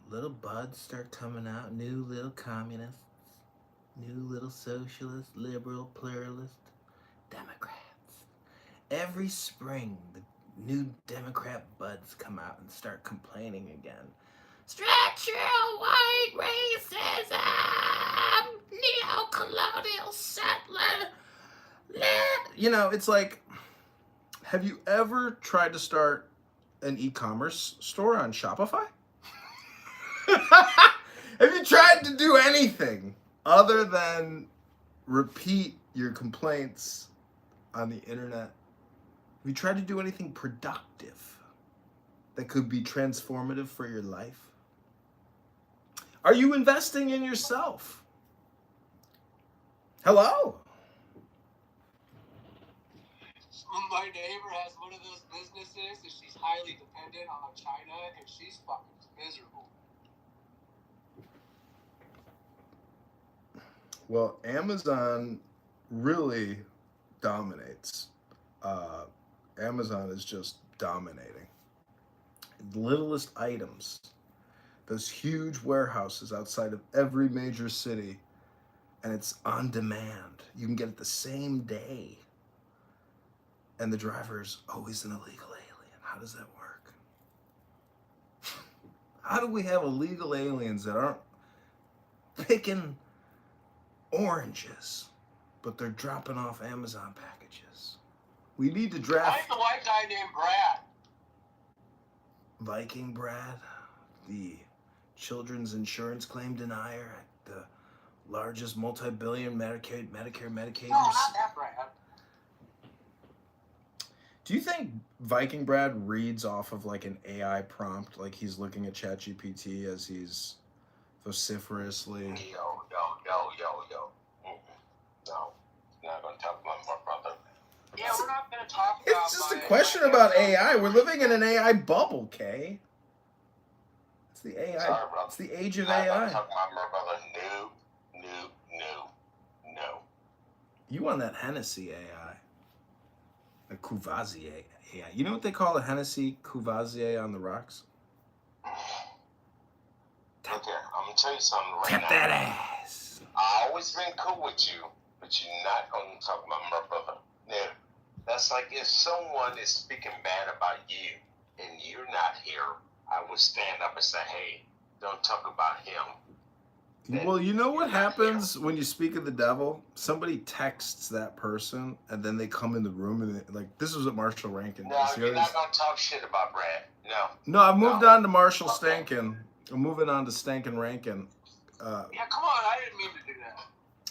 Little buds start coming out, new little communists, new little socialists, liberal, pluralist, Democrats. Every spring, the new Democrat buds come out and start complaining again. Structural white racism, neo-colonial settler. You know, it's like, have you ever tried to start an e-commerce store on Shopify? Have you tried to do anything other than repeat your complaints on the internet? Have you tried to do anything productive that could be transformative for your life? Are you investing in yourself? Hello? My neighbor has one of those businesses and she's highly dependent on China and she's fucking miserable. Well, Amazon really dominates. Amazon is just dominating. The littlest items, those huge warehouses outside of every major city, and it's on demand. You can get it the same day. And the driver's always an illegal alien. How does that work? How do we have illegal aliens that aren't picking oranges, but they're dropping off Amazon packages? We need to draft... I the white guy named Brad. Viking Brad, the children's insurance claim denier at the largest multi-billion Medicare, Medicaid... No, not that Brad. Do you think Viking Brad reads off of like an AI prompt, like he's looking at ChatGPT as he's vociferously... Yo. No, not gonna talk about my brother. Yeah, we're not gonna talk about... It's just a question about AI. We're living in an AI bubble, Kay. It's the AI. Sorry, bro. It's the age of I'm AI. not talking about my brother. No. You on that Hennessy AI. A Courvoisier AI. You know what they call a Hennessy Courvoisier on the rocks? Okay, I'm gonna tell you something right Tap now. that ass. I always been cool with you, but you're not gonna talk about my brother. Now, that's like if someone is speaking bad about you and you're not here, I would stand up and say, hey, don't talk about him. Well, you know what happens when you speak of the devil? Somebody texts that person, and then they come in the room, and like, this was what Marshall Rankin No, does. you're not gonna talk shit about Brad. No, I've moved on to Marshall Stankin. I'm moving on to Stankin Rankin. Yeah, come on, I didn't mean to do that.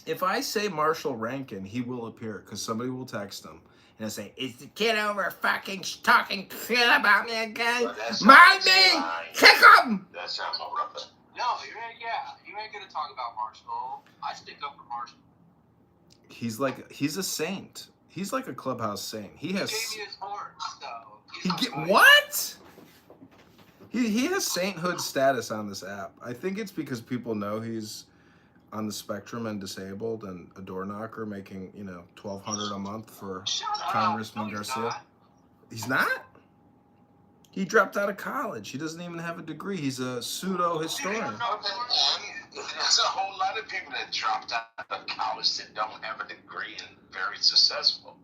If I say Marshall Rankin, he will appear, because somebody will text him. And I'll say, is the kid over fucking talking shit about me again? Mind me! Kick him! That's not my brother. No, you ain't gonna talk about Marshall. I stick up for Marshall. He's a saint. He's like a clubhouse saint. He has... He gave me his horns, so... What? He has sainthood status on this app. I think it's because people know he's on the spectrum and disabled and a door knocker making, $1,200 a month for Congressman Garcia. He's not? He dropped out of college. He doesn't even have a degree. He's a pseudo-historian. There's a whole lot of people that dropped out of college that don't have a degree and very successful.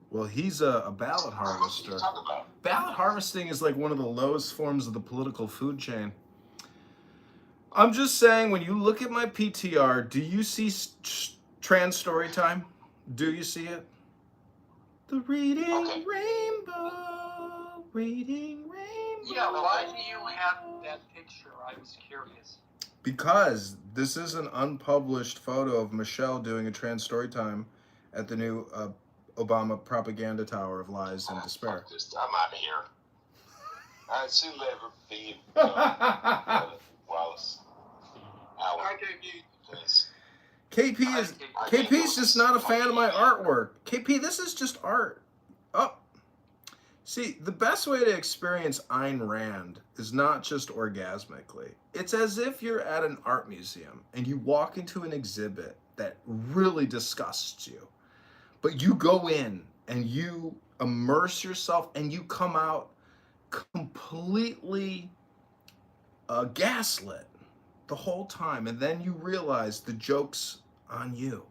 Well, he's a ballot harvester. Ballot harvesting is like one of the lowest forms of the political food chain. I'm just saying, when you look at my PTR, do you see trans story time? Do you see it? The reading rainbow, reading rainbow. Yeah, why do you have that picture? I was curious. Because this is an unpublished photo of Michelle doing a trans story time at the new Obama propaganda tower of lies and despair. I'm out of here. I see you later, be Wallace. KP's just not a fan of my artwork. KP, this is just art. Oh. See, the best way to experience Ayn Rand is not just orgasmically. It's as if you're at an art museum and you walk into an exhibit that really disgusts you. But you go in and you immerse yourself and you come out completely gaslit the whole time. And then you realize the joke's on you.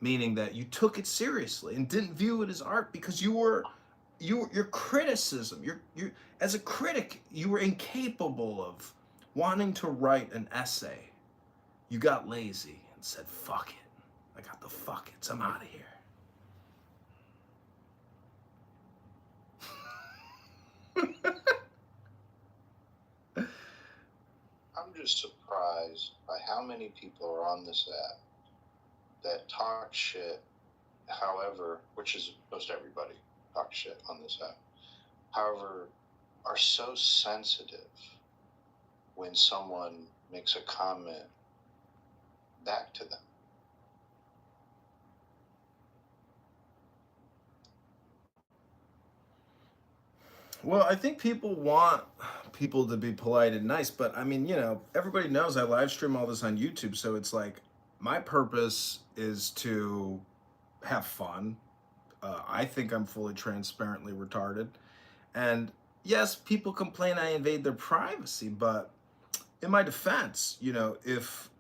Meaning that you took it seriously and didn't view it as art because your criticism, you as a critic, you were incapable of wanting to write an essay. You got lazy and said, fuck it. I got the fuck it's, I'm out of here. I'm just surprised by how many people are on this app that talk shit, however, which is most everybody talks shit on this app, however, are so sensitive when someone makes a comment back to them. Well, I think people want people to be polite and nice, but I mean, you know, everybody knows I live stream all this on YouTube, so it's like my purpose is to have fun. I think I'm fully transparently retarded. And yes, people complain I invade their privacy, but in my defense, you know, if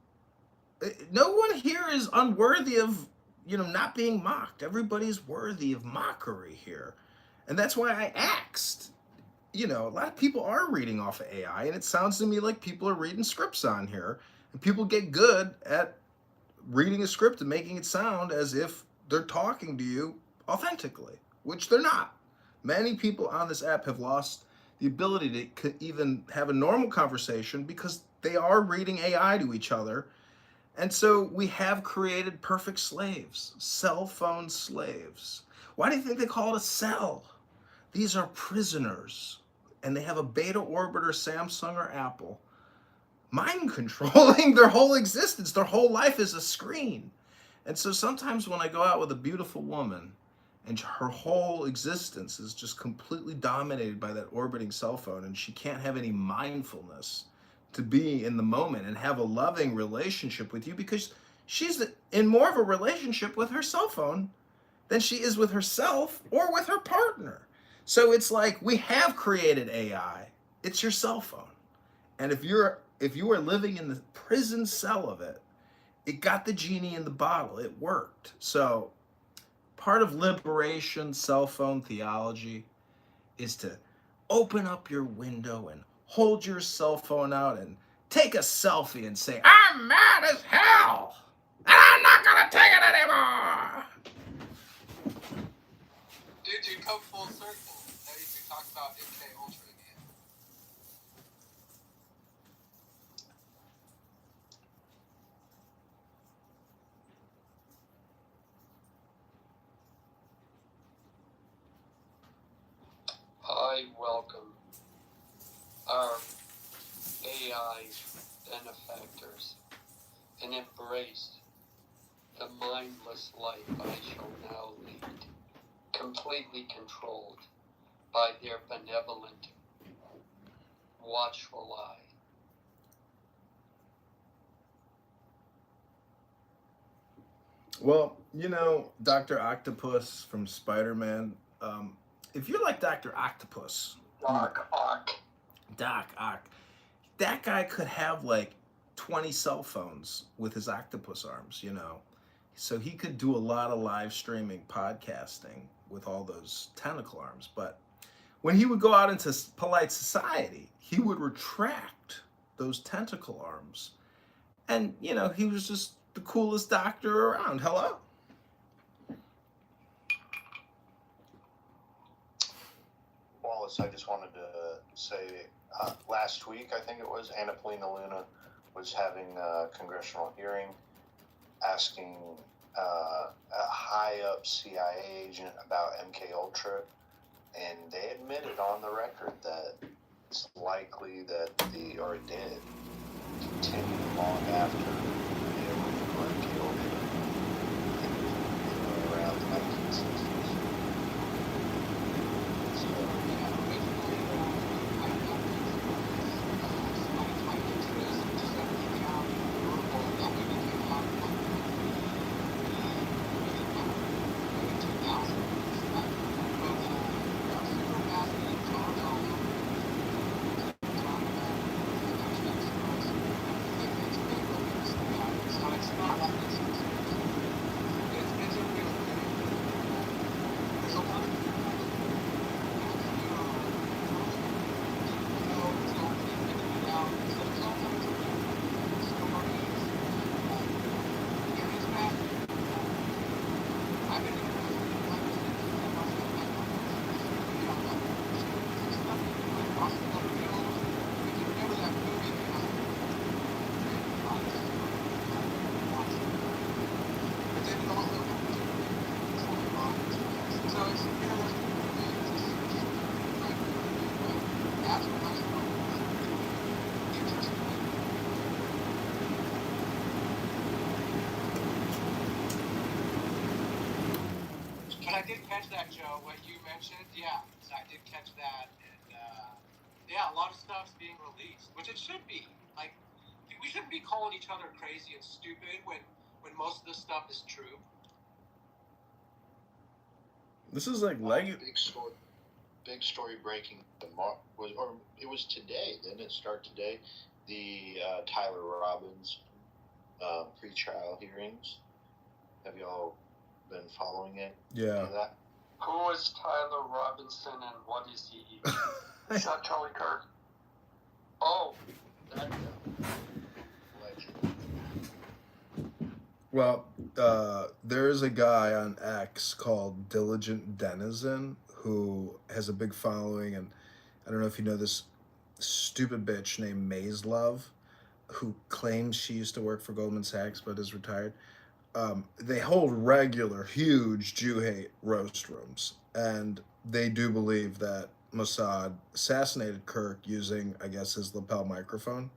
no one here is unworthy of, you know, not being mocked. Everybody's worthy of mockery here. And that's why I asked. You know, a lot of people are reading off of AI, and it sounds to me like people are reading scripts on here, and people get good at reading a script and making it sound as if they're talking to you authentically, which they're not. Many people on this app have lost the ability to even have a normal conversation because they are reading AI to each other. And so we have created perfect slaves, cell phone slaves. Why do you think they call it a cell? These are prisoners. And they have a beta orbiter, Samsung or Apple, mind controlling their whole existence. Their whole life is a screen. And so sometimes when I go out with a beautiful woman and her whole existence is just completely dominated by that orbiting cell phone and she can't have any mindfulness to be in the moment and have a loving relationship with you because she's in more of a relationship with her cell phone than she is with herself or with her partner. So it's like we have created AI. It's your cell phone. And if you are living in the prison cell of it, it got the genie in the bottle. It worked. So part of liberation cell phone theology is to open up your window and hold your cell phone out and take a selfie and say, I'm mad as hell and I'm not gonna take it anymore. Dude, you come full circle. Now you can talk about MK Ultra again. I welcome our AI benefactors and embrace the mindless life I shall now lead, completely controlled by their benevolent, watchful eye. Well, you know, Dr. Octopus from Spider-Man, if you're like Dr. Octopus, Doc Ock, that guy could have like 20 cell phones with his octopus arms, you know. So he could do a lot of live streaming podcasting with all those tentacle arms. But when he would go out into polite society, he would retract those tentacle arms. And, you know, he was just the coolest doctor around. Hello? Atlas, I just wanted to say, last week, I think it was, Anna Polina Luna was having a congressional hearing asking a high-up CIA agent about MKUltra, and they admitted on the record that it's likely that it did continue long after the original MKUltra in around the 1960s. But I did catch that, Joe, what you mentioned. Yeah, I did catch that. And, yeah, a lot of stuff's being released, which it should be. Like, we shouldn't be calling each other crazy and stupid when most of this stuff is true. This is like big story breaking. It was today. Didn't it start today? The Tyler Robbins pre-trial hearings. Have y'all been following it? Yeah. Who is Tyler Robinson and what is he? Is that Charlie Kirk? Oh, that guy. Well, there's a guy on X called Diligent Denizen who has a big following, and I don't know if you know this stupid bitch named Maze Love, who claims she used to work for Goldman Sachs but is retired. They hold regular, huge Jew hate roast rooms, and they do believe that Mossad assassinated Kirk using, I guess, his lapel microphone.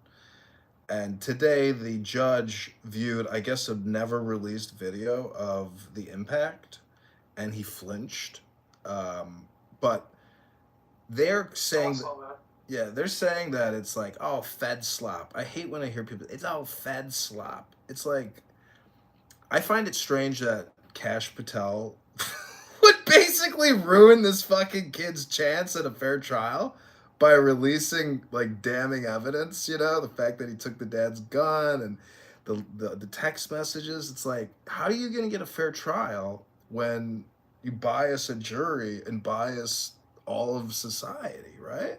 And today, the judge viewed, I guess, a never-released video of the impact, and he flinched. But they're saying, they're saying that it's like, oh, Fed slop. I hate when I hear people, it's all Fed slop. It's like, I find it strange that Kash Patel would basically ruin this fucking kid's chance at a fair trial by releasing, like, damning evidence, you know, the fact that he took the dad's gun and the text messages. It's like, how are you going to get a fair trial when you bias a jury and bias all of society, right?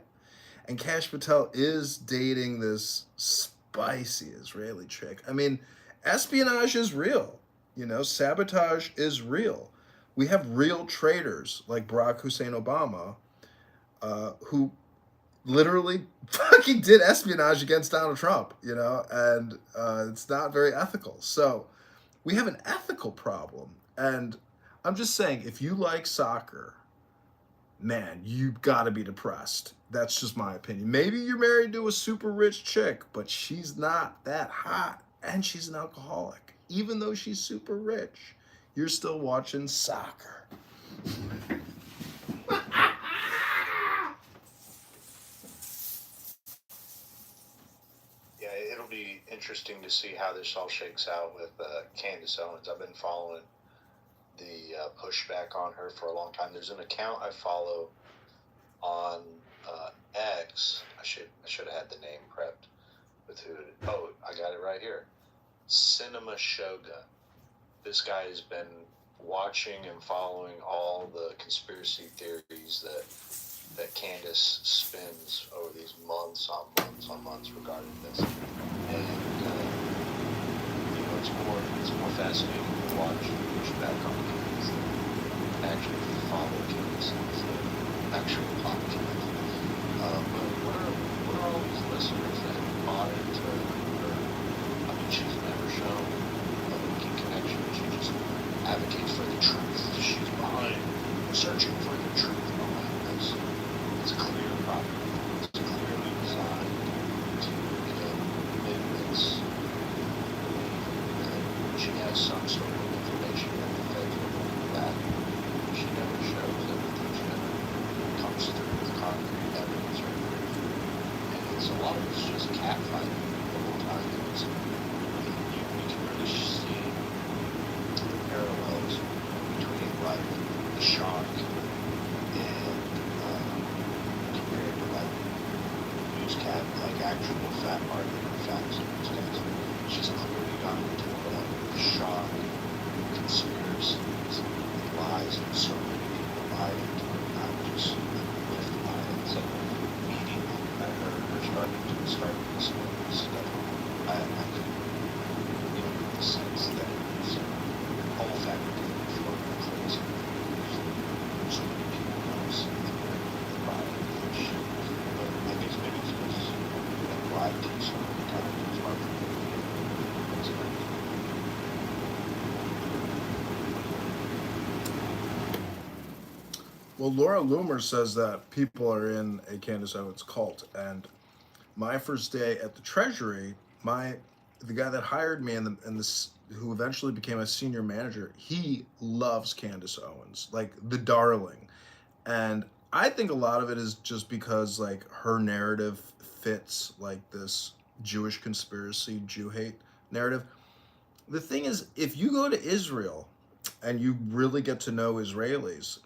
And Kash Patel is dating this spicy Israeli chick. I mean, espionage is real, you know, sabotage is real. We have real traitors like Barack Hussein Obama, who literally fucking did espionage against Donald Trump, you know, and it's not very ethical. So we have an ethical problem. And I'm just saying, if you like soccer, man, you gotta be depressed. That's just my opinion. Maybe you're married to a super rich chick, but she's not that hot, and she's an alcoholic. Even though she's super rich, you're still watching soccer. Yeah, it'll be interesting to see how this all shakes out with Candace Owens. I've been following the pushback on her for a long time. There's an account I follow on X. I should have had the name prepped with who. Oh, I got it right here. Cinema Shogun. This guy has been watching and following all the conspiracy theories that Candace spins over these months on months regarding this. And you know, it's more fascinating to watch pushback on Candace than actually follow Candace's actual podcast. because so many people buy into it, not just lift by it. It's like meeting I heard are starting to display this stuff. I can, get the sense that it's all fabricated for crazy reviews. So many people don't see it and buy it, which, but I guess maybe it's because I've lied to so many times. It's hard for me to believe it's like, Well, Laura Loomer says that people are in a Candace Owens cult, and my first day at the Treasury, the guy that hired me and this who eventually became a senior manager, he loves Candace Owens, like the darling, and I think a lot of it is just because like her narrative fits like this Jewish conspiracy, Jew hate narrative. The thing is, if you go to Israel and you really get to know Israelis,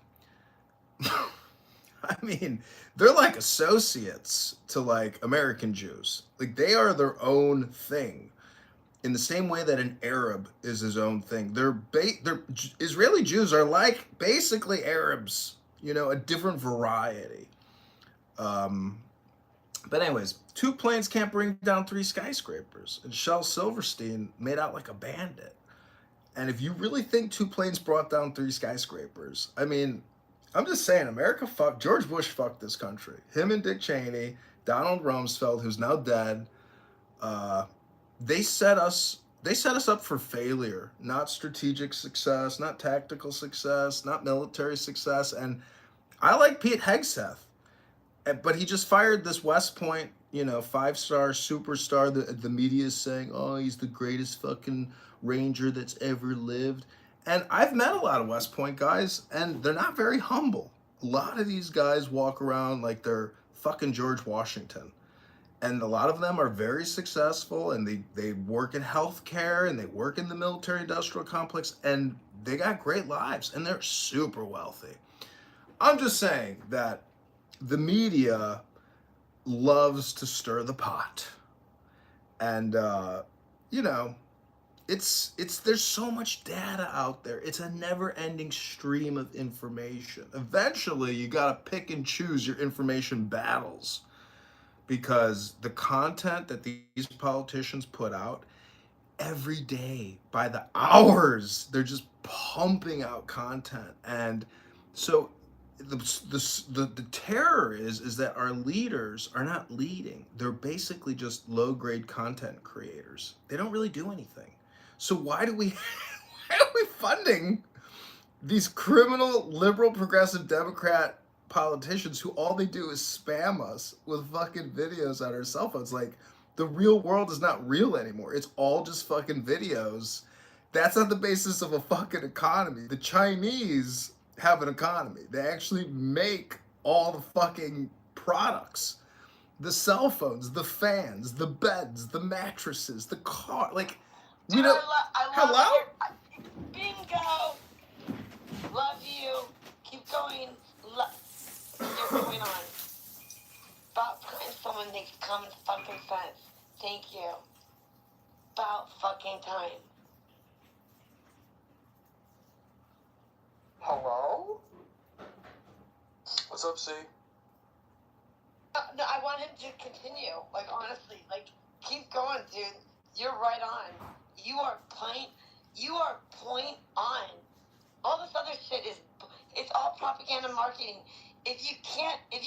I mean, they're like associates to like American Jews. Like they are their own thing. In the same way that an Arab is his own thing. Israeli Jews are like basically Arabs, a different variety. But anyways, 2 planes can't bring down 3 skyscrapers. And Shel Silverstein made out like a bandit. And if you really think 2 planes brought down 3 skyscrapers, I mean, I'm just saying, George Bush fucked this country. Him and Dick Cheney, Donald Rumsfeld, who's now dead, they set us up for failure, not strategic success, not tactical success, not military success. And I like Pete Hegseth, but he just fired this West Point, 5-star superstar. The media is saying, oh, he's the greatest fucking Ranger that's ever lived. And I've met a lot of West Point guys, and they're not very humble. A lot of these guys walk around like they're fucking George Washington. And a lot of them are very successful, and they work in healthcare, and they work in the military-industrial complex, and they got great lives, and they're super wealthy. I'm just saying that the media loves to stir the pot. And, there's so much data out there. It's a never-ending stream of information. Eventually, you gotta pick and choose your information battles, because the content that these politicians put out every day, by the hours, they're just pumping out content. And so the terror is that our leaders are not leading. They're basically just low-grade content creators. They don't really do anything. So why are we funding these criminal, liberal, progressive, Democrat politicians who all they do is spam us with fucking videos on our cell phones? Like, the real world is not real anymore. It's all just fucking videos. That's not the basis of a fucking economy. The Chinese have an economy. They actually make all the fucking products. The cell phones, the fans, the beds, the mattresses, the car. Like, we don't. Hello? Bingo! Love you. Keep going. You're going on. About time someone makes common fucking sense. Thank you. About fucking time. Hello? What's up, C? No, I want him to continue. Like, honestly, like, keep going, dude. You're right on. You are point on. All this other shit it's all propaganda marketing. If you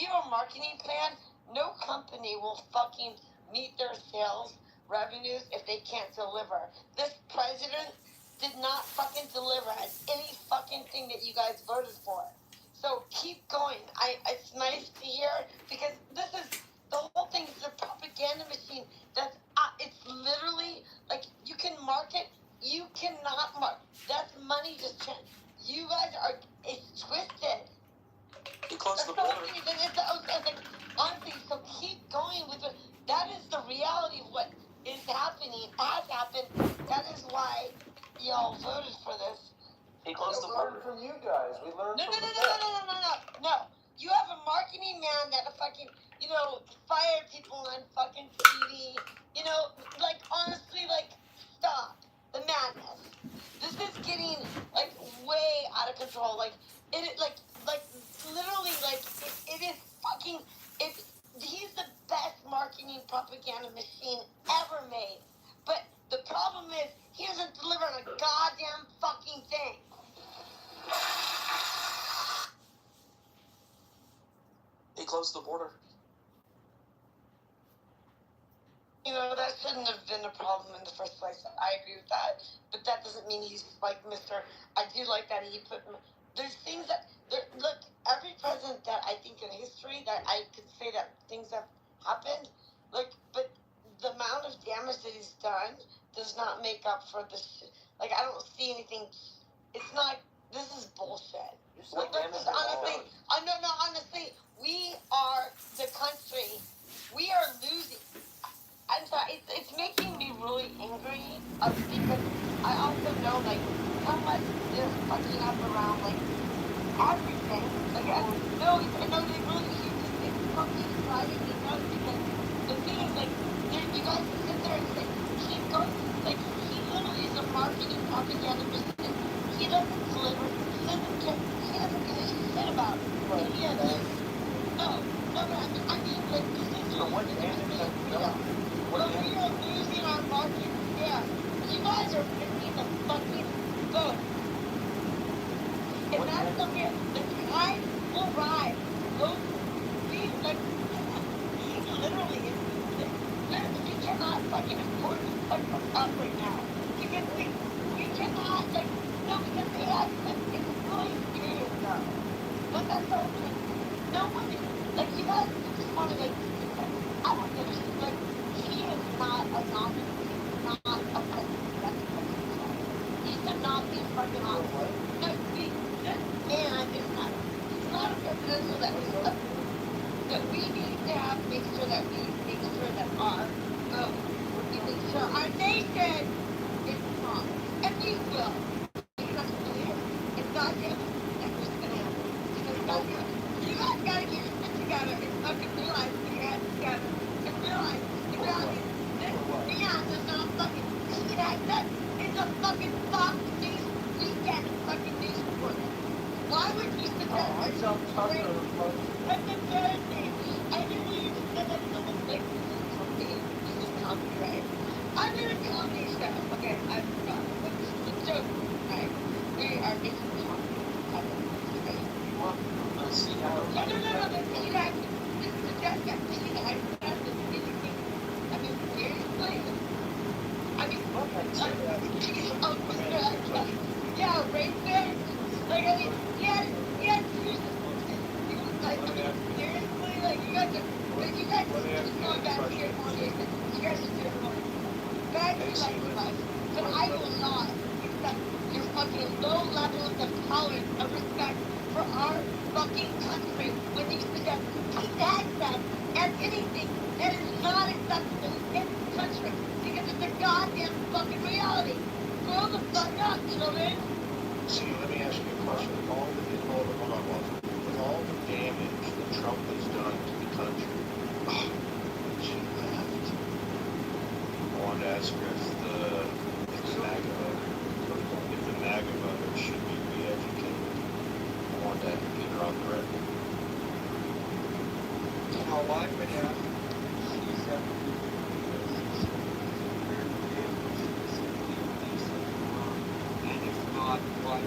have a marketing plan, no company will fucking meet their sales revenues if they can't deliver. This president did not fucking deliver at any fucking thing that you guys voted for. So keep going. It's nice to hear, because this is the whole thing is a propaganda machine. It's literally like you can market, you cannot market. That's money just you guys it's twisted. You close the border. Honestly, so keep going with it. That is the reality of what is happening, has happened. That is why y'all voted for this. He closed the border. From you guys. We learned No. You have a marketing man that fucking, fired people on fucking TV. Like, honestly, like, stop the madness. This is getting, like, way out of control. control. Like literally, it is fucking. He's the best marketing propaganda machine ever made. But the problem is, he doesn't deliver on a goddamn fucking thing. He closed the border. You know, that shouldn't have been a problem in the first place. I agree with that. But that doesn't mean he's like Mr. I do like that he put... There's things that... Look, every president that I think in history that I could say that things have happened, like, but the amount of damage that he's done does not make up for the shit. Like, I don't see anything... It's not... This is bullshit. What damage? Honestly, honestly, we are the country. We are losing. I'm sorry, it's making me really angry because I also know, like, how much they're fucking up around, like, everything. Like, they really should just, it's fucking driving me nuts because the thing is, like, you guys sit there and say, he goes, like, he literally is a marketing propaganda machine. He doesn't deliver, he doesn't give a shit about it. No, but I mean, like, this is So what damage have you done? Well, we are losing our market share. You guys are missing the fucking boat. And that's the fear. The tide will rise. We, like, literally, we cannot fucking afford to fucking up right now. Because we cannot, like, no, because they have, it's really serious, though. But that's the whole thing. Nobody, like, you guys just want to, like, I don't give a shit, like, he is not a nominee. He's not a president. That's what he's like. He should not be a fucking officer. No, this man is not. He's not a president, so that we need to have make sure that our vote, we make sure our nation is strong, and we will. You guys believe it? It's goddamn. That's what's gonna happen. Because goddamn, you guys gotta get your shit together and fucking realize what you have together and realize. This not fucking that it's a fucking Fox News weekend fucking news report. Why would you suggest that's the third thing. I didn't even said that someone like this is copyright. I'm in a comedy show. Okay, I forgot. But this is a joke, right? We are making comedy. Let's see how. No, you guys, this is a joke. You guys, I mean, seriously? I mean, yeah, right there. Like, I mean, yeah, seriously. Like, I mean, seriously, like, you guys are just going back to your foundation. You guys are doing it. Back to life. But I will not accept your fucking low levels of tolerance, of respect for our fucking country when you suggest keep access as anything that is not acceptable in this country because it's a goddamn fucking reality. Grow the fuck up, children. See, let me ask you a question. With all the damage that Trump has done to the country, she left. I wanted to ask her if the MAGA voters should be re-educated. I wanted to get her on the record. How I would have and if not, why?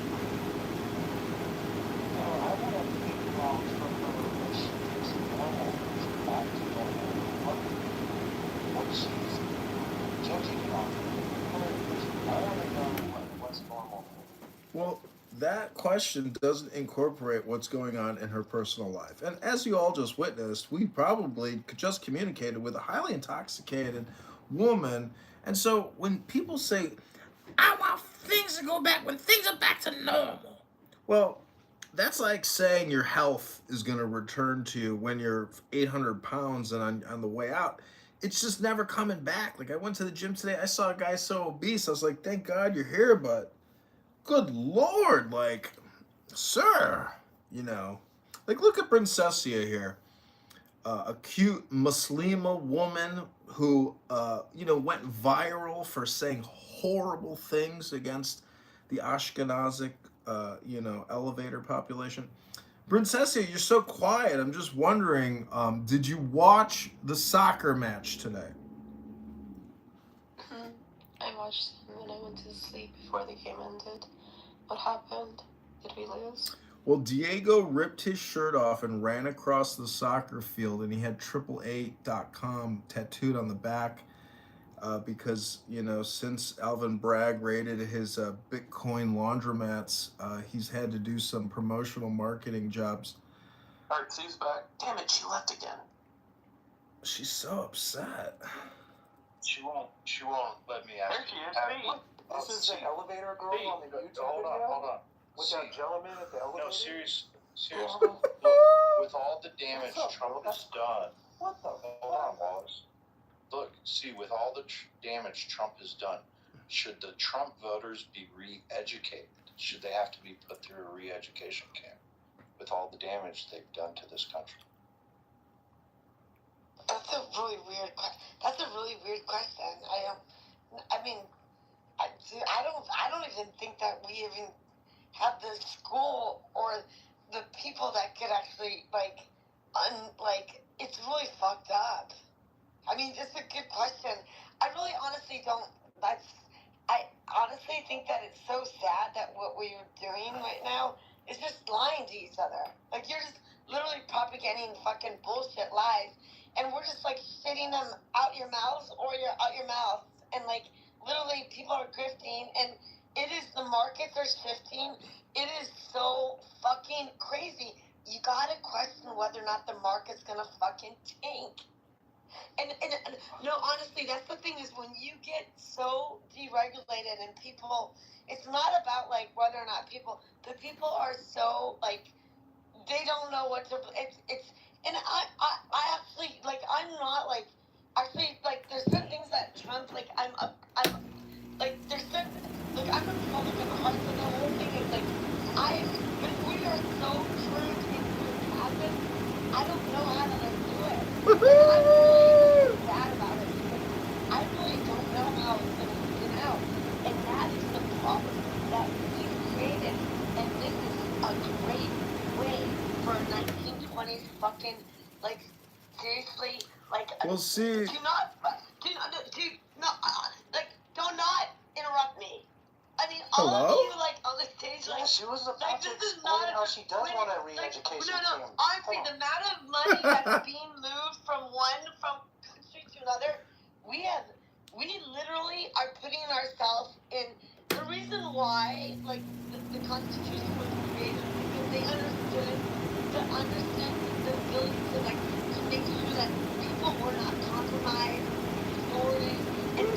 I want to think wrong from her relationships normal, back to normal. What she's judging it on. I want to know what's normal. Well, that question doesn't incorporate what's going on in her personal life. And as you all just witnessed, we probably just communicated with a highly intoxicated woman. And so when people say, I want things to go back, when things are back to normal, well, that's like saying your health is going to return to you when you're 800 pounds and on the way out. It's just never coming back. Like, I went to the gym today. I saw a guy so obese. I was like, thank God you're here, but good Lord, like, sir, you know. Like, look at Princessia here. A cute Muslima woman who, went viral for saying horrible things against the Ashkenazic elevator population. Princessia, you're so quiet. I'm just wondering, did you watch the soccer match today? I watched them when I went to sleep before the game ended. What happened? Did we lose? Well, Diego ripped his shirt off and ran across the soccer field, and he had 888.com tattooed on the back because, since Alvin Bragg raided his Bitcoin laundromats, he's had to do some promotional marketing jobs. Artsy's back. Damn it, she left again. She's so upset. She won't let me ask. There she is. This is the elevator girl on the YouTube video? Hold on. With that gentleman at the elevator? No, seriously. Look, with all the damage Trump has done. What the? Hold on, Wallace. Look, see, with all the damage Trump has done, should the Trump voters be re-educated? Should they have to be put through a re-education camp with all the damage they've done to this country? That's a really weird question. I don't even think that we even have the school or the people that could actually it's really fucked up. I mean, it's a good question. I really honestly don't. I honestly think that it's so sad that what we are doing right now is just lying to each other. Like, you're just literally propagating fucking bullshit lies, and we're just like shitting them out your mouths or out your mouth, and literally people are grifting, and it is, the markets are shifting. It is so fucking crazy. You gotta question whether or not the market's gonna fucking tank. And no, honestly, that's the thing, is when you get so deregulated and people, it's not about whether or not the people are so they don't know what to, and I actually, I'm not actually, there's certain things that Trump, I'm there's certain, I'm a Republican heart, so the whole thing is but we are so true to what happened, I don't know how to do it. I'm really sad about it because I really don't know how it's going to spin out. And that is the problem that we've created. And this is a great way for 1920s fucking, seriously, Well, see. do not interrupt me. I mean, all Hello? of you, on the stage, Yeah, she was about to this is explain not how she does want a re-education camp. honestly, the amount of money that's being moved from country to another, we literally are putting ourselves in. The reason why, the Constitution was created is because they understood the ability to make sure that people were not compromised, exploited, and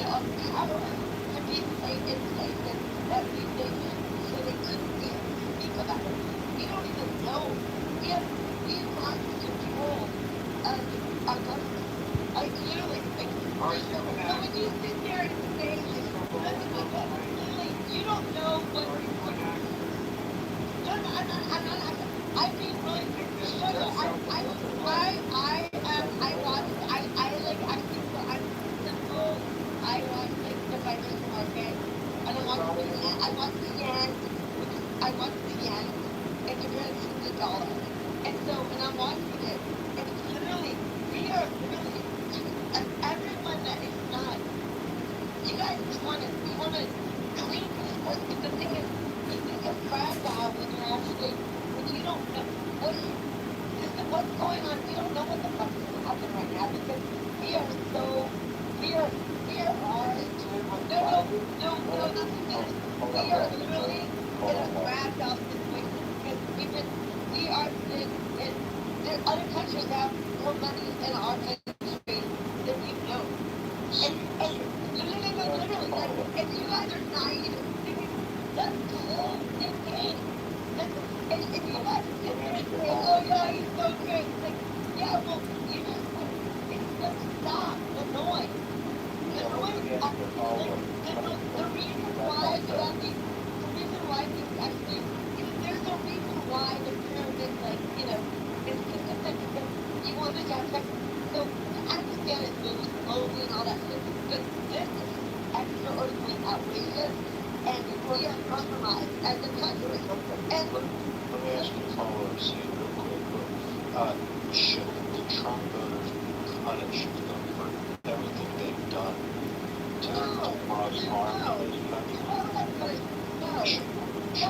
of power to be placed in places that they so they couldn't even speak about it. We don't even know. We lost control of our government. Literally, so when you sit there and say, literally, you don't know what I'm not, I mean, really, I watched the financial market, and I watched the yen, and compared it to the dollar. And I'm watching it, and it's literally, we are literally, everyone that is not, you guys just want to clean this force, but the thing is, you get fragile when you don't know what's going on. We don't know what the fuck is happening right now because we are all, we are literally in a fragile situation because we are in other countries have more money in our country than you know. And literally, if you guys are naive, that's the whole thing. And you guys sit there and say, oh yeah, he's so great. Yeah, well, you just stop the noise. The reason why these actually, there's a reason why the pyramid, is consistent because you want to have sex. So we have compromised as a country. And let me ask you a follow-up, see, real quick. Should the Trump voters be punished for everything they've done to cause harm to this country? Should we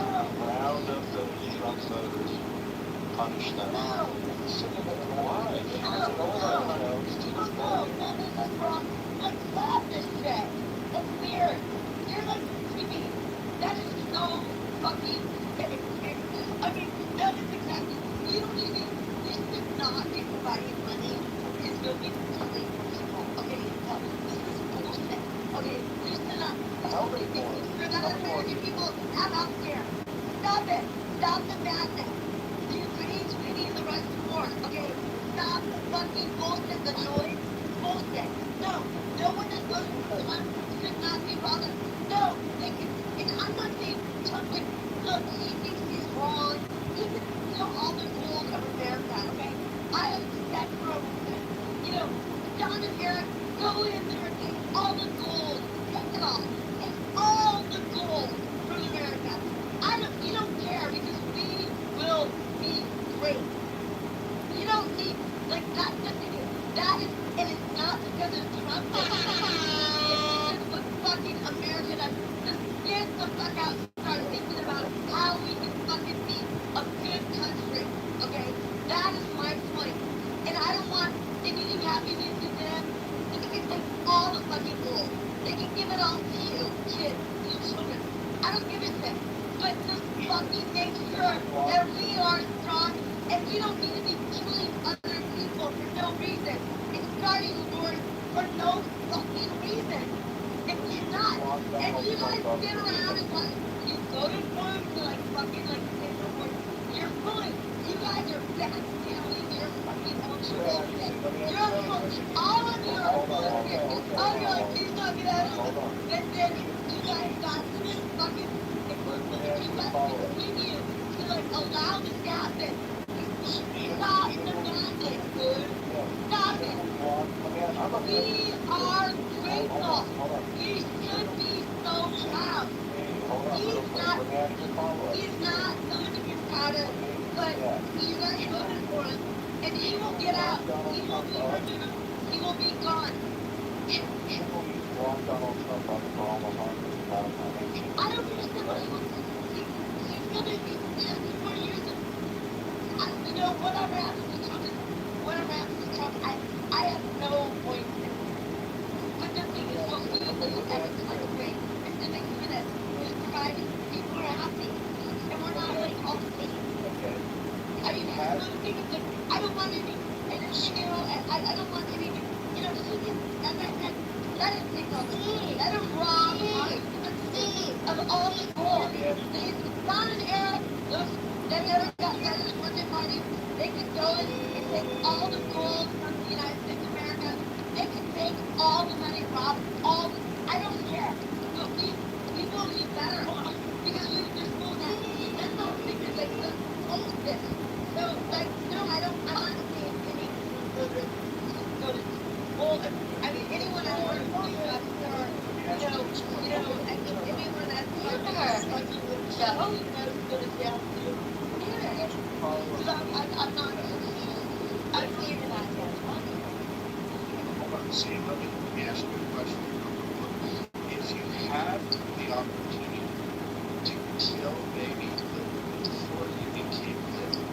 round up those Trump voters, punish them? Why? Like, stop this shit. It's weird. You're like, that is so fucking I mean, that is exactly, you don't even, you should not be providing money to go be killing people. Okay, no, this is bullshit. Okay, you should not, you're not American people have health care. Stop it. Stop the madness. The Ukrainians, we need the right support. Okay, stop the fucking bullshit, the noise. Bullshit. No one that goes to Trump should not be bothered. No, they can, and I'm not saying Trump can, look, he thinks he's wrong. He can steal all the gold of America, okay? I have respect for a woman. You know, John and Eric, go in there and take all the gold. Take it all. Take all the gold from America. You don't care because we will be great. You don't need, like, that's the thing. That is, and it's not because of Trump. It's because of fucking America that just get the fuck out and start thinking about how we can fucking be a good country. Okay? That is my point. And I don't want anything happening to them. They can take all the fucking gold. They can give it all to you, kids, you children. I don't give a shit. But just fucking make sure that we are strong and we don't need to be killing other people for no reason. And starting wars for no fucking reason. If you're not, and you guys sit around and like, you go to farms to like fucking like Kitover, you're fine. You guys are backstabbing your fucking own bullshit. You're all of you are bullshit. Oh, you're like, he's not gonna have and then you guys got this fucking, you guys continue to like allow this to happen. Stop the madness, dude. Stop it. We are grateful. We should be so proud. He's not going to be proud of, but you guys voted for him, and he will get out. He will be removed. He will be gone. I don't understand what he wants to do. He's going to be 4 years of, you know, whatever happens to Trump, I have no point in it. But the thing is, what we do as a country is to make sure that we provide people are happy. And we're not like all the same. I mean, another thing is like, I don't want any, and you know, I don't want any, you know, she can, as I said, let him take all the money. Let him rob of all the gold. Don and Eric, those, that never got that is working party, they could go in and take all the gold from the United States of America. They could take all the money, rob all the, I don't care. But we will be better because we just will not. That's not because like the bullshit. So like no, I'm not saying any children go to gold. I mean anyone that works for you know, I mean anyone that's working with Joe, you know, go to jail too. Because I'm not I'm saying that See, let me ask you a question. If you had the opportunity to kill a baby before you became living,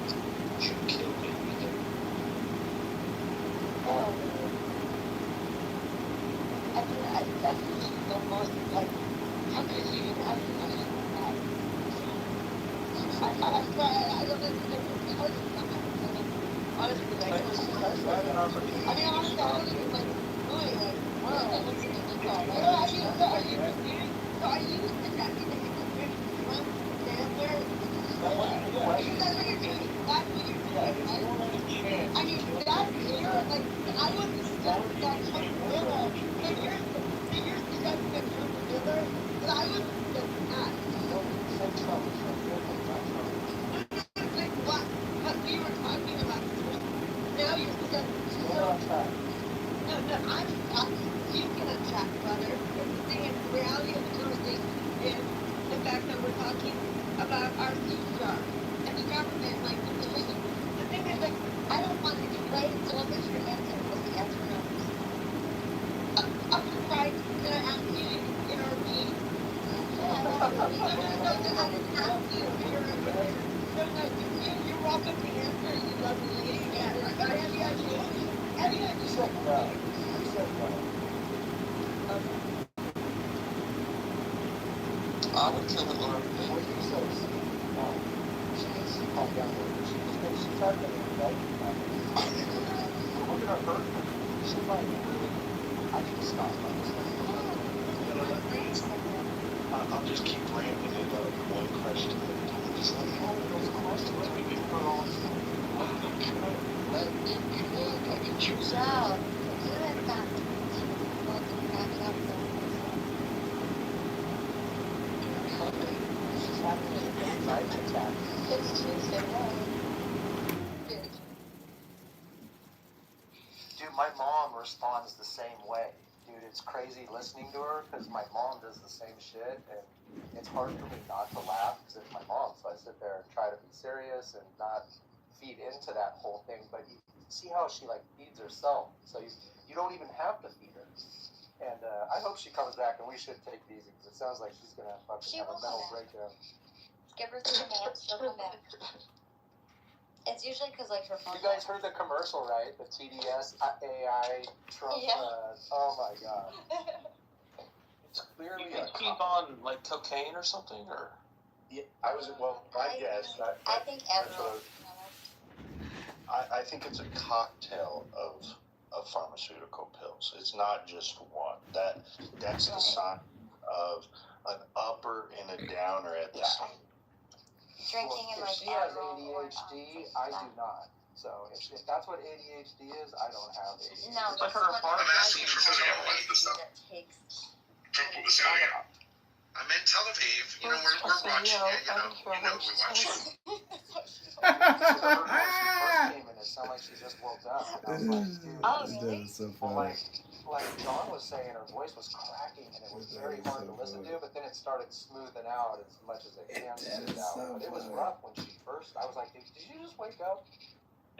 would you kill baby then? I mean, that's the most, like, how could you even have a question like that? I'm sorry, I don't know if you know, honestly, like, I mean, honestly, I don't even, like, really, like, wow, what do you think about that? Are you suggesting that you could pick Trump stand there? That's what you're doing. That's what you're doing, right? I mean, that's your, like, I wouldn't suggest that Trump Miller, but you're suggesting that Trump Miller, but I wouldn't suggest that. Like, what we were talking about, now you're suggesting Trump. No, I'm you can attack, brother. The reality of the conversation is are secure. And the government, like, the thing is, like, I don't want to explain, so what is your answer? What's the answer no? I'm surprised that I asked you to intervene. You're welcome to answer, you lovely lady. Yeah, you said no. You said no. I would kill it, Laura. What you said is no. She's calm down. She's not going to right. We're going to hurt her. She might really. I need to stop on this. I'll just keep rambling it up one question at a time. Just like having those questions we can put on. Let I can choose out. She's having an anxiety attack. It's Tuesday morning. Dude, my mom responds the same way. Dude, it's crazy listening to her because my mom does the same shit, and it's hard for me not to laugh because it's my mom. So I sit there and try to be serious and not feed into that whole thing. But you see how she like feeds herself, so you don't even have to feed her. And I hope she comes back, and we should take it easy because it sounds like she's gonna fucking have a mental breakdown. Give her 3 minutes, she'll come back. It's usually because like her phone. You guys heard the commercial, right? The TDS AI Trump. Yeah. Oh my god. It's clearly You think he's on like cocaine or something, or? Yeah, I was well. I guess. I think everyone. I think it's a cocktail of pharmaceutical pills. It's not just one. That's the sign of an upper and a downer at the same. Drinking and like if she has ADHD, I do not. So if that's what ADHD is, I don't have ADHD. No, but her heart. I'm asking for I'm in Tel Aviv. You know, we're watching it. You know, we watch it. It sounded like she just woke up. And I was like, dude, oh, really? So well, funny. like John was saying, her voice was cracking, and it was very hard to listen to. But then it started smoothing out as much as it can smooth out. But it was rough when she first. I was like, did you just wake up?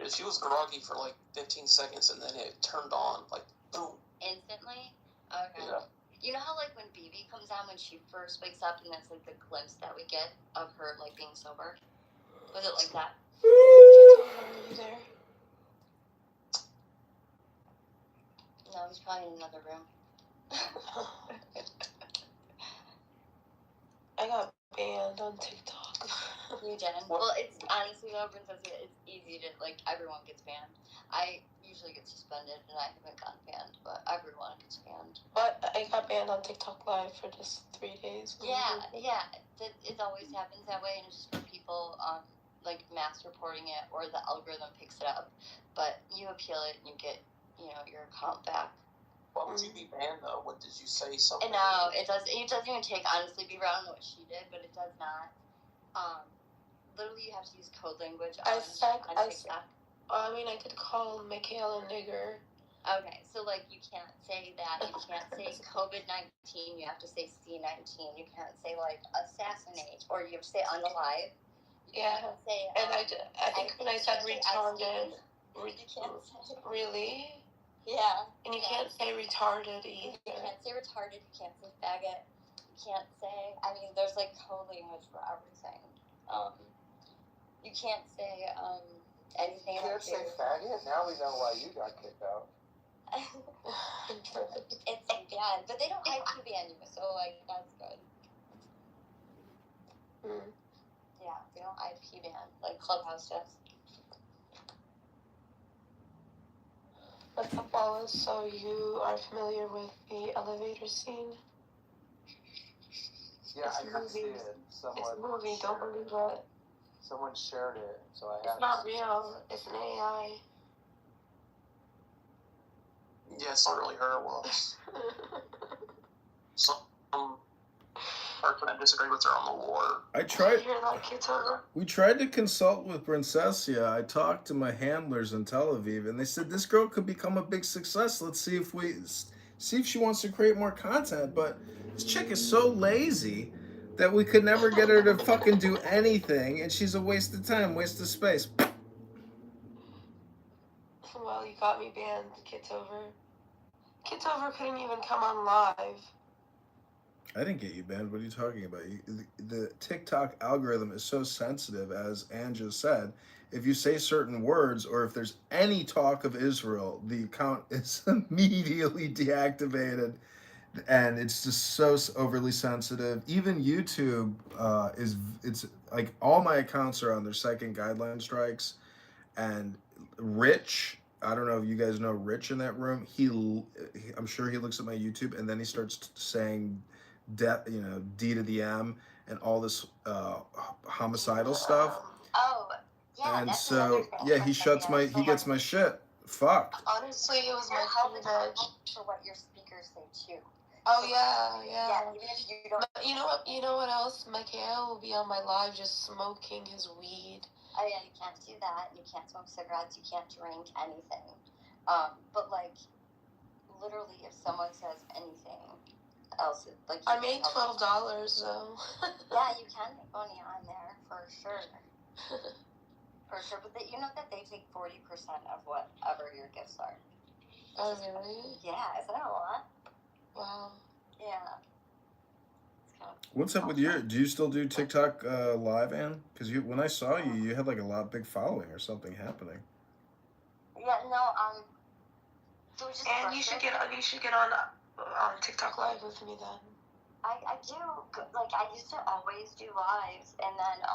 She was groggy for like 15 seconds, and then it turned on like boom. Instantly. Okay. Yeah. You know how like when BB comes on when she first wakes up, and that's like the glimpse that we get of her like being sober. Was it like that? Are you there? No, he's probably in another room. I got banned on TikTok. You didn't? Well, it's honestly, though, Princess, it's easy to, like, everyone gets banned. I usually get suspended, and I haven't gotten banned, but everyone gets banned. But I got banned on TikTok Live for just 3 days. Yeah. It always happens that way, and it's just for people, like, mass reporting it, or the algorithm picks it up. But you appeal it, and you get, your account back. Why would you be banned, though? What did you say? Something? No, it doesn't even take, honestly, Beaver. I don't know what she did, but it does not. Literally, you have to use code language on TikTok. I could call Michaela nigger. Okay, so, like, you can't say that. You can't say COVID-19. You have to say C-19. You can't say, like, assassinate. Or you have to say unalive. You can't say, and I think when I said retarded, you can't say. Really? Yeah. And you can't say retarded either. You can't say retarded. You can't say faggot. You can't say, there's, like, code language for everything. You can't say, anything. You can't say faggot? Now we know why you got kicked out. It's bad, but they don't IP ban you, so, like, that's good. Yeah, they don't IP ban, like Clubhouse does. What's up, Wallace? So you are familiar with the elevator scene? Yeah, I did see it. It's a movie, don't believe it. Someone shared it, so I had. It's not real. It's an AI. Yeah, it's not really her. Well, some person I disagree with her on the war. We tried to consult with Princessia. I talked to my handlers in Tel Aviv, and they said this girl could become a big success. Let's see if she wants to create more content. But this chick is so lazy that we could never get her to fucking do anything, and she's a waste of time, waste of space. Well, you got me banned, Kitover. Kitover couldn't even come on live. I didn't get you banned. What are you talking about? The TikTok algorithm is so sensitive, as Anja said. If you say certain words or if there's any talk of Israel, the account is immediately deactivated, and it's just so overly sensitive. Even YouTube it's like all my accounts are on their second guideline strikes, and Rich. I don't know if you guys know Rich in that room. I'm sure he looks at my YouTube and then he starts saying D to the M and all this homicidal stuff. Oh, yeah. And That's so he gets my shit. Fuck. Honestly, it was my privilege. For what your speakers say too. Oh yeah. Yeah, even if you don't. But you know what else? Mikael will be on my live just smoking his weed. Oh yeah, you can't do that. You can't smoke cigarettes. You can't drink anything. But like, literally, if someone says anything else, like I made $12 though. Yeah, you can make money on there for sure. For sure, but you know that they take 40% of whatever your gifts are. Oh really? Yeah, isn't that a lot? Wow. Yeah. What's up with do you still do TikTok live, Ann? Because when I saw you had like a big following or something happening. Yeah, no, and you should get on TikTok live with me then. I do, like, I used to always do lives, and then,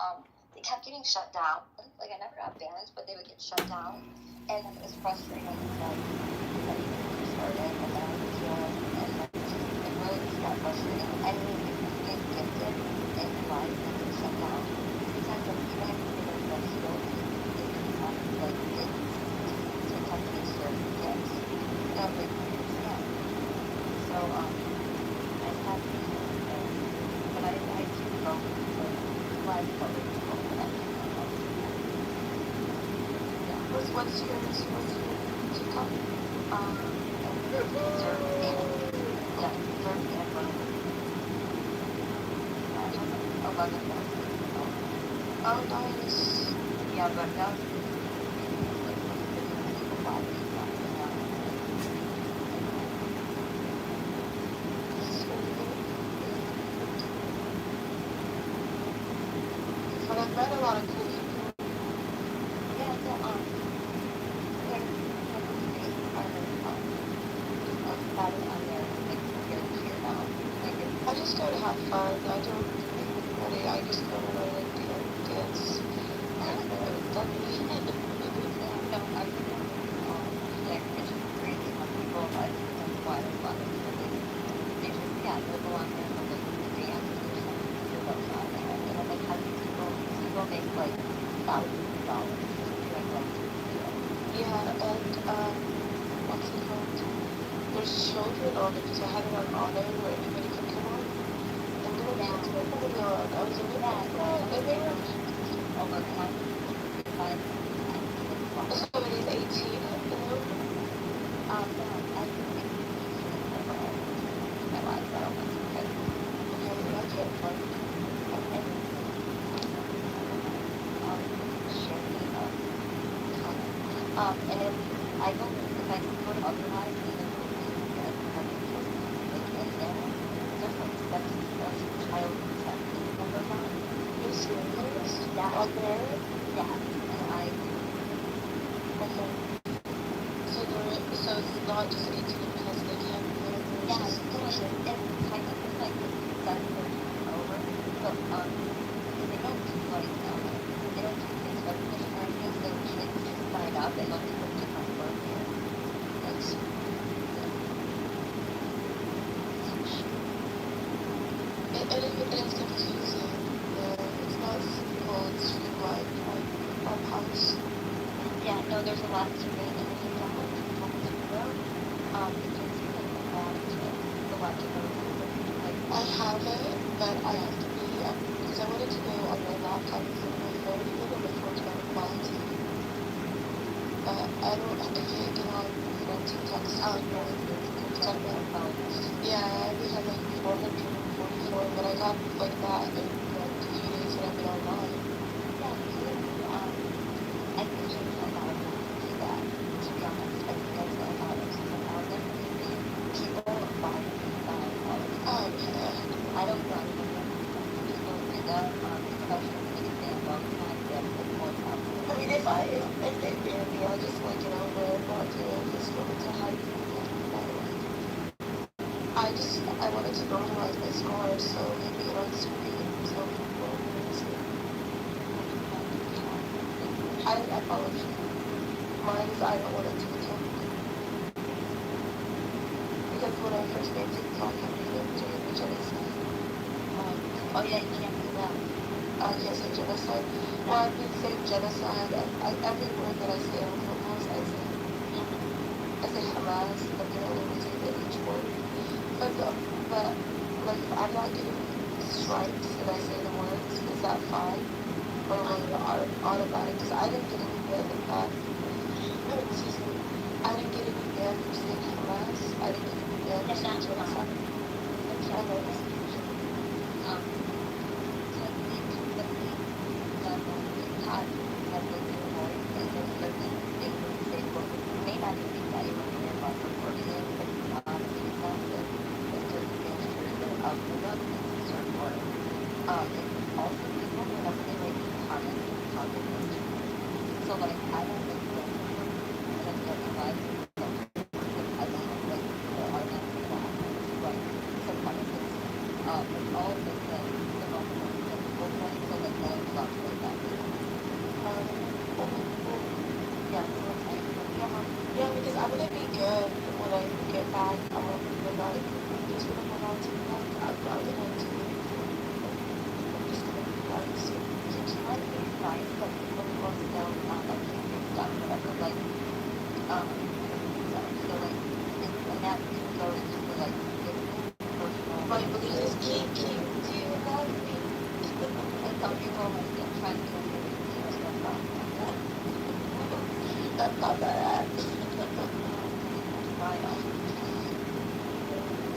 they kept getting shut down. Like, I never got banned, but they would get shut down, and then it was frustrating, like, that you started, and then I was feeling, and then it really just got frustrating. And if you get gifted in life and get shut down, sometimes, like, even if you get a skill, like, it's a company certain gifts. And I was like, yeah. So, I have to, but I do go to live coverage. What's your TikTok? Oh, nice. Yeah, but now but I've met a lot of cool people. Yeah, so, I just go to have fun. I don't really. I just go to like dance. Yeah, and what's it called? There's children on it, so I had it on auto where anybody could come on. And then I was like, somebody's 18, you know? And if I go to other lives, even child So it's not just 18 because they can't be yeah, it's technically like 7 over, but they don't do like they don't do things like this or anything, so kids just sign up and look for different work here. It's confusing. It's not simple, it's streamlined like our house. Yeah, no, there's a lot to read, and if you don't want to talk to them, it gives you the lot to go like, I have it, but I have to be, because I wanted to go on my laptop instead of my phone, even before 12 months. But I can't get on, TikTok. Yeah, we have like 445 before, but I got like that in like 2 days that I've been online. Yeah, I think you know how to do that. To be honest, I think that's a lot of someone out there. People buy all the time. Oh yeah. I don't know. People do that, especially when they stay a long time. That's like more popular. I mean, if they ban me, I'll just like get over it. Not do it. Just go into hiding. I wanted to normalize my scars, so maybe on screen, so people can see. I apologize. Mine is I don't want it to become because when I first made TikTok, I made it during the genocide. Oh yeah, you can't do that. I can't say genocide. Well, I've been saying genocide. Every word that I say on Clubhouse, I say Hamas, but they only retain each word. But like, if I'm not getting stripes and I say the words, is that fine? Or will it automatic? Because I didn't get any ban in that. Excuse me. I didn't get any ban for saying Hamas. I didn't get any ban for saying genocide. I know this. Yeah, because I'm gonna be good when I get back. When I just when I'm allowed to back, I'm gonna do. I'm just gonna be nice. You can be nice, but people will still not like you and stuff, whatever. Like, so like, and that can go into like personal. My beliefs keep do you love me? And some people like get trying to do stuff like that. That's not bad. I know.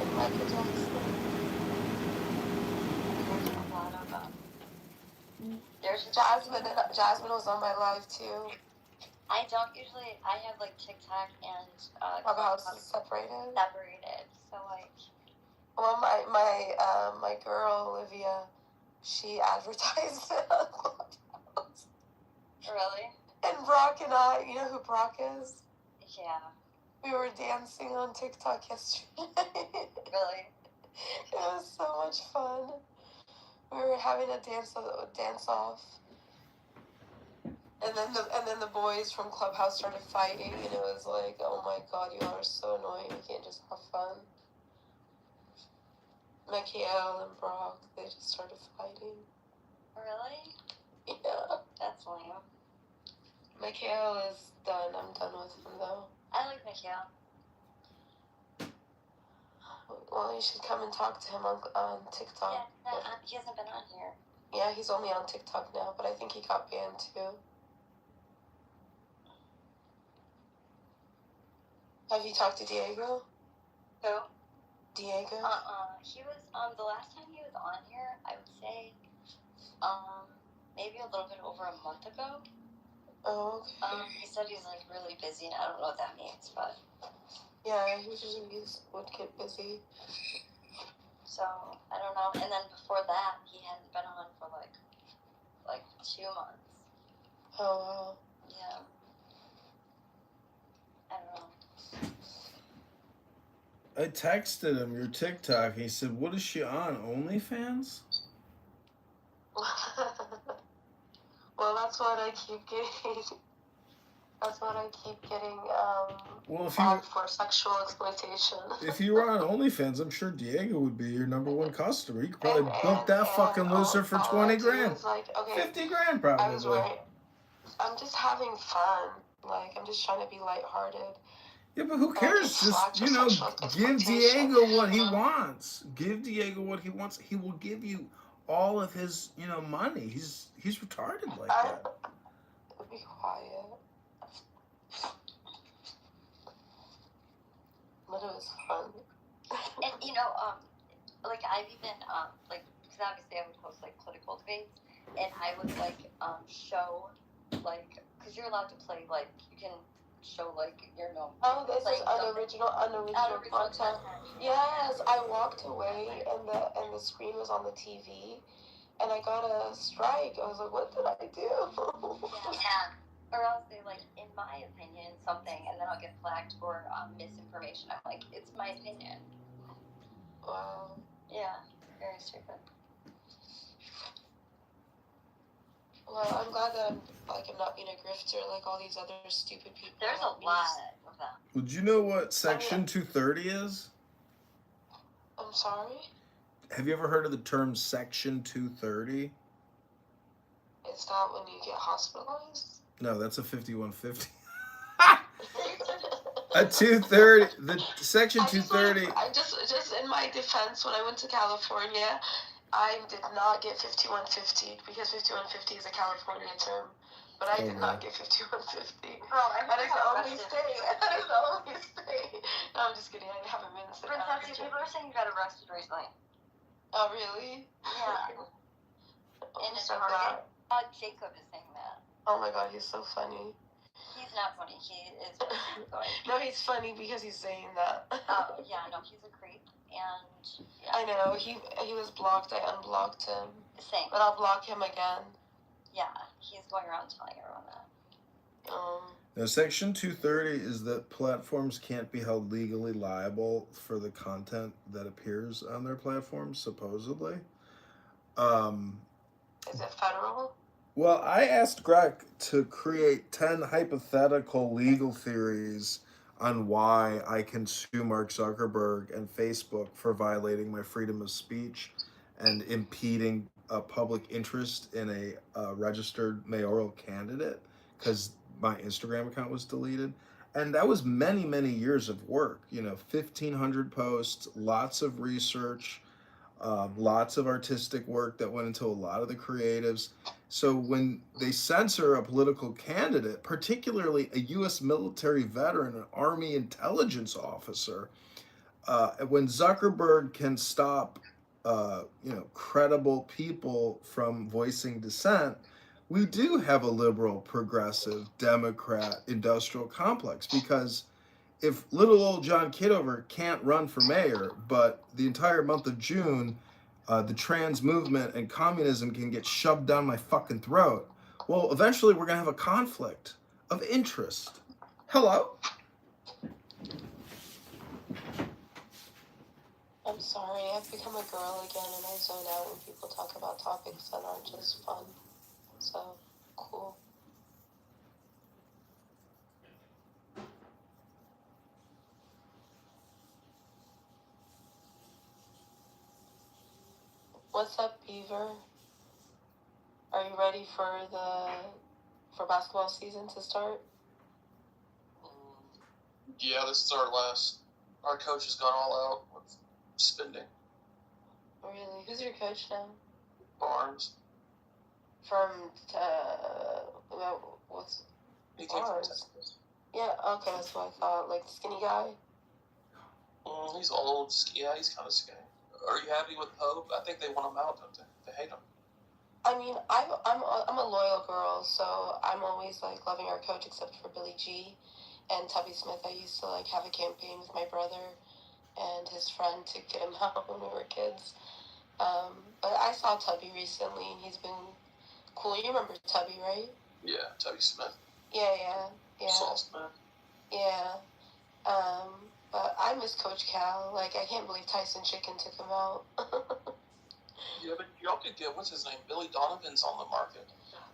And Michael Jackson. There's Jasmine was on my live too. I don't usually. I have like TikTok and Clubhouse is separated. So like. Well, my girl Olivia, she advertised it on Clubhouse. Really? And Brock and I, you know who Brock is? Yeah. We were dancing on TikTok yesterday. Really? It was so much fun. We were having a dance off. And then the boys from Clubhouse started fighting, and it was like, oh my god, you all are so annoying. You can't just have fun. Mikhail and Brock, they just started fighting. Really? Yeah. That's lame. Mikhail is done. I'm done with him though. I like Mikhail. Well, you should come and talk to him on TikTok. Yeah, he hasn't been on here. Yeah, he's only on TikTok now, but I think he got banned too. Have you talked to Diego? Who? Diego? He was, the last time he was on here, I would say, maybe a little bit over a month ago. Oh, okay. He said he's, like, really busy, and I don't know what that means, but... Yeah, he usually would get busy. So, I don't know. And then before that, he hadn't been on for, like 2 months. Oh, wow. Yeah. I don't know. I texted him your TikTok. He said, "What is she on? OnlyFans?" Well, that's what I keep getting. That's what I keep getting. Well, if for sexual exploitation. If you were on OnlyFans, I'm sure Diego would be your number one customer. You could probably bump that fucking loser for 20 grand. Like, okay, 50 grand probably. I was right. I'm just having fun. Like, I'm just trying to be lighthearted. Yeah, but who cares? Just, give Diego what he wants. Give Diego what he wants. He will give you all of his, money. He's retarded like that. Be quiet. But it was fun. And, like I've even like because obviously I would host like political debates, and I would like show like because you're allowed to play like you can show like your no. Oh, this is unoriginal content. Yes, I walked away and the screen was on the TV, and I got a strike. I was like, what did I do? Yeah. Or else they like, in my opinion, something, and then I'll get flagged for misinformation. I'm like, it's my opinion. Wow. Yeah, very stupid. Well, I'm glad that I'm not being a grifter like all these other stupid people. There's a lot of them. Would you know what Section 230 is? I'm sorry? Have you ever heard of the term Section 230? Is that when you get hospitalized? No, that's a 5150. A 230, the Section 230. I just in my defense, when I went to California, I did not get 5150 because 5150 is a California term. But I did not get 5150. Bro, that is the only state. That is the only state. No, I'm just kidding. I haven't been to Princess, people are saying you got arrested recently. Oh, really? Yeah. I'm In so Target. glad. Jacob is saying that. Oh my god, he's so funny. He's not funny. He is going. No, he's funny because he's saying that. Oh, yeah, no, he's a creep. And, yeah. I know, he was blocked. I unblocked him. Same. But I'll block him again. Yeah, he's going around telling everyone that. Now, Section 230 is that platforms can't be held legally liable for the content that appears on their platforms, supposedly. Is it federal? Well, I asked Greg to create 10 hypothetical legal theories on why I can sue Mark Zuckerberg and Facebook for violating my freedom of speech and impeding a public interest in a registered mayoral candidate because my Instagram account was deleted. And that was many, many years of work, 1,500 posts, lots of research, lots of artistic work that went into a lot of the creatives. So when they censor a political candidate, particularly a U.S. military veteran, an Army intelligence officer, when Zuckerberg can stop, credible people from voicing dissent, we do have a liberal, progressive, Democrat industrial complex because if little old John Kitover can't run for mayor, but the entire month of June, the trans movement and communism can get shoved down my fucking throat, well, eventually we're going to have a conflict of interest. Hello? I'm sorry, I've become a girl again and I zone out when people talk about topics that aren't just fun. So, cool. What's up, Beaver? Are you ready for basketball season to start? Yeah, this is our coach has gone all out with spending. Really? Who's your coach now? Barnes. From, what's... He came from Texas. Yeah, okay, that's what I thought. Like, the skinny guy? He's old. Yeah, he's kind of skinny. Are you happy with Pope? I think they want him out, don't they? They hate him. I mean, I'm a loyal girl, so I'm always, like, loving our coach except for Billy G and Tubby Smith. I used to, like, have a campaign with my brother and his friend to get him out when we were kids. But I saw Tubby recently, and he's been cool. You remember Tubby, right? Yeah, Tubby Smith. Yeah. Saul Smith. Yeah. But I miss Coach Cal. Like, I can't believe Tyson Chicken took him out. Yeah, but y'all could get, what's his name? Billy Donovan's on the market.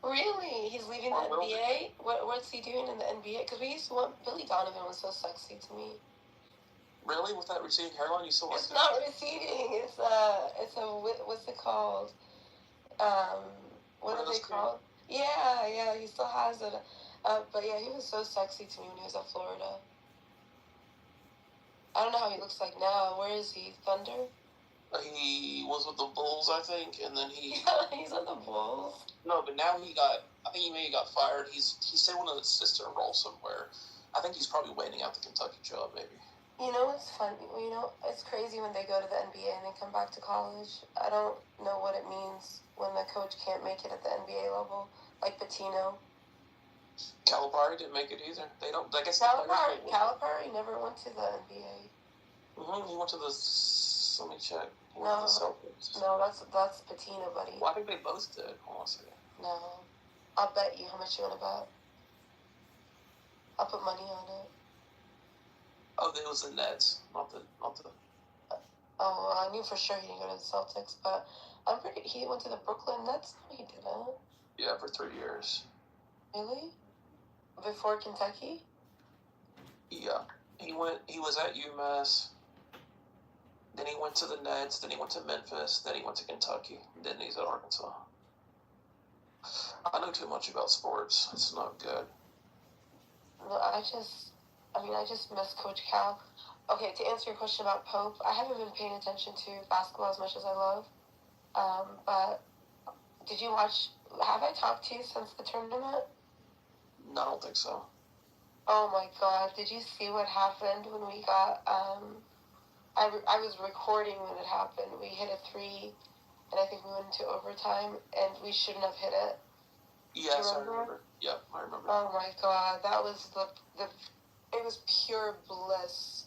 Really? He's leaving the NBA? What's he doing in the NBA? Because we used to want... Billy Donovan was so sexy to me. Really? With that receding hairline, you still like It's not receding. It's a... What's it called? What are they called? Yeah, he still has it. But yeah, he was so sexy to me when he was at Florida. I don't know how he looks like now. Where is he? Thunder? He was with the Bulls, I think, and then he... Yeah, he's on the Bulls. No, but now I think he maybe got fired. He said one of his sister role somewhere. I think he's probably waiting out the Kentucky job, maybe. You know what's funny? You know, it's crazy when they go to the NBA and they come back to college. I don't know what it means when the coach can't make it at the NBA level, like Pitino. Calipari didn't make it either. They don't. I guess Calipari never went to the NBA. He went to the. Let me check. He No, went to the Celtics. no, that's Pitino, buddy. Well, I think they both did. Hold on a second. No, I'll bet you. How much you want to bet? I'll put money on it. Oh, it was the Nets, not the. Oh, I knew for sure he didn't go to the Celtics, but I'm pretty. He went to the Brooklyn Nets. No, he didn't. Yeah, for 3 years. Really? Before Kentucky? Yeah, he went. He was at UMass. Then he went to the Nets. Then he went to Memphis. Then he went to Kentucky. Then he's at Arkansas. I know too much about sports. It's not good. No, I just miss Coach Cal. Okay, to answer your question about Pope, I haven't been paying attention to basketball as much as I love. But did you watch? Have I talked to you since the tournament? No, I don't think so. Oh my God! Did you see what happened when we got? I was recording when it happened. We hit a 3, and I think we went into overtime, and we shouldn't have hit it. Yes, I remember. Yeah, I remember. Oh my God, that was the it was pure bliss.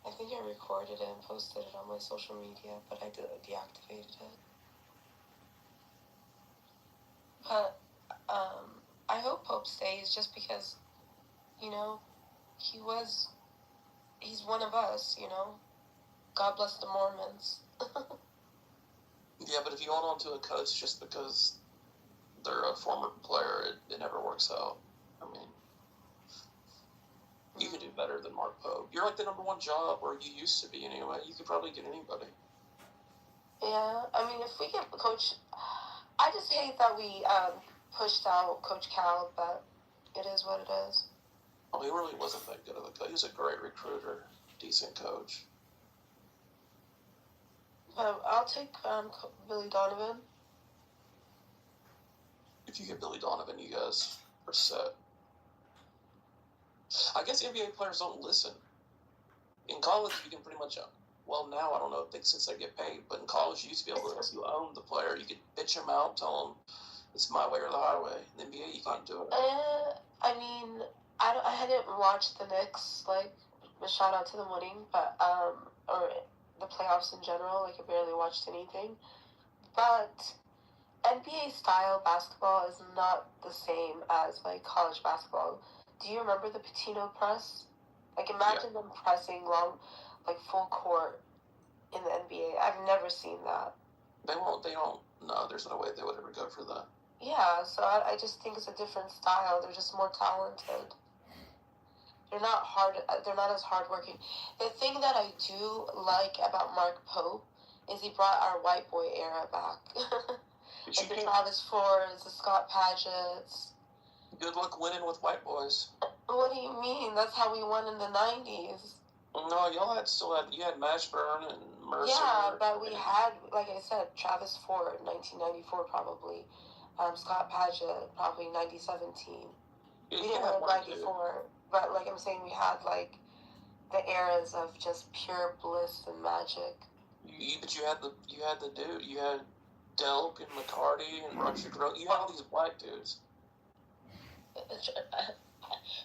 I think I recorded it and posted it on my social media, but I deactivated it. But I hope Pope stays just because, you know, he's one of us, you know. God bless the Mormons. Yeah, but if you hold on to a coach just because they're a former player, it never works out. I mean, you could do better than Mark Pope. You're like the number 1 job, or you used to be anyway. You could probably get anybody. Yeah, I mean, if we get Coach... I just hate that we pushed out Coach Cal, but it is what it is. Well, he really wasn't that good of a coach. He was a great recruiter, decent coach. But I'll take Billy Donovan. If you get Billy Donovan, you guys are set. I guess NBA players don't listen. In college, you can pretty much... Well, now I don't know since they get paid, but in college, you used to be able to, if you own the player, you could bitch him out, tell him it's my way or the highway. In the NBA, you can't do it. I mean, I didn't watch the Knicks, like, shout out to them winning, but, or the playoffs in general, like, I barely watched anything. But NBA style basketball is not the same as, like, college basketball. Do you remember the Pitino press? Like, imagine them pressing long, like, full court in the NBA. I've never seen that. They don't, no, there's no way they would ever go for that. Yeah, so I just think it's a different style. They're just more talented. They're not as hardworking. The thing that I do like about Mark Pope is he brought our white boy era back. Like the Travis Fords, the Scott Pagets. Good luck winning with white boys. What do you mean? That's how we won in the 90s. No, you had Mashburn and Mercer. Yeah, but we had, like I said, Travis Ford, 1994 probably. Scott Paget, probably 2017. We didn't win 94, but like I'm saying, we had like the eras of just pure bliss and magic. But you had the dude. You had Delk and McCarty and Roger Gross. You had all these black dudes.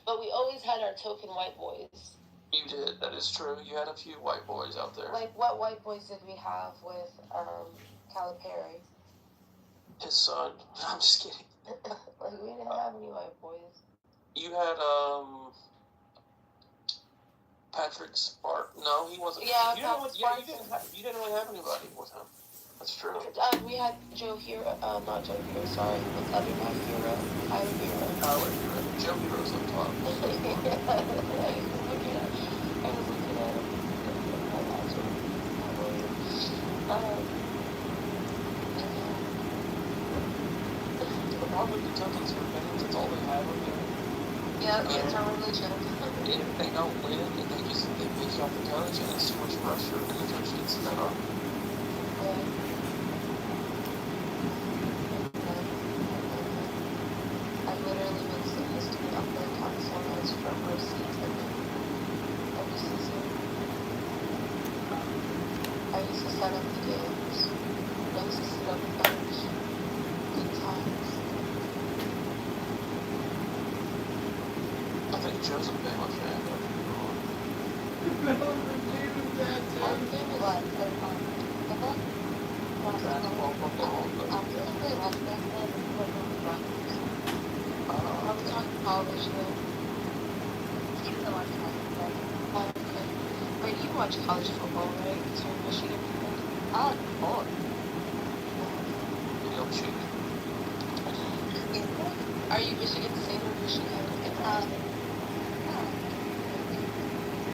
But we always had our token white boys. You did. That is true. You had a few white boys out there. Like, what white boys did we have with Calipari? His son. I'm just kidding. Like, we didn't have any white boys. You had, Patrick Spark. No, he wasn't. Yeah, you didn't really have anybody with him. That's true. We had Joe Hero. Not Joe Hero, sorry. What's the other guy? Hero. Tyler Hero. Tyler Hero. Joe Hero's up top. I was looking at him. The problem with Kentucky's for fans, it's all they have over there. Yeah, it's our religion. And if they don't win, and they bitch off the coach, and it's too much pressure, and the coach gets fed up. I literally been sitting this to be up there constantly. Joe's a Bama fan. What? Football? Basketball, football, but I'm gonna play less basketball than I'm talking college though. He's the one who Oh, okay. Wait, you watch college football, right? Because you're Michigan people. Oh, boy. Video chicken. Are you Michigan State or Michigan?